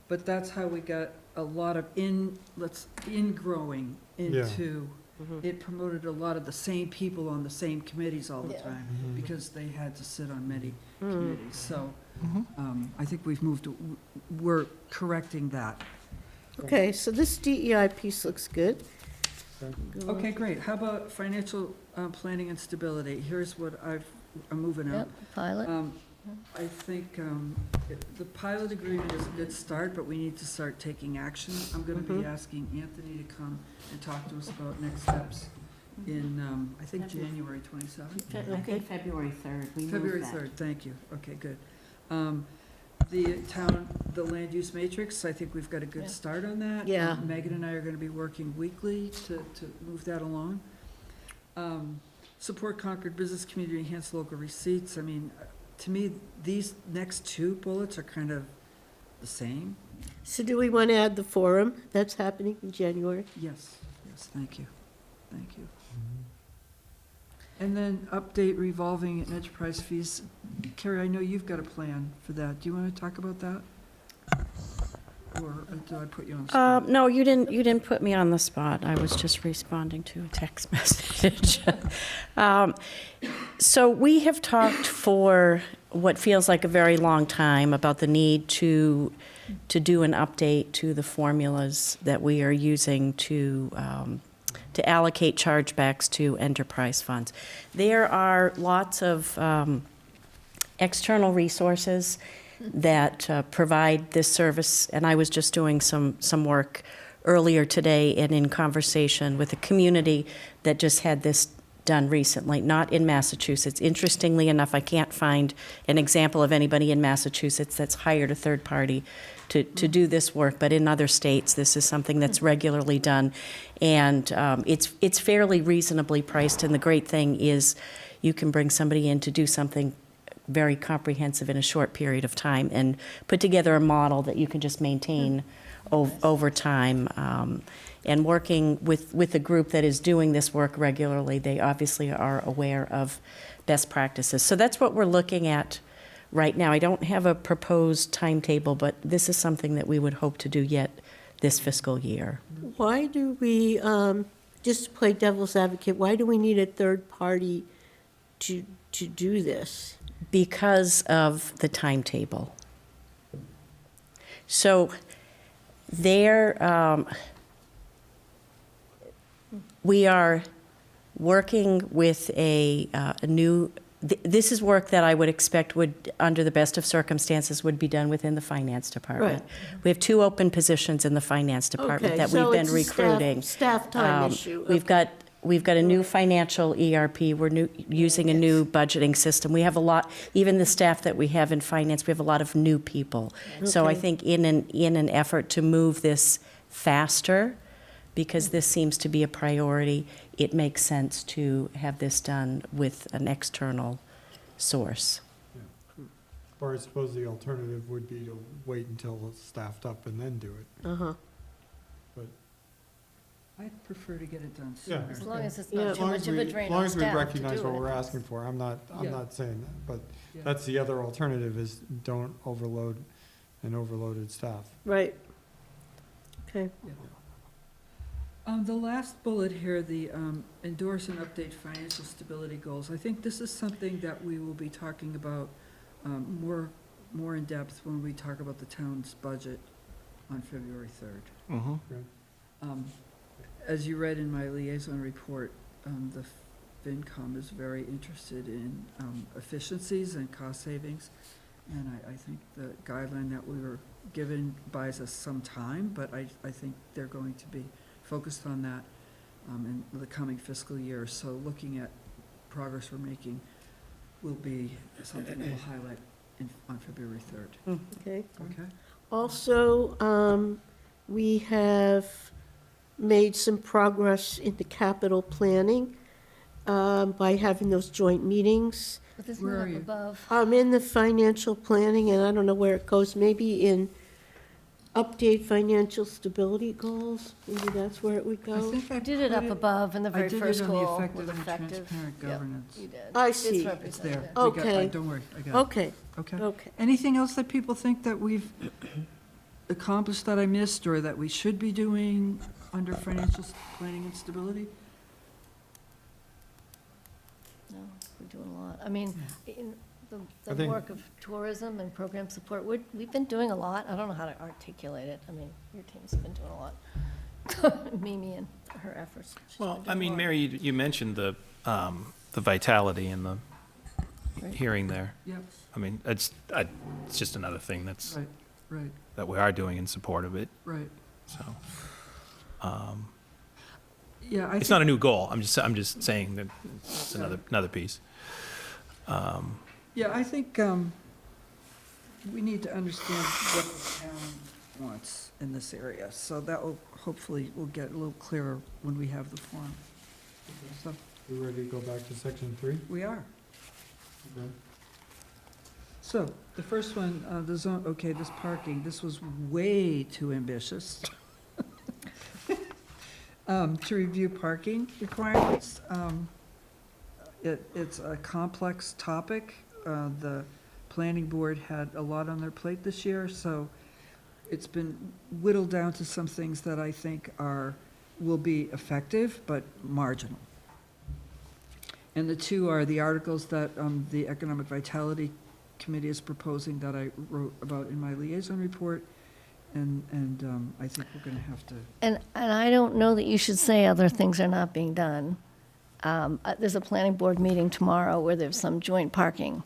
But that's how we got a lot of ingrowing into, it promoted a lot of the same people on the same committees all the Yeah. time because they had to sit on many committees. So I think we're correcting that. Okay, so this DEI piece looks good. Okay, great. How about financial planning and stability? Here's what I'm moving out. Yep, pilot. I think the pilot agreement is a good start, but we need to start taking action. I'm going to be asking Anthony to come and talk to us about next steps in, I think, January 27th. Okay. February 3rd. We moved February that. 3rd, thank you. Okay, good. the land use matrix, I think we've got a Yeah. good start on that. Yeah. Megan and I are gonna be working weekly to move that along. Support Concord business community, enhance local receipts. I mean, to me, these next two bullets are kind of the same. So do we want to add the forum that's happening in January? Yes, thank you, thank you. And then update revolving enterprise fees. Carrie, I know you've got a plan for that. Do you want to talk about that? Or did I put you on the spot? No, you didn't put me on the spot. I was just responding to a text message. So we have talked for what feels like a very long time about the need to do an update to the formulas that we are using to allocate chargebacks to enterprise funds. There are lots of external resources that provide this service, and I was just doing some work earlier today and in conversation with a community that just had this done recently, not in Massachusetts. Interestingly enough, I can't find an example of anybody in Massachusetts that's hired a third party to do this work, but in other states, this is something that's regularly done, and it's fairly reasonably priced, and the great thing is you can bring somebody in to do something very comprehensive in a short period of time and put together a model that you can just maintain over time. And working with a group that is doing this work regularly, they obviously are aware of best practices. So that's what we're looking at right now. I don't have a proposed timetable, but this is something that we would hope to do yet this fiscal year. Why do we, just to play devil's advocate, why do we need a third party to do this? Because of the timetable. So we are working with a new, this is work that I would expect would, under the best of circumstances, would be done within the finance department. Right. We have 2 open positions in the finance department Okay, that so we've been it's a recruiting. staff time issue. We've got a new financial ERP. We're using a new budgeting system. We have a lot, even the staff that we have in finance, we have a lot of new people. So I Okay. think in an effort to move this faster, because this seems to be a priority, it makes sense to have this done with an external source. Or I suppose the alternative would be to wait until it's staffed up and then do it. Uh-huh. But I'd prefer to get it done Yeah. sooner. As long as it's Yeah. not as too long much as of we, a drain as long on as we staff to recognize do what it. we're asking for, I'm Yeah. not saying that, but Yeah. that's the other alternative is don't overload an overloaded staff. Right. Okay. The last bullet here, the endorse and update financial stability goals. I think this is something that we will be talking about more in depth when we talk about the town's budget on February 3rd. As you read in my liaison report, the FinCom is very interested in efficiencies and cost savings. And I think the guideline that we were given buys us some time, but I think they're going to be focused on that in the coming fiscal year. So looking at progress we're making will be something we'll highlight on February 3rd. Okay. Okay? Also, we have made some progress in the capital planning by having those joint meetings. But this Where one are up you? above. I'm in the financial planning, and I don't know where it goes, maybe in update financial stability goals, maybe that's where it would I go. think I I did it up put above in the I very did first it on the goal effective with and effective. transparent Yep, governance. you did. I It's see. It's there. represented. We got- Okay. Don't worry, I got it. Okay, Okay. okay. Anything else that people think that we've accomplished that I missed or that we should be doing under financial planning and stability? No, we're doing a lot. I mean, in I the think- work of tourism and program support, we've been doing a lot. I don't know how to articulate it. I mean, your team's been doing a lot. Mimi and her efforts. She's Well, been I doing a mean, lot. Mary, you mentioned the vitality and the Right. hearing there. Yep, I mean, it's just another thing right, that we are doing in support of it, right. so. Yeah, I It's think, not a new goal, I'm just saying that it's another piece. yeah, I think we need to understand what the town wants in this area. So that will, hopefully, will get a little clearer when we have the form. So We ready to go back to section 3? we are. Okay. So the first one, the zone, okay, this parking, this was way too ambitious. To review parking requirements. It's a complex topic. The planning board had a lot on their plate this year, so it's been whittled down to some things that I think will be effective, but marginal. And the two are the articles that the Economic Vitality Committee is proposing that I wrote about in my liaison report, and I think we're gonna have to. And I don't know that you should say other things are not being done. There's a planning board meeting tomorrow where there's some joint parking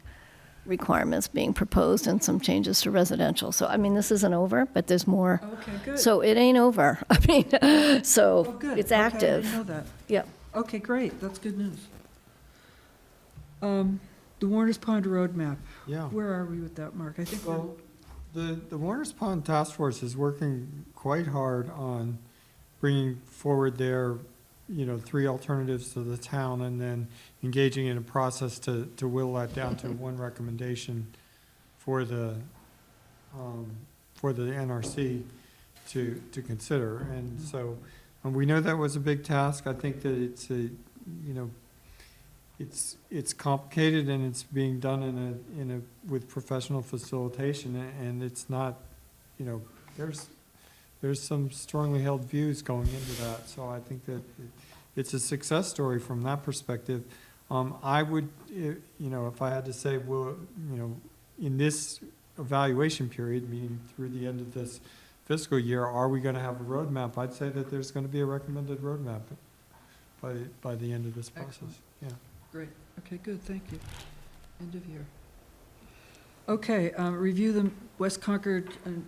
requirements being proposed and some changes to residential. So, I mean, this isn't over, but there's more. Okay, good. So it ain't over. I mean, so Oh, good. it's Okay, I active. didn't know that. Yep. Okay, great, that's good news. The Warner's Pond Roadmap, Yeah. where are we with that, Mark? I think we're, Well, the Warner's Pond Task Force is working quite hard on bringing forward their, 3 alternatives to the town, and then engaging in a process to whittle that down to one recommendation for the NRC to consider. And so, we know that was a big task. I think that it's complicated, and it's being done with professional facilitation, and it's not, there's some strongly held views going into that. So I think that it's a success story from that perspective. I would, if I had to say, well, in this evaluation period, meaning through the end of this fiscal year, are we going to have a roadmap? I'd say that there's going to be a recommended roadmap by the end of this process. Excellent. Yeah. great, okay, good, thank you. End of year. Okay, review the West Concord, and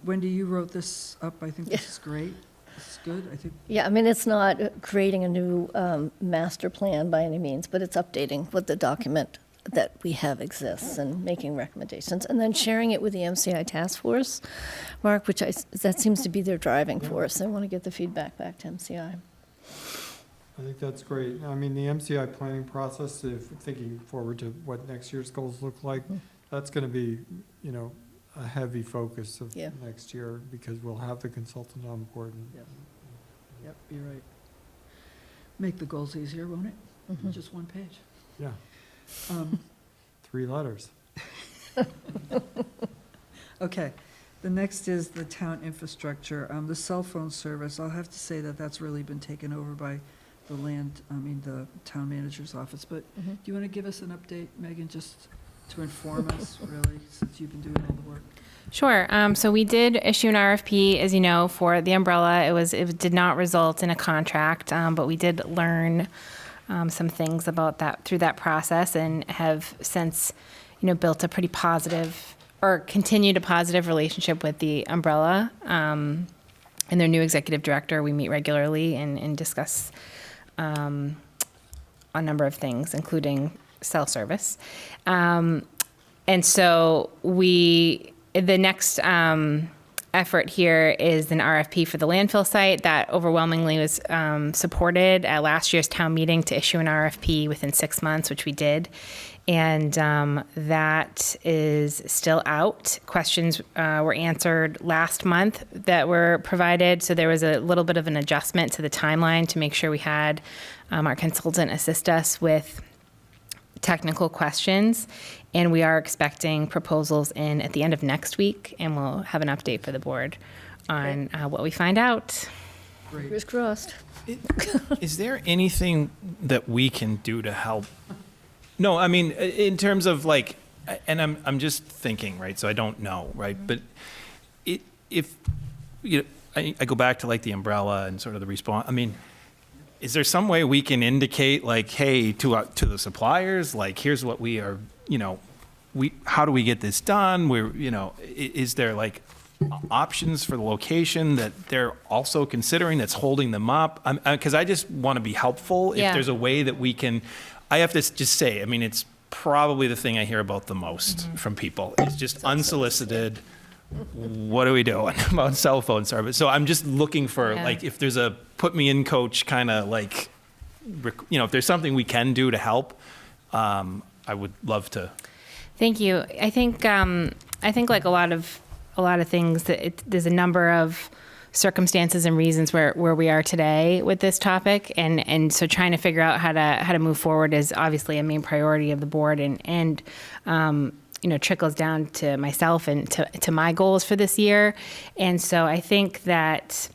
Wendy, you wrote this up, I think this is great. This is good, I think. Yeah, I mean, it's not creating a new master plan by any means, but it's updating what the document that we have exists and making recommendations, and then sharing it with the MCI task force, Mark, that seems to be their driving force. They want to get the feedback back to MCI. I think that's great. I mean, the MCI planning process, if thinking forward to what next year's goals look like, that's going to be, a heavy focus of next year, because we'll have the consultant on board. Yep, you're right. Make the goals easier, won't it? Mhm. Just one page. Yeah, Um, 3 letters. Okay, the next is the town infrastructure. The cell phone service, I'll have to say that that's really been taken over by the town manager's office. But do you want to give us an update, Megan, just to inform us, really, since you've been doing all the work? Sure. So we did issue an RFP, as you know, for the umbrella. It did not result in a contract, but we did learn some things about that through that process, and have since, built a pretty positive, or continued a positive relationship with the umbrella and their new executive director. We meet regularly and discuss a number of things, including cell service. And so the next effort here is an RFP for the landfill site that overwhelmingly was supported at last year's town meeting to issue an RFP within 6 months, which we did. And that is still out. Questions were answered last month that were provided. So there was a little bit of an adjustment to the timeline to make sure we had our consultant assist us with technical questions. And we are expecting proposals in at the end of next week, and we'll have an update for the board on what we find out. Fingers crossed. Is there anything that we can do to help? No, I mean, in terms of like, and I'm just thinking, right? So I don't know, right? But if I go back to like the umbrella and sort of the response. I mean, is there some way we can indicate like, hey, to the suppliers, like, here's what we are, how do we get this done? Is there like options for the location that they're also considering that's holding them up? Because I just want to be helpful. If there's a way that we can, I have to just say, I mean, it's probably the thing I hear about the most from people. It's just unsolicited. What are we doing about cell phone service? So I'm just looking for, Yeah. like, if there's a put me in coach kind of like, if there's something we can do to help, I would love to. Thank you. I think like a lot of things that there's a number of circumstances and reasons where we are today with this topic, and so trying to figure out how to move forward is obviously a main priority of the board, and trickles down to myself and to my goals for this year. And so I think that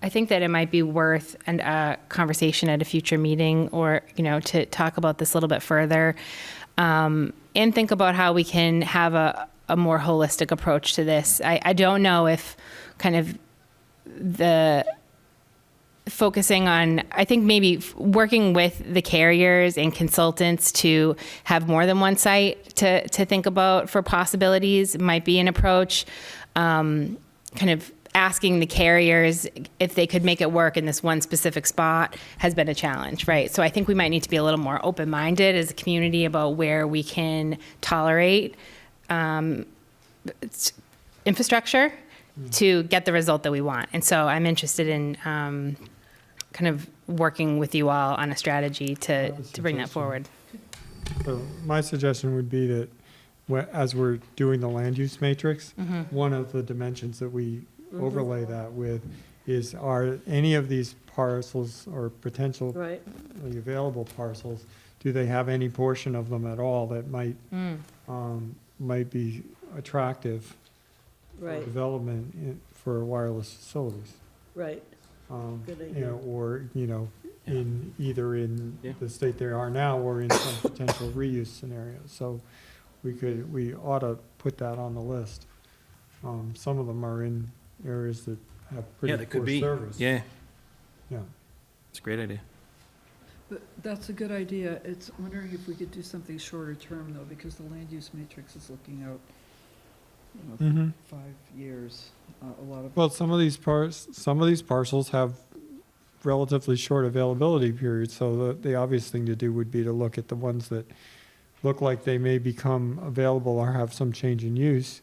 it might be worth a conversation at a future meeting, or to talk about this a little bit further, and think about how we can have a more holistic approach to this. I don't know if kind of the focusing on, I think maybe working with the carriers and consultants to have more than one site to think about for possibilities might be an approach. Kind of asking the carriers if they could make it work in this one specific spot has been a challenge, right? So I think we might need to be a little more open-minded as a community about where we can tolerate infrastructure to get the result that we want. And so I'm interested in kind of working with you all on a strategy to bring that forward. So my suggestion would be that as we're doing the land use matrix, one of the dimensions that we overlay that with is, are any of these parcels or potentially available parcels, do they have any portion of them at all that might be attractive for development for wireless facilities? Right. Good idea. Or in either in the state they are now or in some potential reuse scenarios. So we ought to put that on the list. Some of them are in areas that have pretty poor service. Yeah, Yeah. it's a great idea. But that's a good idea. It's wondering if we could do something shorter term though, because the land use matrix is looking out, 5 years. A lot of. Well, some of these parcels have relatively short availability periods, so the obvious thing to do would be to look at the ones that look like they may become available or have some change in use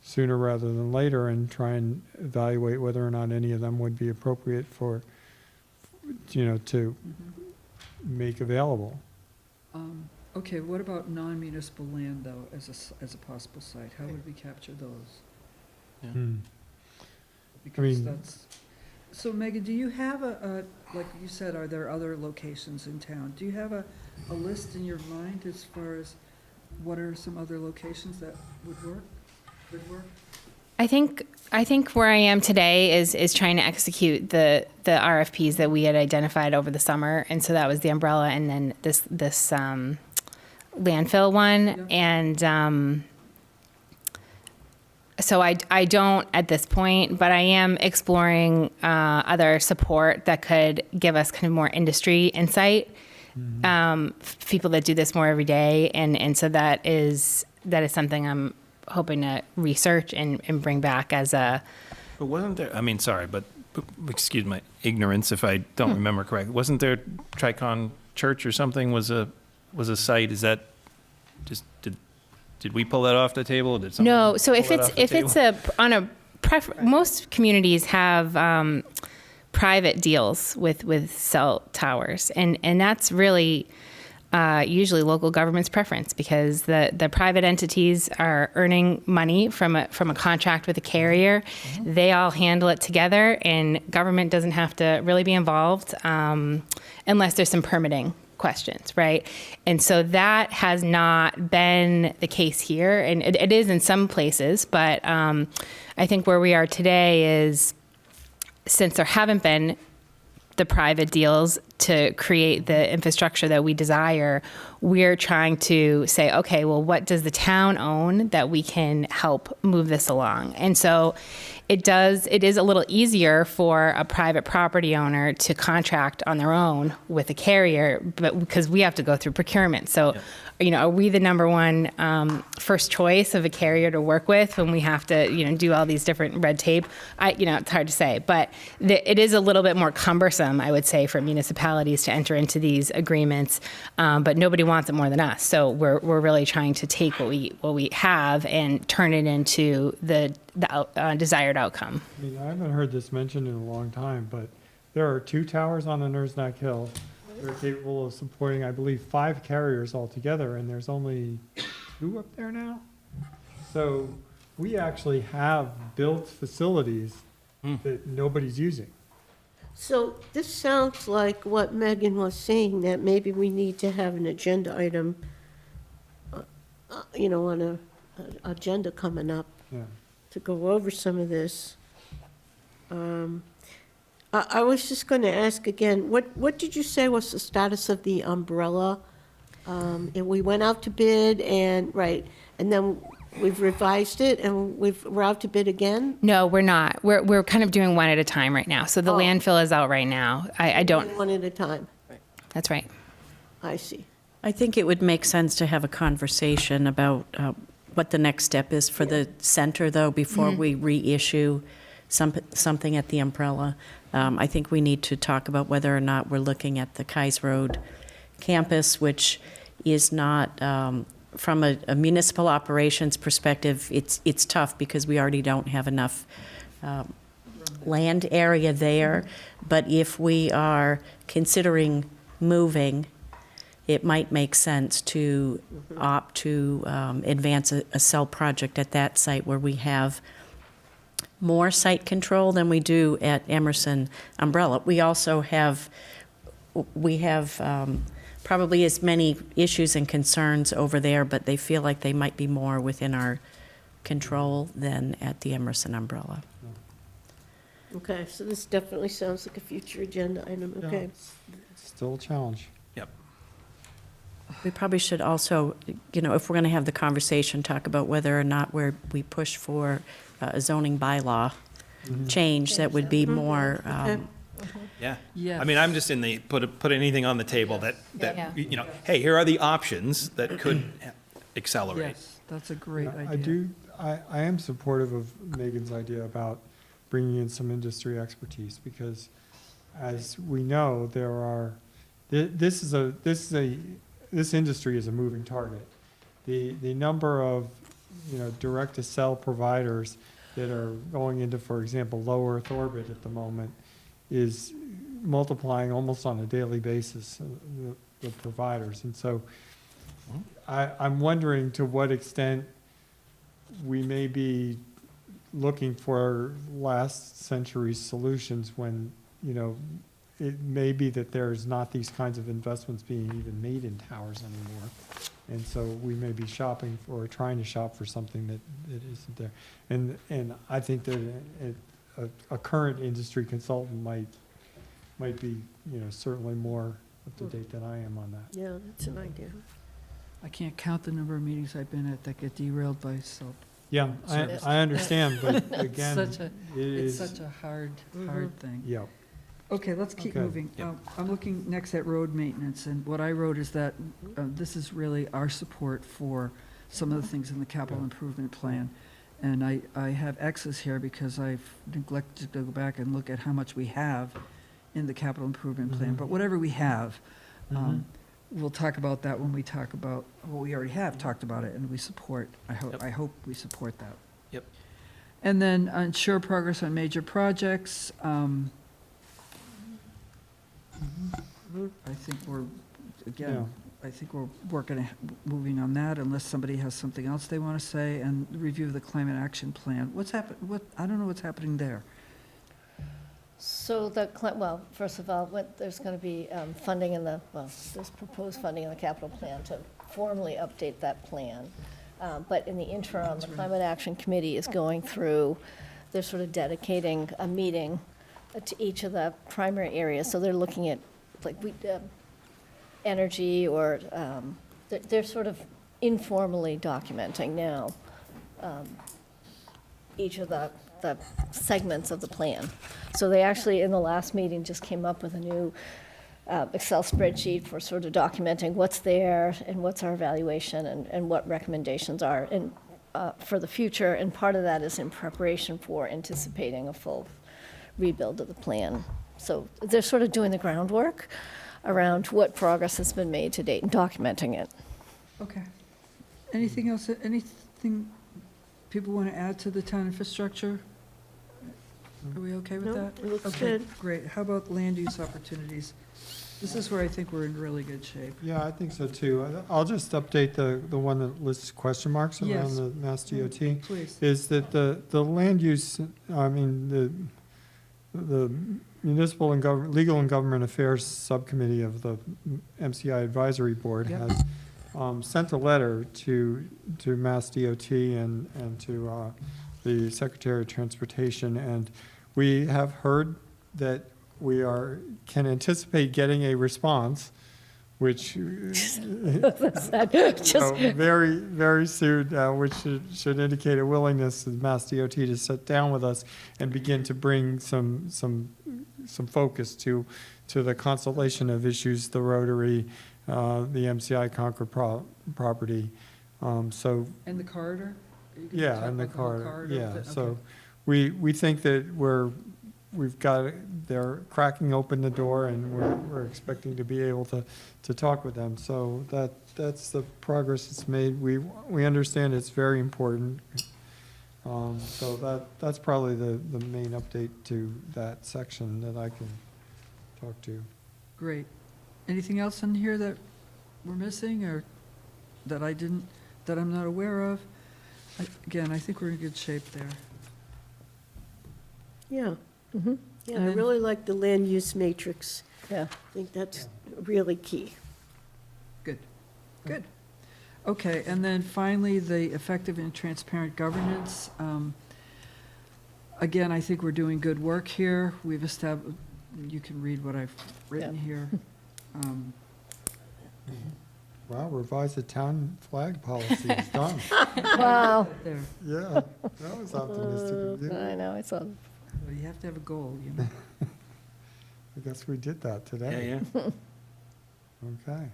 sooner rather than later, and try and evaluate whether or not any of them would be appropriate for, to make available. Okay, what about non-municipal land though, as a possible site? How would we capture those? Because that's, so Megan, do you have like you said, are there other locations in town? Do you have a list in your mind as far as what are some other locations that would work? I think where I am today is trying to execute the RFPs that we had identified over the summer, and so that was the umbrella, and then this landfill one, and so I don't at this point, but I am exploring other support that could give us kind of more industry insight, people that do this more every day, and so that is something I'm hoping to research and bring back as a. But wasn't there? I mean, sorry, but excuse my ignorance if I don't remember correctly. Wasn't there Tricon Church or something was a site? Is that just did we pull that off the table? Or did someone No. So if pull that it's off the table? most communities have private deals with cell towers, and that's really usually local government's preference, because the private entities are earning money from a contract with a carrier. They all handle it together, and government doesn't have to really be involved unless there's some permitting questions, right? And so that has not been the case here, and it is in some places, but I think where we are today is, since there haven't been the private deals to create the infrastructure that we desire, we're trying to say, okay, well, what does the town own that we can help move this along? And so it is a little easier for a private property owner to contract on their own with a carrier, but because we have to go through procurement. So, are we the number one first choice of a carrier to work with when we have to, do all these different red tape? It's hard to say, but it is a little bit more cumbersome, I would say, for municipalities municipalities to enter into these agreements, but nobody wants it more than us. So we're really trying to take what we have and turn it into the desired outcome. I mean, I haven't heard this mentioned in a long time, but there are 2 towers on the Nersnack Hill. They're capable of supporting, I believe, 5 carriers altogether, and there's only 2 up there now. So we actually have built facilities that nobody's using. So this sounds like what Megan was saying, that maybe we need to have an agenda item, on a agenda coming up Yeah. to go over some of this. I was just going to ask again, what did you say was the status of the umbrella? And we went out to bid and then we've revised it and we're out to bid again? No, we're not. We're kind of doing one at a time right now. So the landfill is out right now. I don't. One at a time. That's right. I see. I think it would make sense to have a conversation about what the next step is for the center, though, before we reissue something at the umbrella. I think we need to talk about whether or not we're looking at the Kais Road campus, which is not, from a municipal operations perspective, it's tough because we already don't have enough land area there. But if we are considering moving, it might make sense to opt to advance a cell project at that site where we have more site control than we do at Emerson Umbrella. We also have, probably as many issues and concerns over there, but they feel like they might be more within our control than at the Emerson Umbrella. Okay, so this definitely sounds like a future agenda item, Yeah, okay. it's still a challenge. Yep. We probably should also, if we're going to have the conversation, talk about whether or not we push for a zoning bylaw change that would be more, Yeah. Yes. I mean, I'm just in the, put anything on the table that, hey, here are the options that could accelerate. Yes, that's a great I idea. I am supportive of Megan's idea about bringing in some industry expertise, because as we know, this industry is a moving target. The number of, direct-to-cell providers that are going into, for example, low Earth orbit at the moment is multiplying almost on a daily basis, the providers. And so I'm wondering to what extent we may be looking for last century solutions when, it may be that there's not these kinds of investments being even made in towers anymore. And so we may be shopping for, or trying to shop for something that isn't there. And I think that a current industry consultant might be, certainly more up to date than I am on that. Yeah, that's an idea. I can't count the number of meetings I've been at that get derailed by cell. Yeah, I understand, but again, It's such a hard thing. Yeah. Okay, let's keep Okay. moving. I'm looking next at road maintenance, and what I wrote is that this is really our support for some of the things in the capital improvement plan. And I have X's here because I've neglected to go back and look at how much we have in the capital improvement plan. But whatever we have, we'll talk about that when we talk about, well, we already have talked about it, and we support, I hope we support that. Yep. And then ensure progress on major projects. I think we're, again, I think we're moving on that unless somebody has something else they want to say, and review the climate action plan. What's happened, I don't know what's happening there. So first of all, there's going to be funding there's proposed funding in the capital plan to formally update that plan. But in the interim, the Climate Action Committee is going through, they're sort of dedicating a meeting to each of the primary areas. So they're looking at energy, or they're sort of informally documenting now each of the segments of the plan. So they actually, in the last meeting, just came up with a new Excel spreadsheet for sort of documenting what's there and what's our evaluation and what recommendations are for the future. And part of that is in preparation for anticipating a full rebuild of the plan. So they're sort of doing the groundwork around what progress has been made to date and documenting it. Okay. Anything else, anything people want to add to the town infrastructure? Are we okay with No, that? it looks Okay, good. great. How about land use opportunities? This is where I think we're in really good shape. Yeah, I think so too. I'll just update the one that lists question marks around Yes. the Mass DOT. Please. Is that the land use, I mean, the Municipal and Legal and Government Affairs Subcommittee of the MCI Advisory Board Yep. has sent a letter to Mass DOT and to the Secretary of Transportation, and we have heard that we can anticipate getting a response, which very, very soon, which should indicate a willingness of Mass DOT to sit down with us and begin to bring some focus to the constellation of issues, the Rotary, the MCI Concord property. So And the corridor? Are you gonna yeah, talk and the about whole corridor, yeah. Okay. So we think that they're cracking open the door, and we're expecting to be able to talk with them. So that's the progress that's made. We understand it's very important. So that's probably the main update to that section that I can talk to. Great. Anything else in here that we're missing or that I'm not aware of? Again, I think we're in good shape there. Yeah. Mhm. Yeah, And I then- really like the land use matrix. Yeah. I think that's really key. Good. Good. Okay, and then finally, the effective and transparent governance. Again, I think we're doing good work here. We've established, you can read what I've written here. Wow, revise the town flag policy is done. Wow. There. Yeah, that was optimistic of you. I know, it's a, Well, you have to have a goal, you know. I guess we did that today. Yeah. Okay.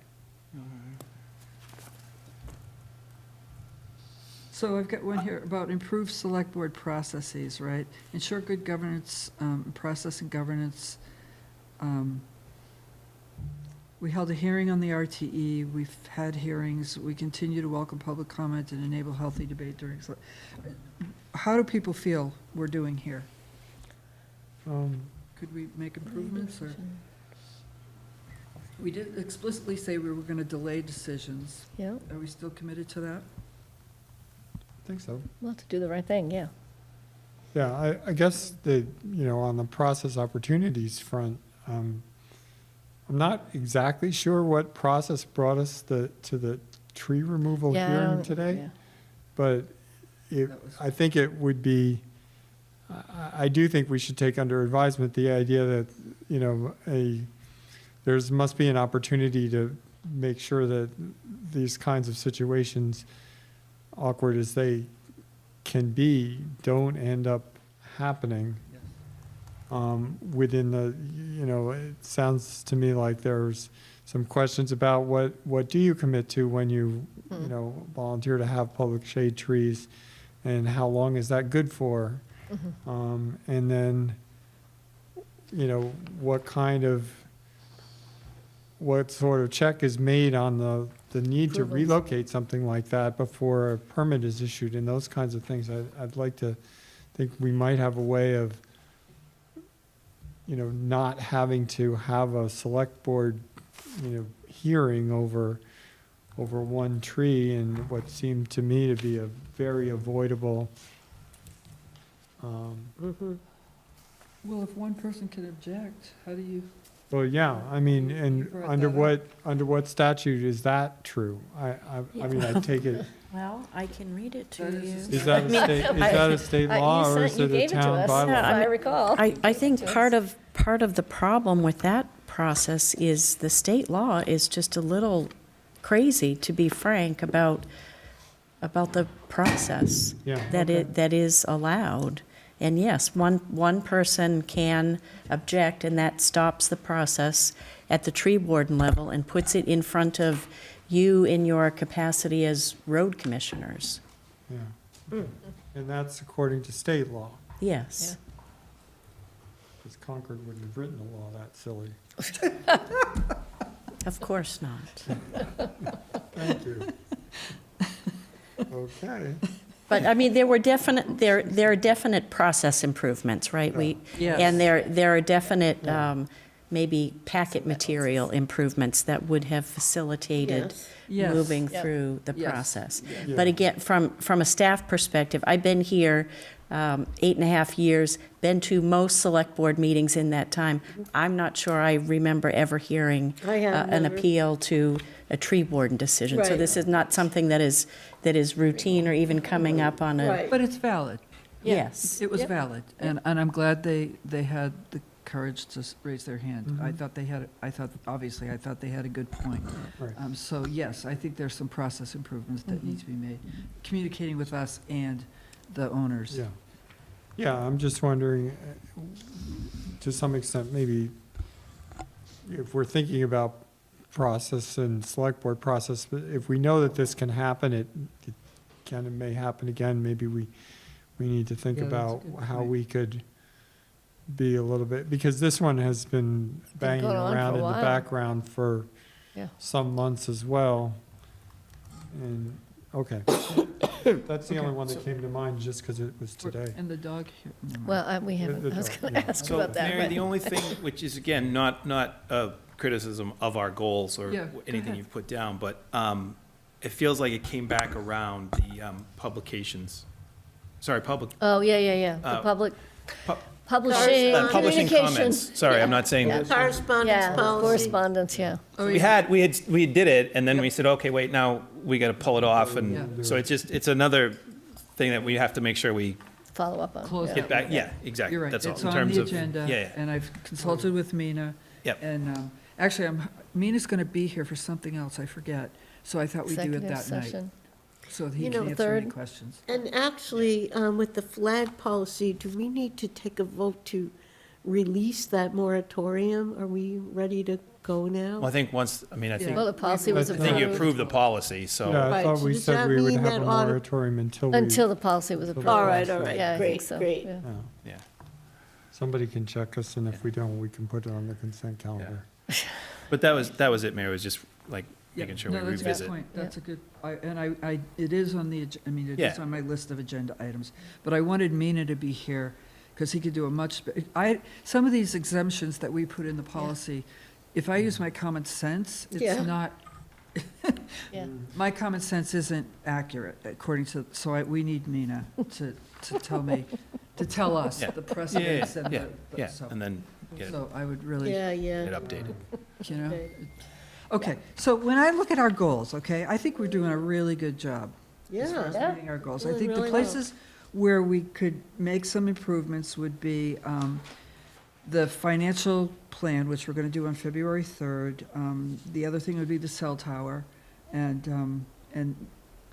So I've got one here about improved select board processes, right? Ensure good governance, process and governance. We held a hearing on the RTE. We've had hearings. We continue to welcome public comment and enable healthy debate during. How do people feel we're doing here? Could we make improvements, or? We did explicitly say we were going to delay decisions. yeah, Are we still committed to that? I think so. we'll have to do the right thing, yeah. Yeah, I guess on the process opportunities front, I'm not exactly sure what process brought us to the tree removal Yeah, I hearing don't- today, yeah. but I think it would be, I do think we should take under advisement the idea that, must be an opportunity to make sure that these kinds of situations, awkward as they can be, don't end up happening. Within it sounds to me like there's some questions about what do you commit to when you, volunteer to have public shade trees, and how long is that good for? And then, what sort of check is made on the need to Approvals. relocate something like that before a permit is issued, and those kinds of things. I'd like to think we might have a way of, not having to have a select board, hearing over one tree and what seemed to me to be a very avoidable, Well, if one person can object, how do you? well, yeah, I mean, and brought under that under what statute is that true? I mean, I take it, Well, I can read it to That you. is that a state law, or is it a town bylaw? Yeah, I recall. I think part of the problem with that process is the state law is just a little crazy, to be frank, about the process Yeah, that is allowed. And yes, one person can object, and that stops the process at the tree warden level and puts it in front of you in your capacity as road commissioners. Yeah. And that's according to state law. Yes. because Concord wouldn't have written a law that silly. Of course not. Thank you. Okay. But, I mean, there are definite process improvements, right? Yes. And there are definite, maybe packet material improvements that would have facilitated Yes. moving Yep. through the Yes. process. Yeah. But again, from a staff perspective, I've been here 8.5 years, been to most select board meetings in that time. I'm not sure I remember ever hearing I have an never. appeal to a tree warden decision. So Right. this is not something that is routine or even coming up on a, Right. But it's valid. yes. It was Yep. valid, and I'm glad they had the courage to raise their hand. I thought obviously, I thought they had a good point. Right. So yes, I think there's some process improvements that need to be made, communicating with us and the owners. Yeah. Yeah, I'm just wondering, to some extent, maybe if we're thinking about process and select board process, but if we know that this can happen, it can and may happen again, maybe we need to think Yeah, that's a about good how point. we could be a little bit, because this one has been banging going on for around a in the while. background for Yeah. some months as well. And, okay. That's the only one that came to mind, just because it was today. And the dog here. never mind. Well, I was dog, going yeah. to ask So, about that. Mary, but- the only thing, which is again, not a criticism of our goals or Yeah, go anything ahead. you've put down, but it feels like it came back around the publications. Sorry, public, Oh, yeah. The public, publishing, publishing communication. comments. Sorry, I'm not saying Yeah. that. Correspondence Yeah, policy. correspondence, yeah. Oh, We yeah. we did it, and then we said, okay, wait, now we got to pull it off, Yeah. and so it's another thing that we have to make sure we Follow up on. Close yeah. get back. Yeah, exactly. You're right, That's all. it's In on terms the of agenda, yeah. and I've consulted with Mina. Yep. And actually, Mina's going to be here for something else, I forget, so I thought we'd do it Executive that night, session. so he You can know, answer any third- questions. And actually, with the flag policy, do we need to take a vote to release that moratorium? Are we ready to go now? Well, I think once, I mean, I think Well, the policy was I I think think you approved approved the policy, so. Yeah, I Right, thought so we does said that we would mean have a that auto- moratorium until we. Until the policy was approved. All right, all right, Yeah, I think great, so, great. yeah. Yeah. Yeah. Somebody can check us, and if we don't, we can put it on the consent calendar. But that was it, Mayor, was just like Yeah, making sure we no, that's a good revisit. point. That's a good, it is on the, I mean, it is Yeah. on my list of agenda items, but I wanted Mina to be here, because he could do a much, some of these exemptions that we put in the policy, if I use my common sense, Yeah. it's not, Yeah. my common sense isn't accurate, according to, so we need Mina to tell me, to tell us Yeah. the precedents and Yeah, the, yeah, so, and then get so I would really, Yeah, it yeah. updated. you know? Okay. Okay, so when I look at our goals, okay, I think we're doing a really good job as far as Yeah. meeting our goals. I Doing think the really well. places where we could make some improvements would be the financial plan, which we're going to do on February 3rd. The other thing would be the cell tower, and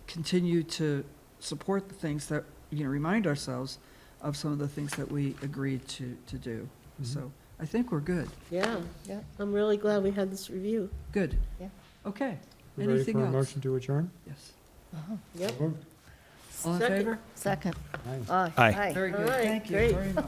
continue to support the things that, remind ourselves of some of the things that we agreed to do. So I think we're good. Yeah. Yeah. I'm really glad we had this review. Good. Yeah. Okay. We ready Anything for a else? motion to adjourn? Yes. Yep. All in Second. favor? Second. Aye. Aye. Aye. Very All good. right, Thank you great. very much.